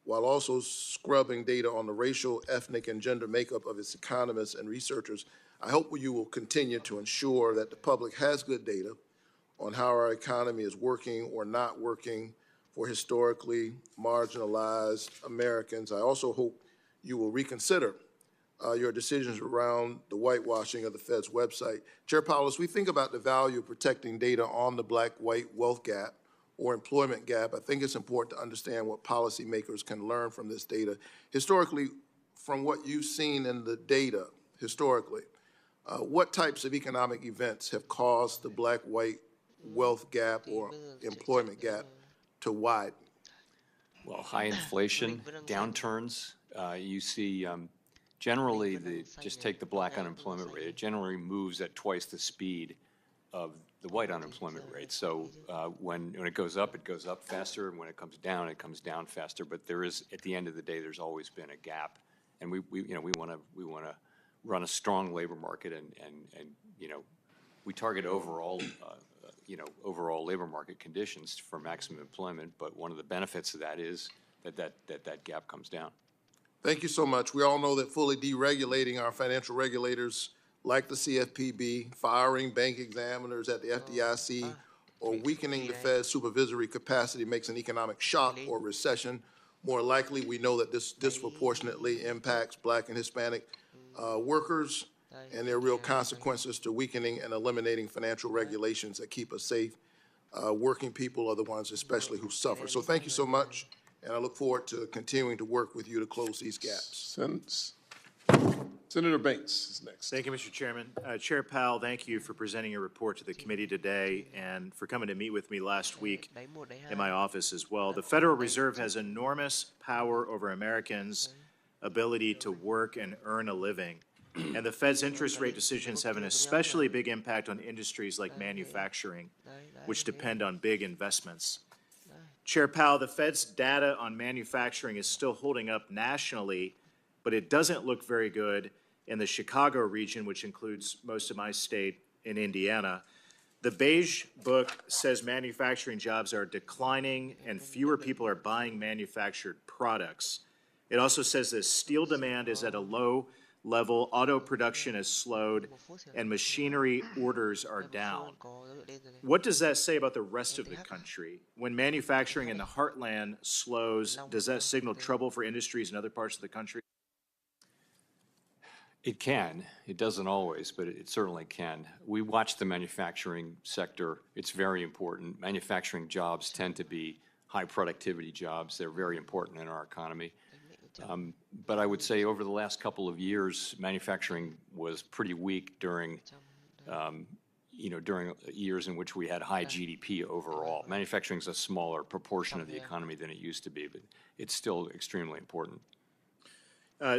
while also scrubbing data on the racial, ethnic, and gender makeup of its economists and researchers, I hope you will continue to ensure that the public has good data on how our economy is working or not working for historically marginalized Americans. I also hope you will reconsider your decisions around the whitewashing of the Fed's website. Chair Powell, as we think about the value of protecting data on the Black-white wealth gap or employment gap, I think it's important to understand what policymakers can learn from this data. Historically, from what you've seen in the data, historically, what types of economic events have caused the Black-white wealth gap or employment gap to widen? Well, high inflation, downturns, you see generally, just take the Black unemployment rate, it generally moves at twice the speed of the white unemployment rate. So when it goes up faster, and when it comes down faster. But there is, at the end of the day, there's always been a gap, and we want to run a strong labor market, and we target overall labor market conditions for maximum employment. But one of the benefits of that is that gap comes down. Thank you so much. We all know that fully deregulating our financial regulators like the CFPB, firing bank examiners at the FDIC, or weakening the Fed's supervisory capacity makes an economic shock or recession more likely. We know that this disproportionately impacts Black and Hispanic workers, and there are real consequences to weakening and eliminating financial regulations that keep us safe. Working people are the ones especially who suffer. So thank you so much, and I look forward to continuing to work with you to close these gaps. Senator Banks is next. Thank you, Mr. Chairman. Chair Powell, thank you for presenting your report to the committee today and for coming to meet with me last week in my office as well. The Federal Reserve has enormous power over Americans' ability to work and earn a living. And the Fed's interest rate decisions have an especially big impact on industries like manufacturing, which depend on big investments. Chair Powell, the Fed's data on manufacturing is still holding up nationally, but it doesn't look very good in the Chicago region, which includes most of my state in Indiana. The beige book says manufacturing jobs are declining and fewer people are buying manufactured products. It also says that steel demand is at a low level, auto production has slowed, and machinery orders are down. What does that say about the rest of the country? When manufacturing in the heartland slows, does that signal trouble for industries in other parts of the country? It can. It doesn't always, but it certainly can. We watch the manufacturing sector. It's very important. Manufacturing jobs tend to be high productivity jobs. They're very important in our economy. But I would say over the last couple of years, manufacturing was pretty weak during, during years in which we had high GDP overall. Manufacturing is a smaller proportion of the economy than it used to be, but it's still extremely important.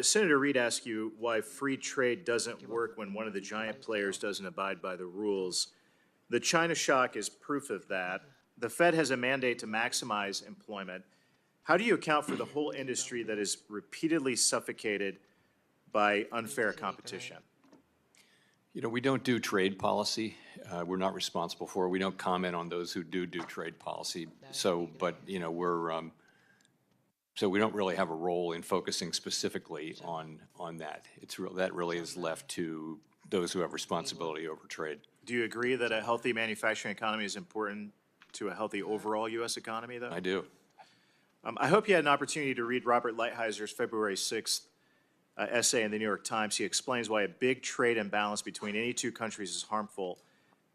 Senator Reid asked you why free trade doesn't work when one of the giant players doesn't abide by the rules. The China shock is proof of that. The Fed has a mandate to maximize employment. How do you account for the whole industry that is repeatedly suffocated by unfair competition? You know, we don't do trade policy. We're not responsible for it. We don't comment on those who do trade policy. So, but, you know, so we don't really have a role in focusing specifically on that. That really is left to those who have responsibility over trade. Do you agree that a healthy manufacturing economy is important to a healthy overall U.S. economy, though? I do. I hope you had an opportunity to read Robert Lighthizer February 6th essay in the New York Times. He explains why a big trade imbalance between any two countries is harmful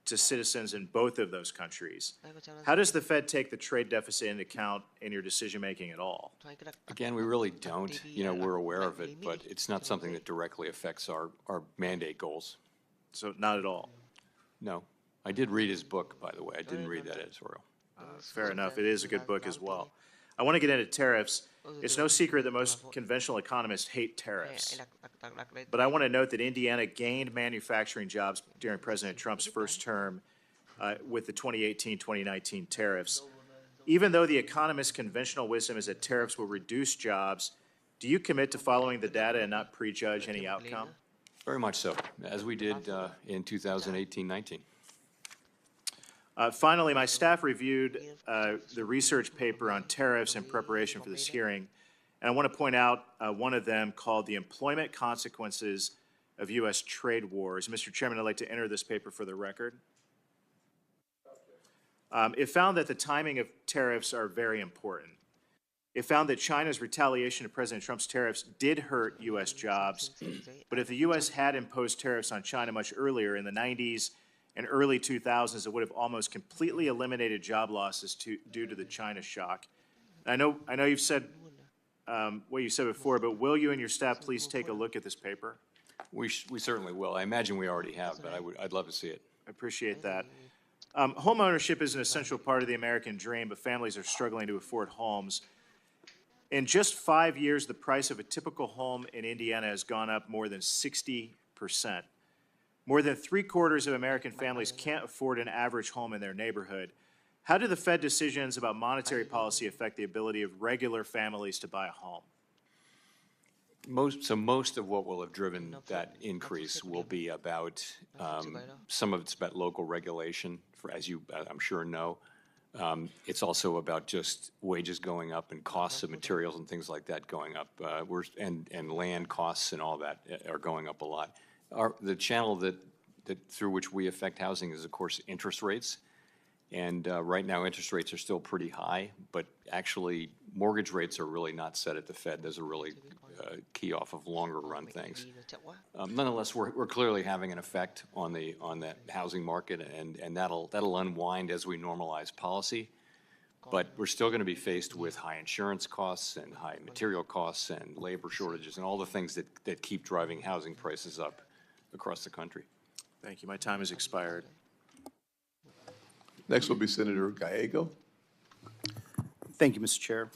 to citizens in both of those countries. How does the Fed take the trade deficit into account in your decision-making at all? Again, we really don't. You know, we're aware of it, but it's not something that directly affects our mandate goals. So not at all? No. I did read his book, by the way. I didn't read that editorial. Fair enough. It is a good book as well. I want to get into tariffs. It's no secret that most conventional economists hate tariffs. But I want to note that Indiana gained manufacturing jobs during President Trump's first term with the 2018-2019 tariffs. Even though the economist's conventional wisdom is that tariffs will reduce jobs, do you commit to following the data and not prejudge any outcome? Very much so, as we did in 2018-19. Finally, my staff reviewed the research paper on tariffs in preparation for this hearing, and I want to point out one of them called The Employment Consequences of U.S. Trade Wars. Mr. Chairman, I'd like to enter this paper for the record. It found that the timing of tariffs are very important. It found that China's retaliation to President Trump's tariffs did hurt U.S. jobs, but if the U.S. had imposed tariffs on China much earlier in the 90s and early 2000s, it would have almost completely eliminated job losses due to the China shock. I know you've said what you said before, but will you and your staff please take a look at this paper? We certainly will. I imagine we already have, but I'd love to see it. I appreciate that. Home ownership is an essential part of the American dream, but families are struggling to afford homes. In just 5 years, the price of a typical home in Indiana has gone up more than 60%. More than 3/4 of American families can't afford an average home in their neighborhood. How do the Fed decisions about monetary policy affect the ability of regular families to buy a home? Most of what will have driven that increase will be about, some of it's about local regulation, as you, I'm sure, know. It's also about just wages going up and costs of materials and things like that going up. And land costs and all that are going up a lot. The channel that through which we affect housing is, of course, interest rates. And right now, interest rates are still pretty high, but actually, mortgage rates are really not set at the Fed. Those are really key off of longer-run things. Nonetheless, we're clearly having an effect on the housing market, and that'll unwind as we normalize policy. But we're still going to be faced with high insurance costs and high material costs and labor shortages and all the things that keep driving housing prices up across the country. Thank you. My time has expired. Next will be Senator Gallego. Thank you, Mr. Chair.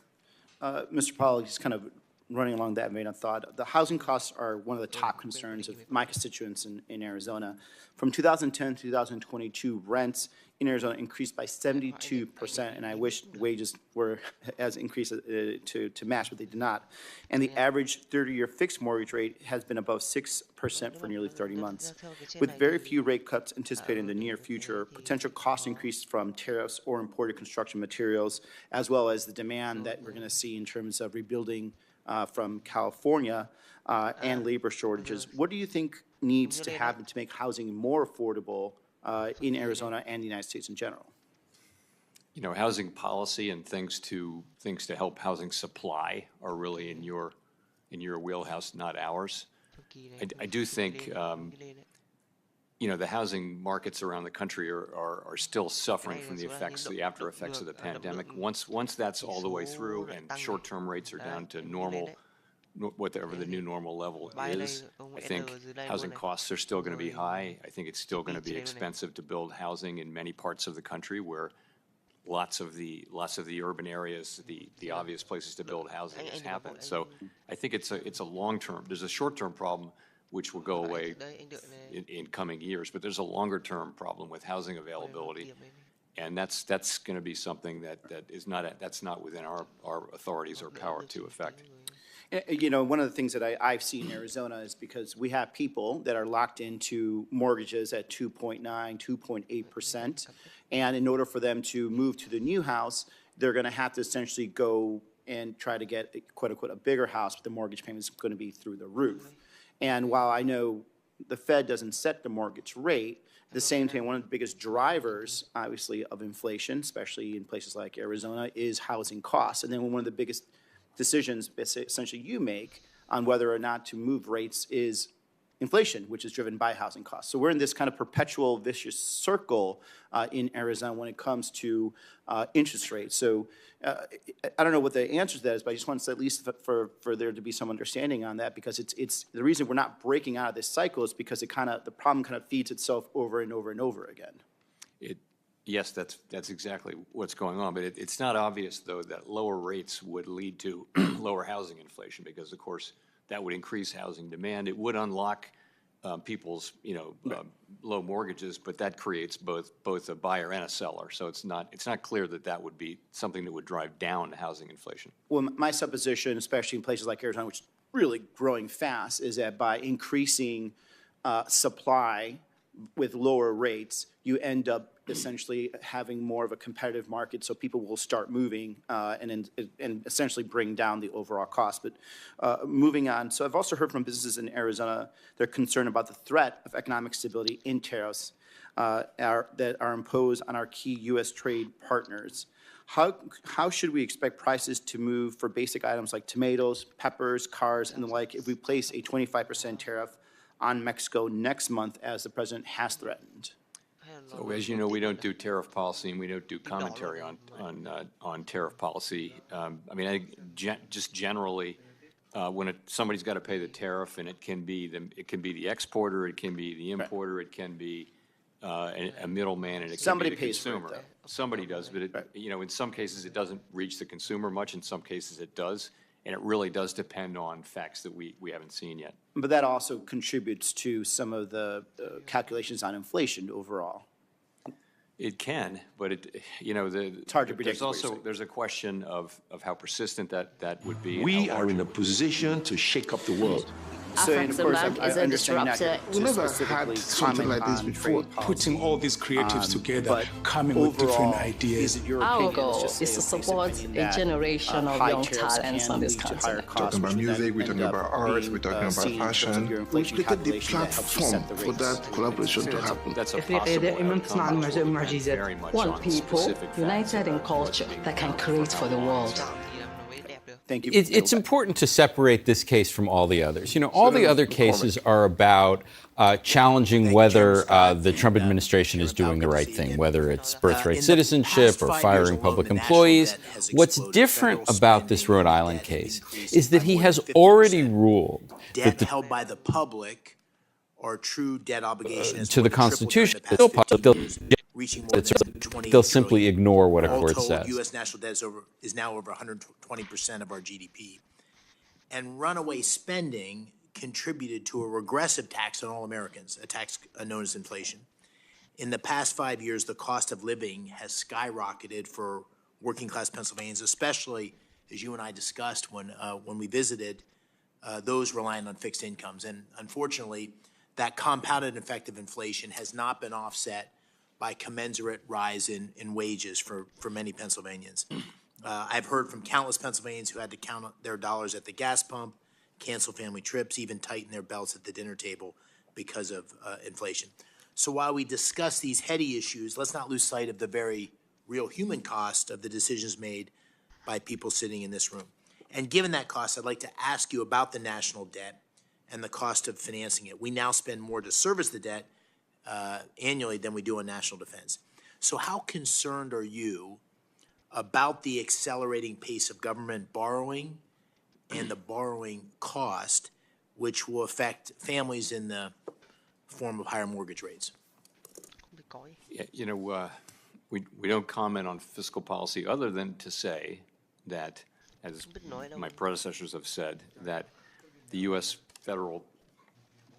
Mr. Powell, just kind of running along that vein of thought, the housing costs are one of the top concerns of my constituents in Arizona. From 2010 to 2022, rents in Arizona increased by 72%, and I wish wages were as increased to match, but they did not. And the average 30-year fixed mortgage rate has been above 6% for nearly 30 months. With very few rate cuts anticipated in the near future, potential cost increase from tariffs or imported construction materials, as well as the demand that we're going to see in terms of rebuilding from California and labor shortages, what do you think needs to happen to make housing more affordable in Arizona and the United States in general? You know, housing policy and things to help housing supply are really in your wheelhouse, not ours. I do think you know, the housing markets around the country are still suffering from the effects, the after effects of the pandemic. Once that's all the way through and short-term rates are down to normal, whatever the new normal level is, I think housing costs are still going to be high. I think it's still going to be expensive to build housing in many parts of the country where lots of the urban areas, the obvious places to build housing has happened. So I think it's a long-term. There's a short-term problem which will go away in coming years, but there's a longer-term problem with housing availability, and that's going to be something that's not within our authorities or power to affect. You know, one of the things that I've seen in Arizona is because we have people that are locked into mortgages at 2.9, 2.8%, and in order for them to move to the new house, they're going to have to essentially go and try to get, quote-unquote, a bigger house, but the mortgage payment is going to be through the roof. And while I know the Fed doesn't set the mortgage rate, at the same time, one of the biggest drivers, obviously, of inflation, especially in places like Arizona, is housing costs. And then one of the biggest decisions essentially you make on whether or not to move rates is inflation, which is driven by housing costs. So we're in this kind of perpetual vicious circle in Arizona when it comes to interest rates. So I don't know what the answer to that is, but I just want to say at least for there to be some understanding on that, because it's the reason we're not breaking out of this cycle is because the problem kind of feeds itself over and over and over again. Yes, that's exactly what's going on, but it's not obvious, though, that lower rates would lead to lower housing inflation, because, of course, that would increase housing demand. It would unlock people's, low mortgages, but that creates both a buyer and a seller. So it's not clear that would be something that would drive down housing inflation. Well, my supposition, especially in places like Arizona, which is really growing fast, is that by increasing supply with lower rates, you end up essentially having more of a competitive market, so people will start moving and essentially bring down the overall cost. But moving on, so I've also heard from businesses in Arizona, they're concerned about the threat of economic stability in tariffs that are imposed on our key U.S. trade partners. How should we expect prices to move for basic items like tomatoes, peppers, cars, and the like if we place a 25% tariff on Mexico next month, as the president has threatened? So, as you know, we don't do tariff policy, and we don't do commentary on tariff policy. I mean, just generally, when somebody's got to pay the tariff, and it can be the exporter, it can be the importer, it can be a middleman, and it can be the consumer. For it, somebody does, but in some cases it doesn't reach the consumer much. In some cases it does. And it really does depend on facts that we haven't seen yet. But that also contributes to some of the calculations on inflation overall. It can, but it's hard to predict. There's a question of how persistent that would be. We are in a position to shake up the world. So, and of course, I understand that we never had something like this before. Putting all these creatives together, coming with different ideas. Our goal is to support a generation of young talents on this continent. We're talking about music, we're talking about art, we're talking about fashion. We've created the platform for that collaboration to happen. That's a One people united in culture that can create for the world. Thank you. It's important to separate this case from all the others. All the other cases are about challenging whether the Trump administration is doing the right thing, whether it's birthright citizenship or firing public employees. What's different about this Rhode Island case is that he has already ruled that debt held by the public or true debt obligations to the Constitution. They'll simply ignore what a court says. U.S. national debt is now over 120% of our GDP. and runaway spending contributed to a regressive tax on all Americans, a tax known as inflation. In the past 5 years, the cost of living has skyrocketed for working-class Pennsylvanians, especially, as you and I discussed when we visited, those relying on fixed incomes. And unfortunately, that compounded effect of inflation has not been offset by commensurate rise in wages for many Pennsylvanians. I've heard from countless Pennsylvanians who had to count their dollars at the gas pump, cancel family trips, even tighten their belts at the dinner table because of inflation. So while we discuss these heady issues, let's not lose sight of the very real human cost of the decisions made by people sitting in this room. And given that cost, I'd like to ask you about the national debt and the cost of financing it. We now spend more to service the debt annually than we do on national defense. So how concerned are you about the accelerating pace of government borrowing and the borrowing cost, which will affect families in the form of higher mortgage rates? Yeah, we don't comment on fiscal policy other than to say that, as my predecessors have said, that the U.S. federal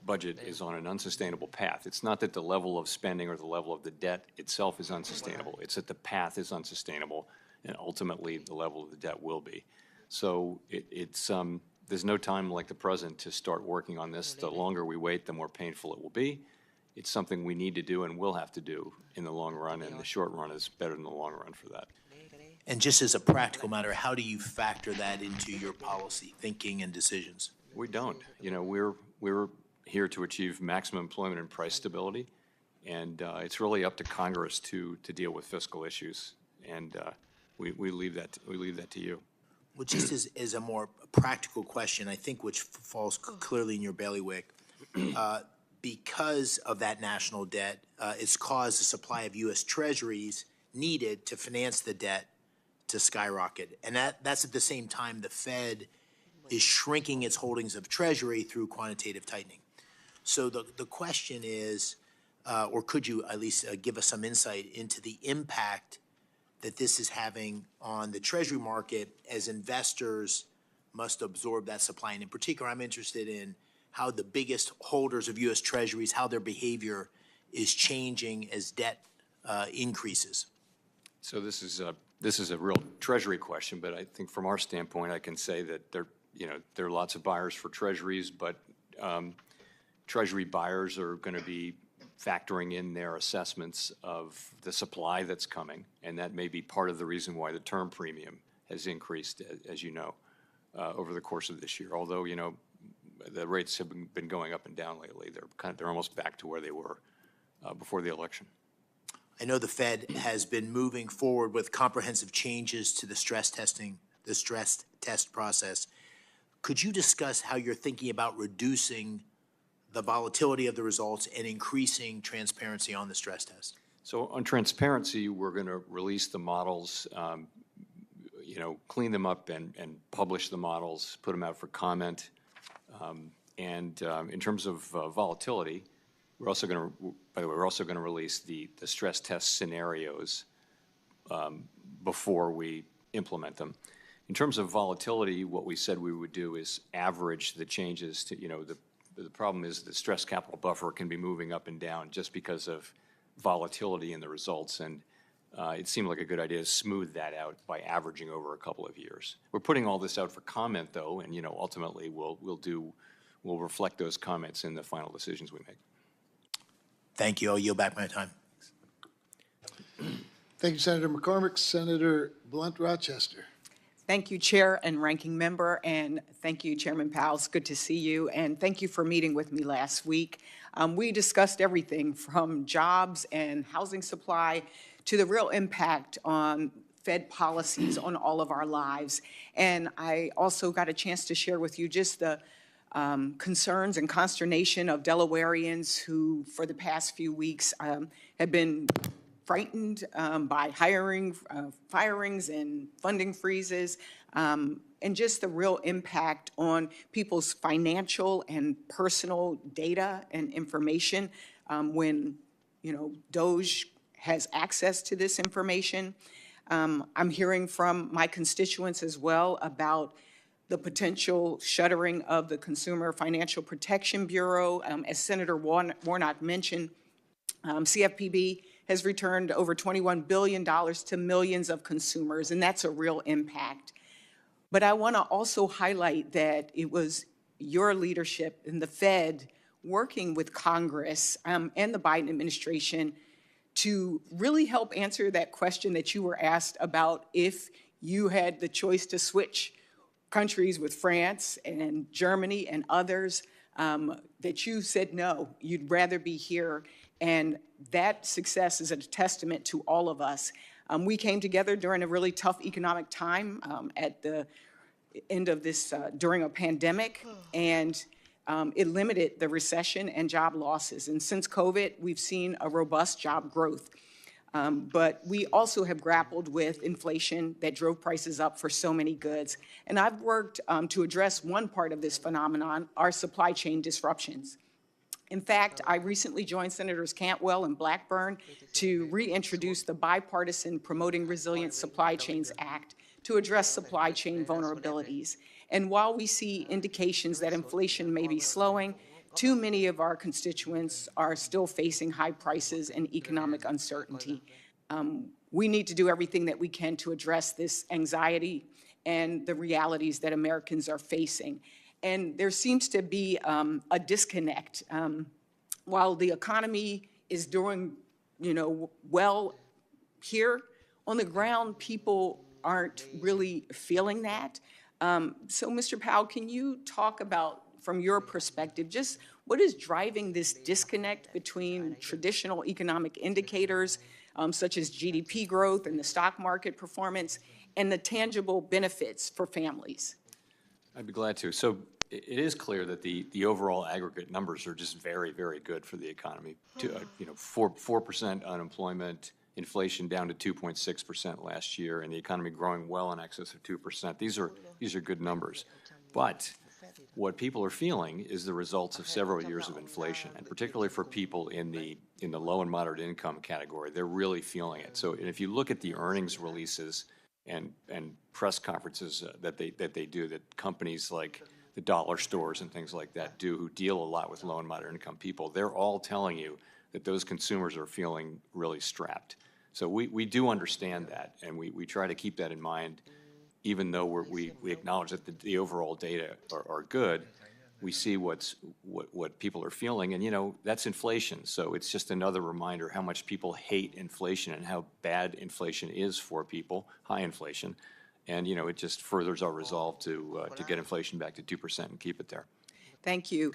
budget is on an unsustainable path. It's not that the level of spending or the level of the debt itself is unsustainable. It's that the path is unsustainable, and ultimately the level of the debt will be. So there's no time like the present to start working on this. The longer we wait, the more painful it will be. It's something we need to do and will have to do in the long run, and the short run is better than the long run for that. And just as a practical matter, how do you factor that into your policy thinking and decisions? We don't. We're here to achieve maximum employment and price stability, and it's really up to Congress to deal with fiscal issues, and we leave that to you. Well, just as a more practical question, I think which falls clearly in your bailiwick, because of that national debt, it's caused the supply of U.S. Treasuries needed to finance the debt to skyrocket. And that's at the same time the Fed is shrinking its holdings of Treasury through quantitative tightening. So the question is, or could you at least give us some insight into the impact that this is having on the Treasury market as investors must absorb that supply? And in particular, I'm interested in how the biggest holders of U.S. Treasuries, how their behavior is changing as debt increases. So this is a real Treasury question, but I think from our standpoint, I can say that there are lots of buyers for Treasuries, but Treasury buyers are going to be factoring in their assessments of the supply that's coming, and that may be part of the reason why the term premium has increased, as you know, over the course of this year. Although, the rates have been going up and down lately. They're almost back to where they were before the election. I know the Fed has been moving forward with comprehensive changes to the stress test process. Could you discuss how you're thinking about reducing the volatility of the results and increasing transparency on the stress test? So on transparency, we're going to release the models, clean them up and publish the models, put them out for comment. And in terms of volatility, we're also going to release the stress test scenarios before we implement them. In terms of volatility, what we said we would do is average the changes to, the problem is the stress capital buffer can be moving up and down just because of volatility in the results, and it seemed like a good idea to smooth that out by averaging over a couple of years. We're putting all this out for comment, though, and ultimately we'll reflect those comments in the final decisions we make. Thank you. I'll yield back my time. Thank you, Senator McCormick. Senator Blunt Rochester. Thank you, Chair and Ranking Member, and thank you, Chairman Powell. It's good to see you, and thank you for meeting with me last week. We discussed everything from jobs and housing supply to the real impact on Fed policies on all of our lives. And I also got a chance to share with you just the concerns and consternation of Delawareans who, for the past few weeks, have been frightened by firings and funding freezes, and just the real impact on people's financial and personal data and information when, DOGE has access to this information. I'm hearing from my constituents as well about the potential shuttering of the Consumer Financial Protection Bureau. As Senator Warnock mentioned, CFPB has returned over $21 billion to millions of consumers, and that's a real impact. But I want to also highlight that it was your leadership in the Fed working with Congress and the Biden administration to really help answer that question that you were asked about if you had the choice to switch countries with France and Germany and others, that you said no, you'd rather be here. And that success is a testament to all of us. We came together during a really tough economic time at the end of this, during a pandemic, and it limited the recession and job losses. And since COVID, we've seen a robust job growth. But we also have grappled with inflation that drove prices up for so many goods. And I've worked to address one part of this phenomenon, our supply chain disruptions. In fact, I recently joined Senators Cantwell and Blackburn to reintroduce the bipartisan Promoting Resilient Supply Chains Act to address supply chain vulnerabilities. And while we see indications that inflation may be slowing, too many of our constituents are still facing high prices and economic uncertainty. We need to do everything that we can to address this anxiety and the realities that Americans are facing. And there seems to be a disconnect. While the economy is doing, well here, on the ground, people aren't really feeling that. So, Mr. Powell, can you talk about, from your perspective, just what is driving this disconnect between traditional economic indicators, such as GDP growth and the stock market performance, and the tangible benefits for families? I'd be glad to. So it is clear that the overall aggregate numbers are just very, very good for the economy. 4% unemployment, inflation down to 2.6% last year, and the economy growing well in excess of 2%. These are good numbers. But what people are feeling is the results of several years of inflation, and particularly for people in the low and moderate income category, they're really feeling it. So if you look at the earnings releases and press conferences that they do, that companies like the dollar stores and things like that do, who deal a lot with low and moderate income people, they're all telling you that those consumers are feeling really strapped. So we do understand that, and we try to keep that in mind. Even though we acknowledge that the overall data are good, we see what people are feeling, and that's inflation. So it's just another reminder how much people hate inflation and how bad inflation is for people, high inflation, and it just furthers our resolve to get inflation back to 2% and keep it there. Thank you.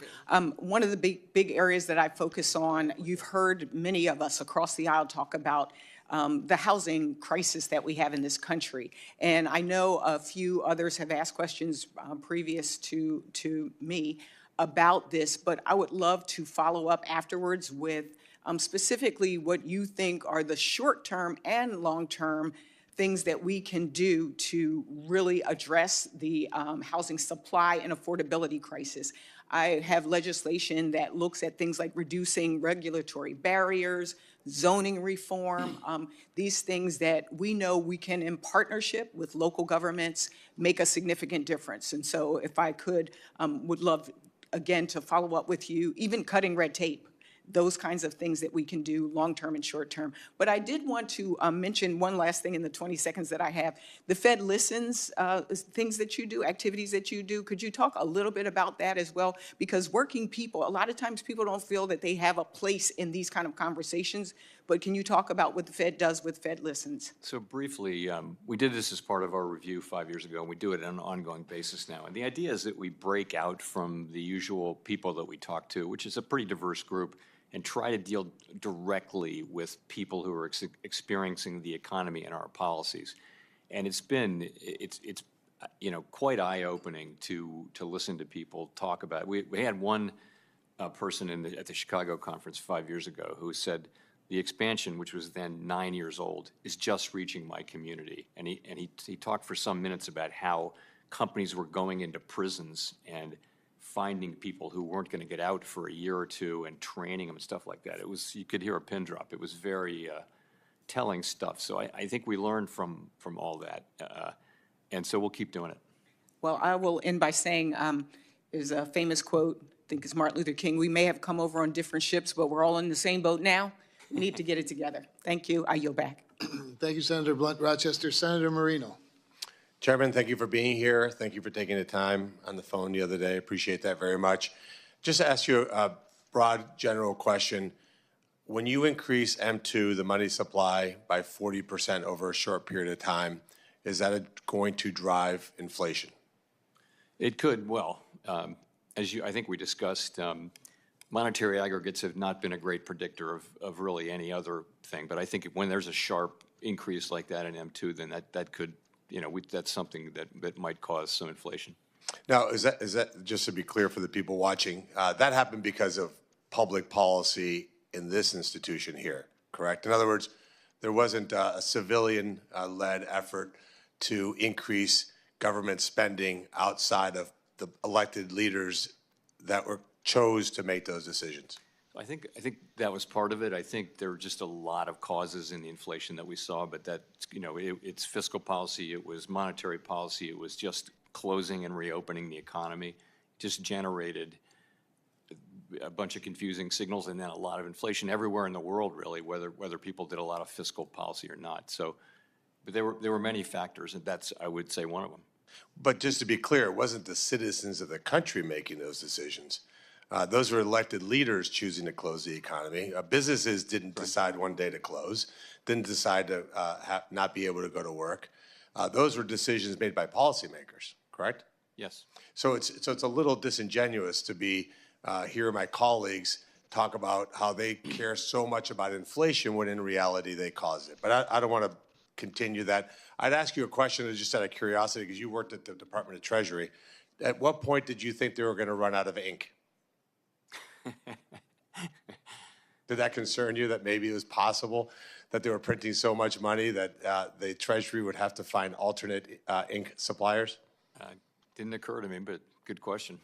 One of the big areas that I focus on, you've heard many of us across the aisle talk about the housing crisis that we have in this country. And I know a few others have asked questions previous to me about this, but I would love to follow up afterwards with specifically what you think are the short-term and long-term things that we can do to really address the housing supply and affordability crisis. I have legislation that looks at things like reducing regulatory barriers, zoning reform, these things that we know we can, in partnership with local governments, make a significant difference. And so if I could, would love, again, to follow up with you, even cutting red tape, those kinds of things that we can do long-term and short-term. But I did want to mention one last thing in the 20 seconds that I have. The Fed listens, things that you do, activities that you do. Could you talk a little bit about that as well? Because working people, a lot of times people don't feel that they have a place in these kind of conversations. But can you talk about what the Fed does with Fed Listens? So briefly, we did this as part of our review 5 years ago, and we do it on an ongoing basis now. And the idea is that we break out from the usual people that we talk to, which is a pretty diverse group, and try to deal directly with people who are experiencing the economy and our policies. And it's quite eye-opening to listen to people talk about it. We had one person at the Chicago conference 5 years ago who said the expansion, which was then 9 years old, is just reaching my community. And he talked for some minutes about how companies were going into prisons and finding people who weren't going to get out for a year or two and training them and stuff like that. You could hear a pin drop. It was very telling stuff. So I think we learned from all that, and so we'll keep doing it. Well, I will end by saying, there's a famous quote, I think it's Martin Luther King, we may have come over on different ships, but we're all in the same boat now. We need to get it together. Thank you. I yield back. Thank you, Senator Blunt Rochester. Senator Marino. Chairman, thank you for being here. Thank you for taking the time on the phone the other day. Appreciate that very much. Just to ask you a broad general question. When you increase M2, the money supply, by 40% over a short period of time, is that going to drive inflation? It could. Well, as I think we discussed, monetary aggregates have not been a great predictor of really any other thing. But I think when there's a sharp increase like that in M2, then that could, that's something that might cause some inflation. Now, is that just to be clear for the people watching, that happened because of public policy in this institution here, correct? In other words, there wasn't a civilian-led effort to increase government spending outside of the elected leaders that chose to make those decisions. I think that was part of it. I think there were just a lot of causes in the inflation that we saw, but that, it's fiscal policy, it was monetary policy, it was just closing and reopening the economy, just generated a bunch of confusing signals and then a lot of inflation everywhere in the world, really, whether people did a lot of fiscal policy or not. So, but there were many factors, and that's, I would say, one of them. But just to be clear, it wasn't the citizens of the country making those decisions. Those were elected leaders choosing to close the economy. Businesses didn't decide one day to close, didn't decide to not be able to go to work. Those were decisions made by policymakers, correct? Yes. So it's a little disingenuous to be hear my colleagues talk about how they care so much about inflation when in reality they cause it. But I don't want to continue that. I'd ask you a question just out of curiosity, because you worked at the Department of Treasury. At what point did you think they were going to run out of ink? Did that concern you, that maybe it was possible that they were printing so much money that the Treasury would have to find alternate ink suppliers? Didn't occur to me, but good question.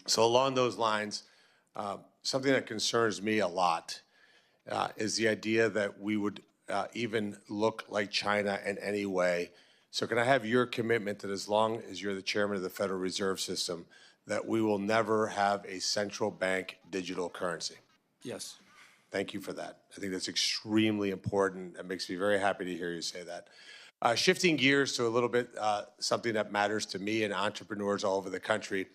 So along those lines, something that concerns me a lot is the idea that we would even look like China in any way. So can I have your commitment that as long as you're the chairman of the Federal Reserve System, that we will never have a central bank digital currency? Yes. Thank you for that. I think that's extremely important. It makes me very happy to hear you say that. Shifting gears to a little bit something that matters to me and entrepreneurs all over the country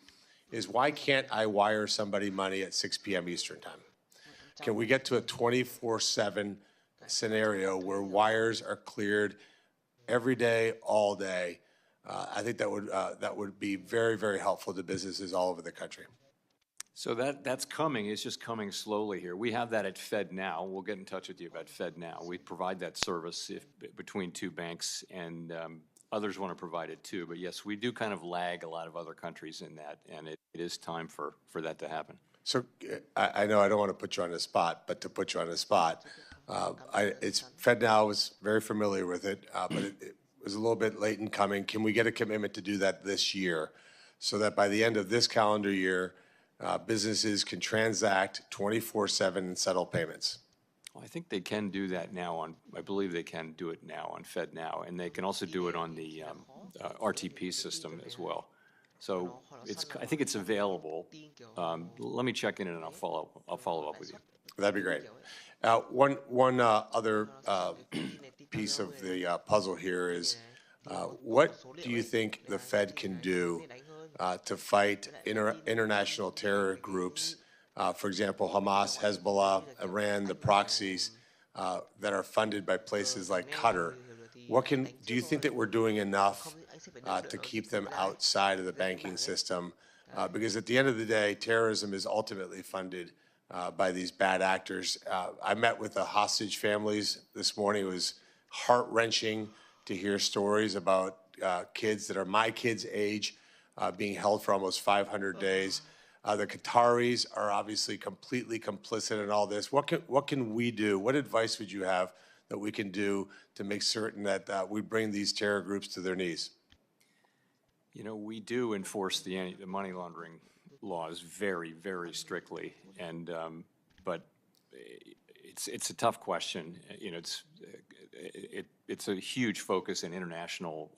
is, why can't I wire somebody money at 6 p.m. Eastern time? Can we get to a 24/7 scenario where wires are cleared every day, all day? I think that would be very, very helpful to businesses all over the country. So that's coming. It's just coming slowly here. We have that at FedNow. We'll get in touch with you about FedNow. We provide that service between two banks, and others want to provide it too. But yes, we do kind of lag a lot of other countries in that, and it is time for that to happen. So I know I don't want to put you on the spot, but to put you on the spot, FedNow was very familiar with it, but it was a little bit late in coming. Can we get a commitment to do that this year, so that by the end of this calendar year, businesses can transact 24/7 and settle payments? Well, I think they can do that now I believe they can do it now on FedNow, and they can also do it on the RTP system as well. So I think it's available. Let me check in and I'll follow up with you. That'd be great. One other piece of the puzzle here is, what do you think the Fed can do to fight international terror groups? For example, Hamas, Hezbollah, Iran, the proxies that are funded by places like Qatar. Do you think that we're doing enough to keep them outside of the banking system? Because at the end of the day, terrorism is ultimately funded by these bad actors. I met with the hostage families this morning. It was heart-wrenching to hear stories about kids that are my kids' age being held for almost 500 days. The Qataris are obviously completely complicit in all this. What can we do? What advice would you have that we can do to make certain that we bring these terror groups to their knees? You know, we do enforce the money laundering laws very, very strictly, and but it's a tough question. You know, it's a huge focus in international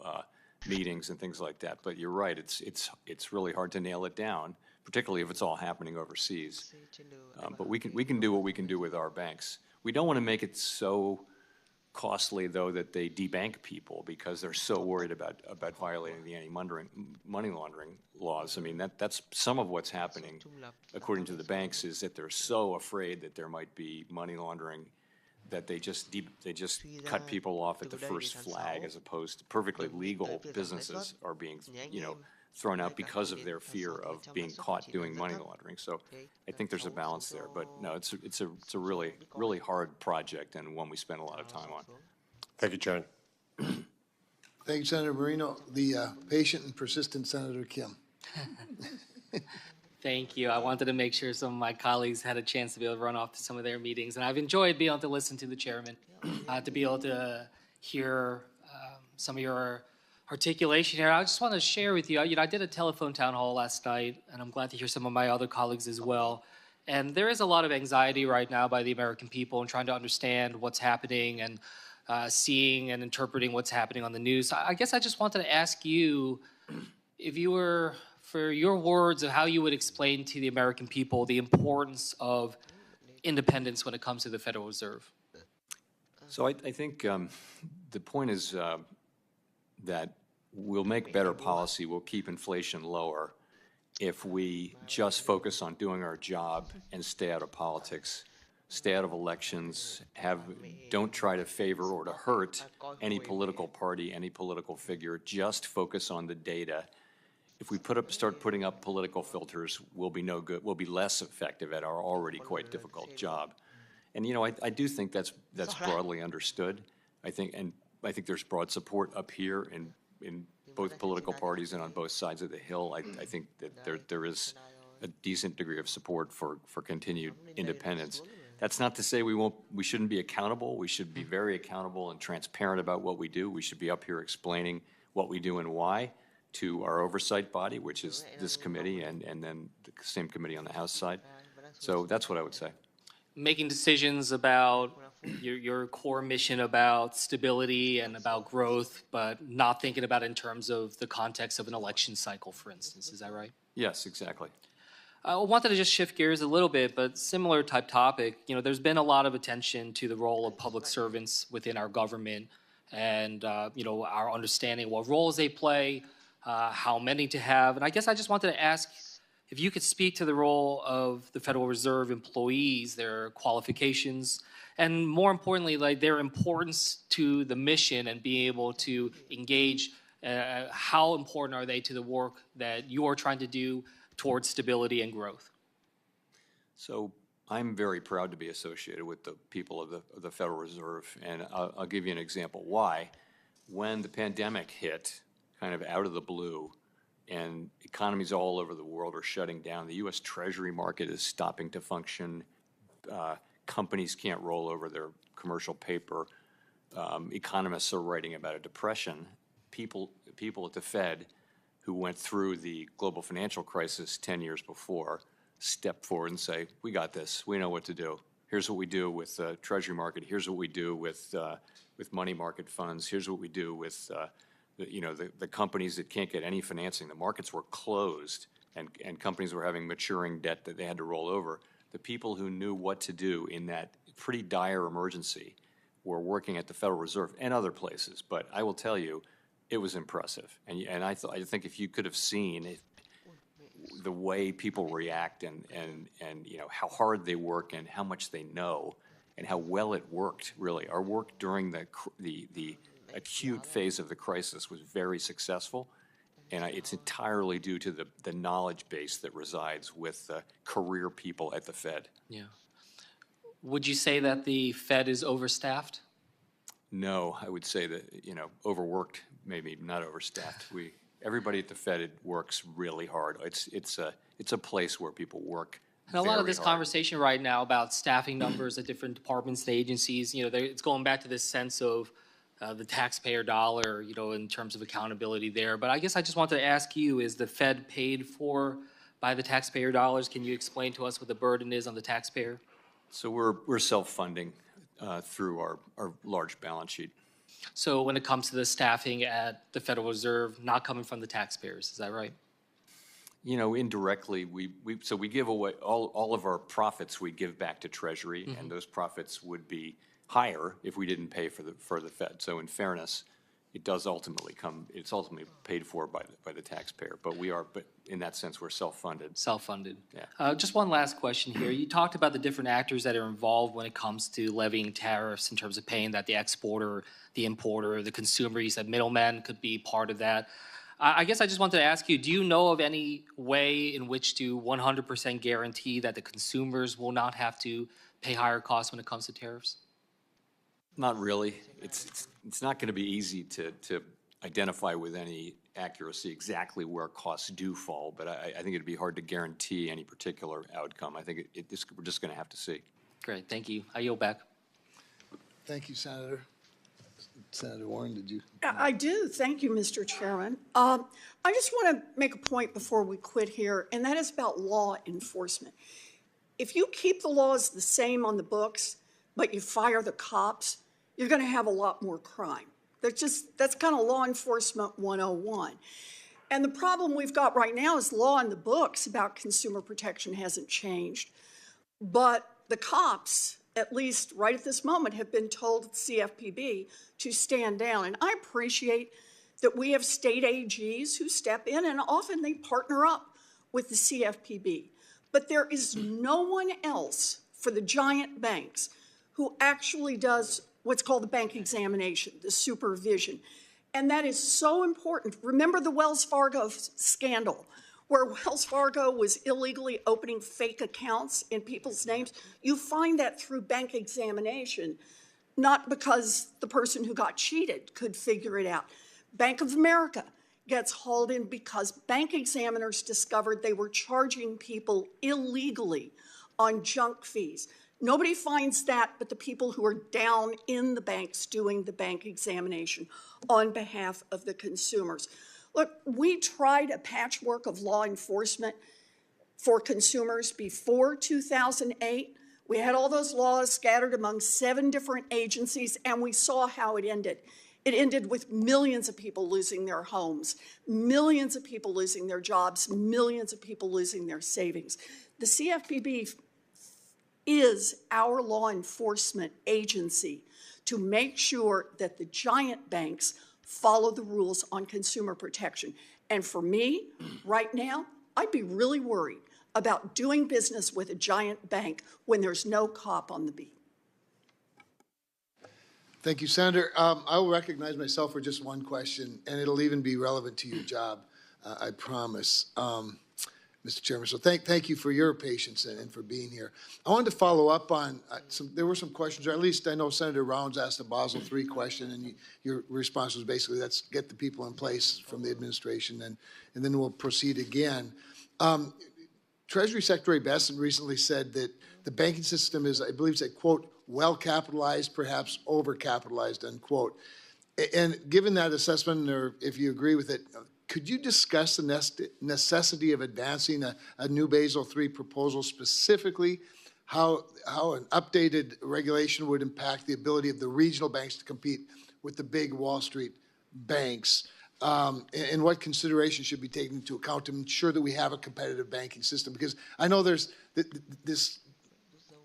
meetings and things like that. But you're right, it's really hard to nail it down, particularly if it's all happening overseas. But we can do what we can do with our banks. We don't want to make it so costly, though, that they debank people because they're so worried about violating the anti-money laundering laws. I mean, that's some of what's happening, according to the banks, is that they're so afraid that there might be money laundering that they just cut people off at the first flag, as opposed to perfectly legal businesses are being, thrown out because of their fear of being caught doing money laundering. So I think there's a balance there. But no, it's a really, really hard project and one we spend a lot of time on. Thank you, Chairman. Thank you, Senator Moreno. The patient and persistent Senator Kim. Thank you. I wanted to make sure some of my colleagues had a chance to be able to run off to some of their meetings. And I've enjoyed being able to listen to the chairman, to be able to hear some of your articulation here. I just want to share with you, I did a telephone town hall last night, and I'm glad to hear some of my other colleagues as well. And there is a lot of anxiety right now by the American people in trying to understand what's happening and seeing and interpreting what's happening on the news. I guess I just wanted to ask you, if you were, for your words of how you would explain to the American people the importance of independence when it comes to the Federal Reserve. So I think the point is that we'll make better policy, we'll keep inflation lower if we just focus on doing our job and stay out of politics, stay out of elections, don't try to favor or to hurt any political party, any political figure, just focus on the data. If we start putting up political filters, we'll be no good, we'll be less effective at our already quite difficult job. And I do think that's broadly understood. I think there's broad support up here in both political parties and on both sides of the Hill. I think that there is a decent degree of support for continued independence. That's not to say we shouldn't be accountable. We should be very accountable and transparent about what we do. We should be up here explaining what we do and why to our oversight body, which is this committee and then the same committee on the House side. So that's what I would say. Making decisions about your core mission about stability and about growth, but not thinking about it in terms of the context of an election cycle, for instance. Is that right? Yes, exactly. I wanted to just shift gears a little bit, but similar type topic. There's been a lot of attention to the role of public servants within our government and, our understanding what roles they play, how many to have. And I guess I just wanted to ask if you could speak to the role of the Federal Reserve employees, their qualifications, and more importantly, like their importance to the mission and being able to engage. How important are they to the work that you are trying to do towards stability and growth? So I'm very proud to be associated with the people of the Federal Reserve, and I'll give you an example why. When the pandemic hit, kind of out of the blue, and economies all over the world are shutting down, the U.S. Treasury market is stopping to function, companies can't roll over their commercial paper, economists are writing about a depression. People at the Fed who went through the global financial crisis 10 years before step forward and say, we got this, we know what to do. Here's what we do with the Treasury market, here's what we do with money market funds, here's what we do with the companies that can't get any financing. The markets were closed and companies were having maturing debt that they had to roll over. The people who knew what to do in that pretty dire emergency were working at the Federal Reserve and other places. But I will tell you, it was impressive. And I think if you could have seen the way people react and how hard they work and how much they know and how well it worked, really. Our work during the acute phase of the crisis was very successful, and it's entirely due to the knowledge base that resides with career people at the Fed. Yeah. Would you say that the Fed is overstaffed? No, I would say that, overworked, maybe not overstaffed. Everybody at the Fed works really hard. It's a place where people work. And a lot of this conversation right now about staffing numbers at different departments and agencies, it's going back to this sense of the taxpayer dollar, in terms of accountability there. But I guess I just wanted to ask you, is the Fed paid for by the taxpayer dollars? Can you explain to us what the burden is on the taxpayer? So we're self-funding through our large balance sheet. So when it comes to the staffing at the Federal Reserve, not coming from the taxpayers, is that right? You know, indirectly, we give away all of our profits we give back to Treasury, and those profits would be higher if we didn't pay for the Fed. So in fairness, it's ultimately paid for by the taxpayer. But in that sense, we're self-funded. Self-funded. Yeah. Just one last question here. You talked about the different actors that are involved when it comes to levying tariffs in terms of paying that the exporter, the importer, the consumer. You said middlemen could be part of that. I guess I just wanted to ask you, do you know of any way in which to 100% guarantee that the consumers will not have to pay higher costs when it comes to tariffs? Not really. It's not going to be easy to identify with any accuracy exactly where costs do fall, but I think it'd be hard to guarantee any particular outcome. I think we're just going to have to see. Great, thank you. I yield back. Thank you, Senator. Senator Warren, did you? I do. Thank you, Mr. Chairman. I just want to make a point before we quit here, and that is about law enforcement. If you keep the laws the same on the books, but you fire the cops, you're going to have a lot more crime. That's kind of law enforcement 101. And the problem we've got right now is law in the books about consumer protection hasn't changed. But the cops, at least right at this moment, have been told at CFPB to stand down. And I appreciate that we have state AGs who step in, and often they partner up with the CFPB. But there is no one else for the giant banks who actually does what's called the bank examination, the supervision. And that is so important. Remember the Wells Fargo scandal, where Wells Fargo was illegally opening fake accounts in people's names? You find that through bank examination, not because the person who got cheated could figure it out. Bank of America gets hauled in because bank examiners discovered they were charging people illegally on junk fees. Nobody finds that but the people who are down in the banks doing the bank examination on behalf of the consumers. Look, we tried a patchwork of law enforcement for consumers before 2008. We had all those laws scattered among 7 different agencies, and we saw how it ended. It ended with millions of people losing their homes, millions of people losing their jobs, millions of people losing their savings. The CFPB is our law enforcement agency to make sure that the giant banks follow the rules on consumer protection. And for me, right now, I'd be really worried about doing business with a giant bank when there's no cop on the beat. Thank you, Senator. I will recognize myself for just one question, and it'll even be relevant to your job, I promise, Mr. Chairman. So thank you for your patience and for being here. I wanted to follow up on there were some questions, or at least I know Senator Rounds asked a Basel III question, and your response was basically, let's get the people in place from the administration, and then we'll proceed again. Treasury Secretary Besson recently said that the banking system is, I believe, said, quote, well-capitalized, perhaps over-capitalized, unquote. And given that assessment, or if you agree with it, could you discuss the necessity of advancing a new Basel III proposal, specifically how an updated regulation would impact the ability of the regional banks to compete with the big Wall Street banks, and what considerations should be taken into account to ensure that we have a competitive banking system? Because I know there's this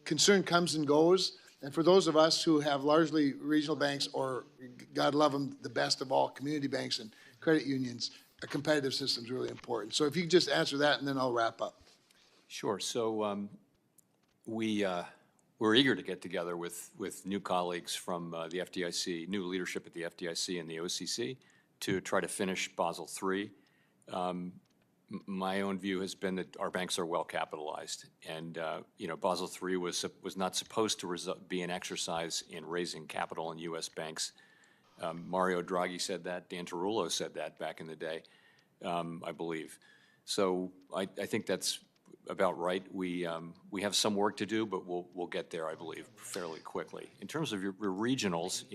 concern comes and goes, and for those of us who have largely regional banks, or God love them, the best of all, community banks and credit unions, a competitive system is really important. So if you could just answer that, and then I'll wrap up. Sure. So we're eager to get together with new colleagues from the FDIC, new leadership at the FDIC and the OCC, to try to finish Basel III. My own view has been that our banks are well capitalized, and Basel III was not supposed to be an exercise in raising capital in U.S. banks. Mario Draghi said that. Dan Tarullo said that back in the day, I believe. So I think that's about right. We have some work to do, but we'll get there, I believe, fairly quickly. In terms of your regionals,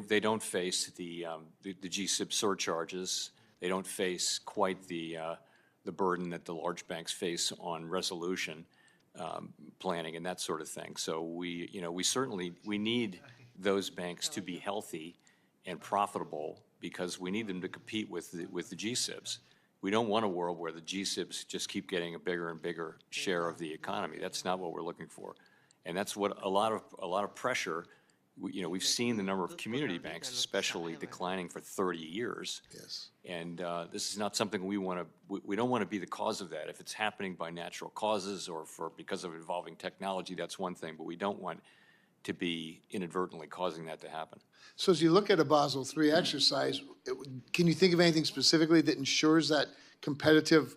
they don't face the GSIB surcharges. They don't face quite the burden that the large banks face on resolution. planning and that sort of thing. So we certainly need those banks to be healthy and profitable because we need them to compete with the GSIBs. We don't want a world where the GSIBs just keep getting a bigger and bigger share of the economy. That's not what we're looking for. And that's what a lot of pressure, we've seen the number of community banks especially declining for 30 years. Yes. And this is not something we don't want to be the cause of that. If it's happening by natural causes or because of evolving technology, that's one thing, but we don't want to be inadvertently causing that to happen. So as you look at a Basel III exercise, can you think of anything specifically that ensures that competitive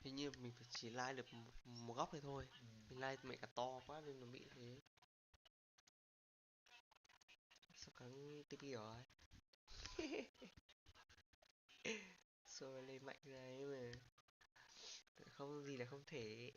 Hình như mình phải chỉ like được một góc này thôi. Mình like mẹ cả to quá nên nó bị thế. Sao cắn tivi rồi? Rồi lên mạnh này mà. Không gì là không thể.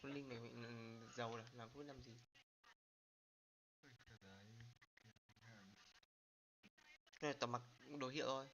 cái link này mình giàu là làm không biết làm gì. Cái này tầm mặc đồ hiệu thôi.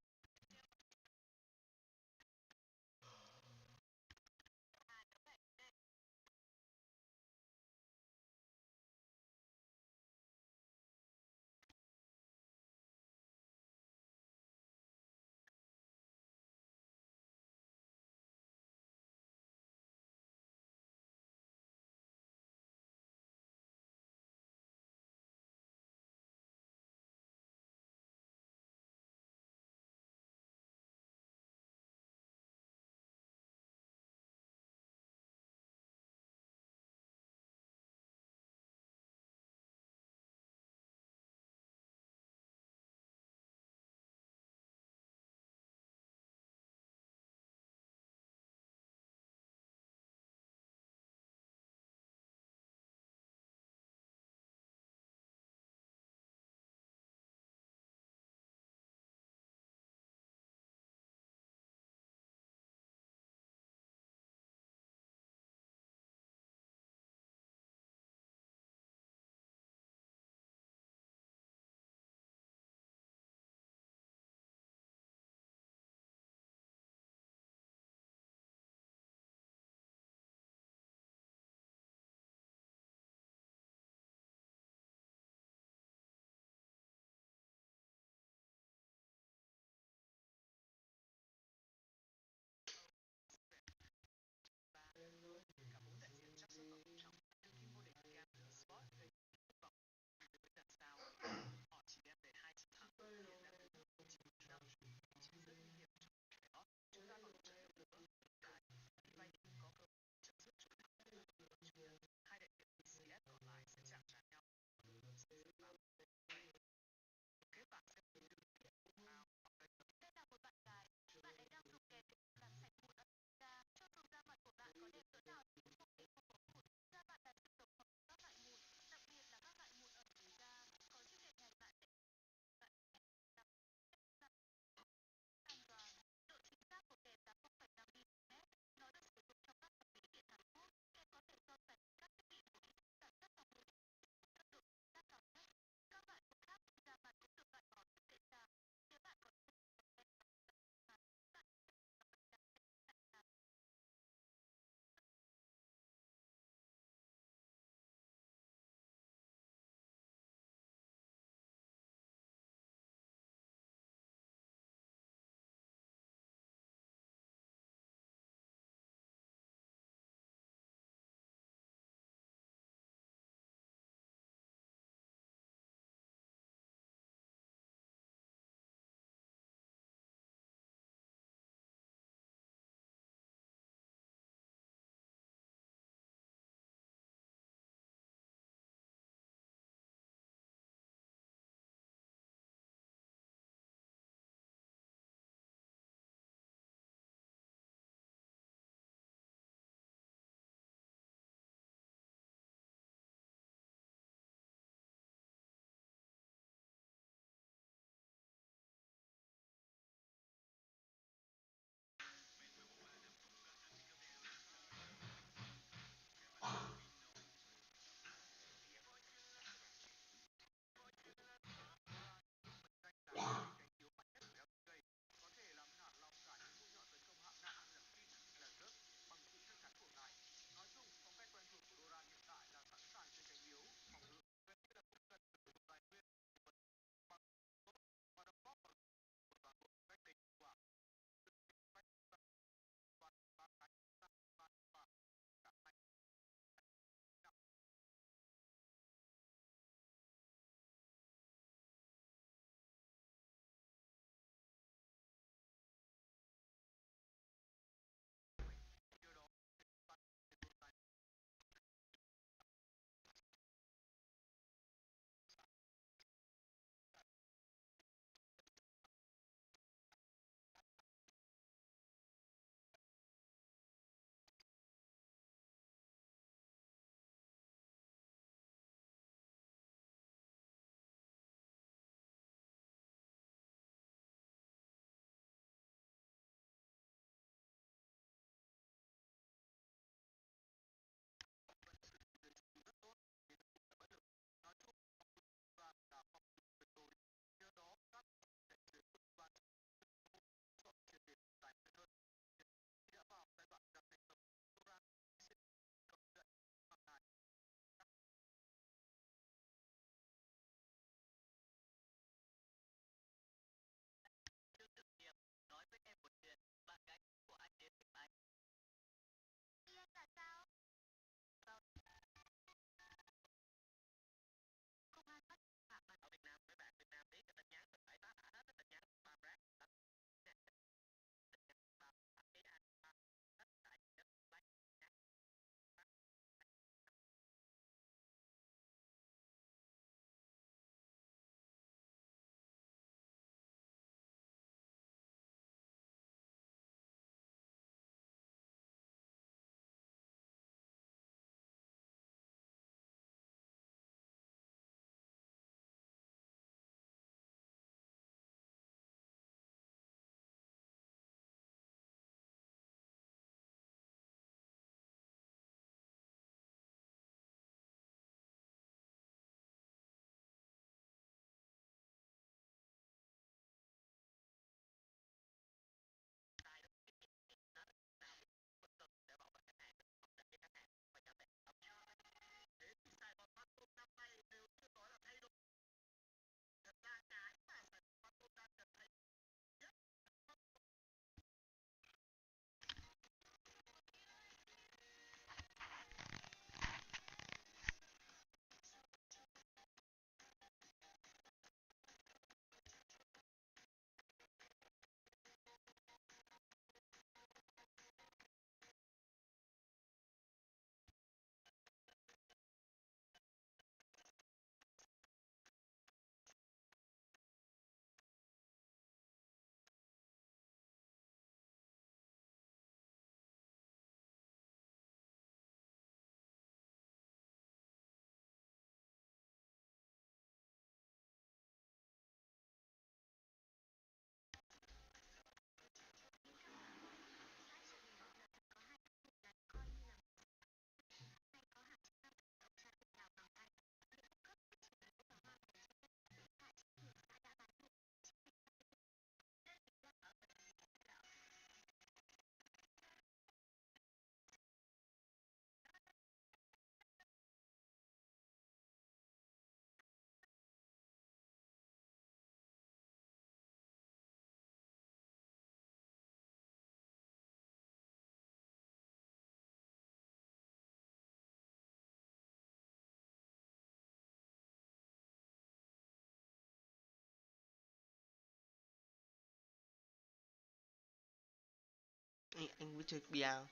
Anh biết chơi bia không?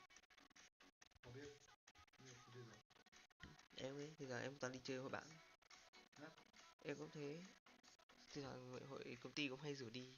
Em ấy, thì giờ em toàn đi chơi với bạn. Em cũng thế. Thì là hội công ty cũng hay rủ đi.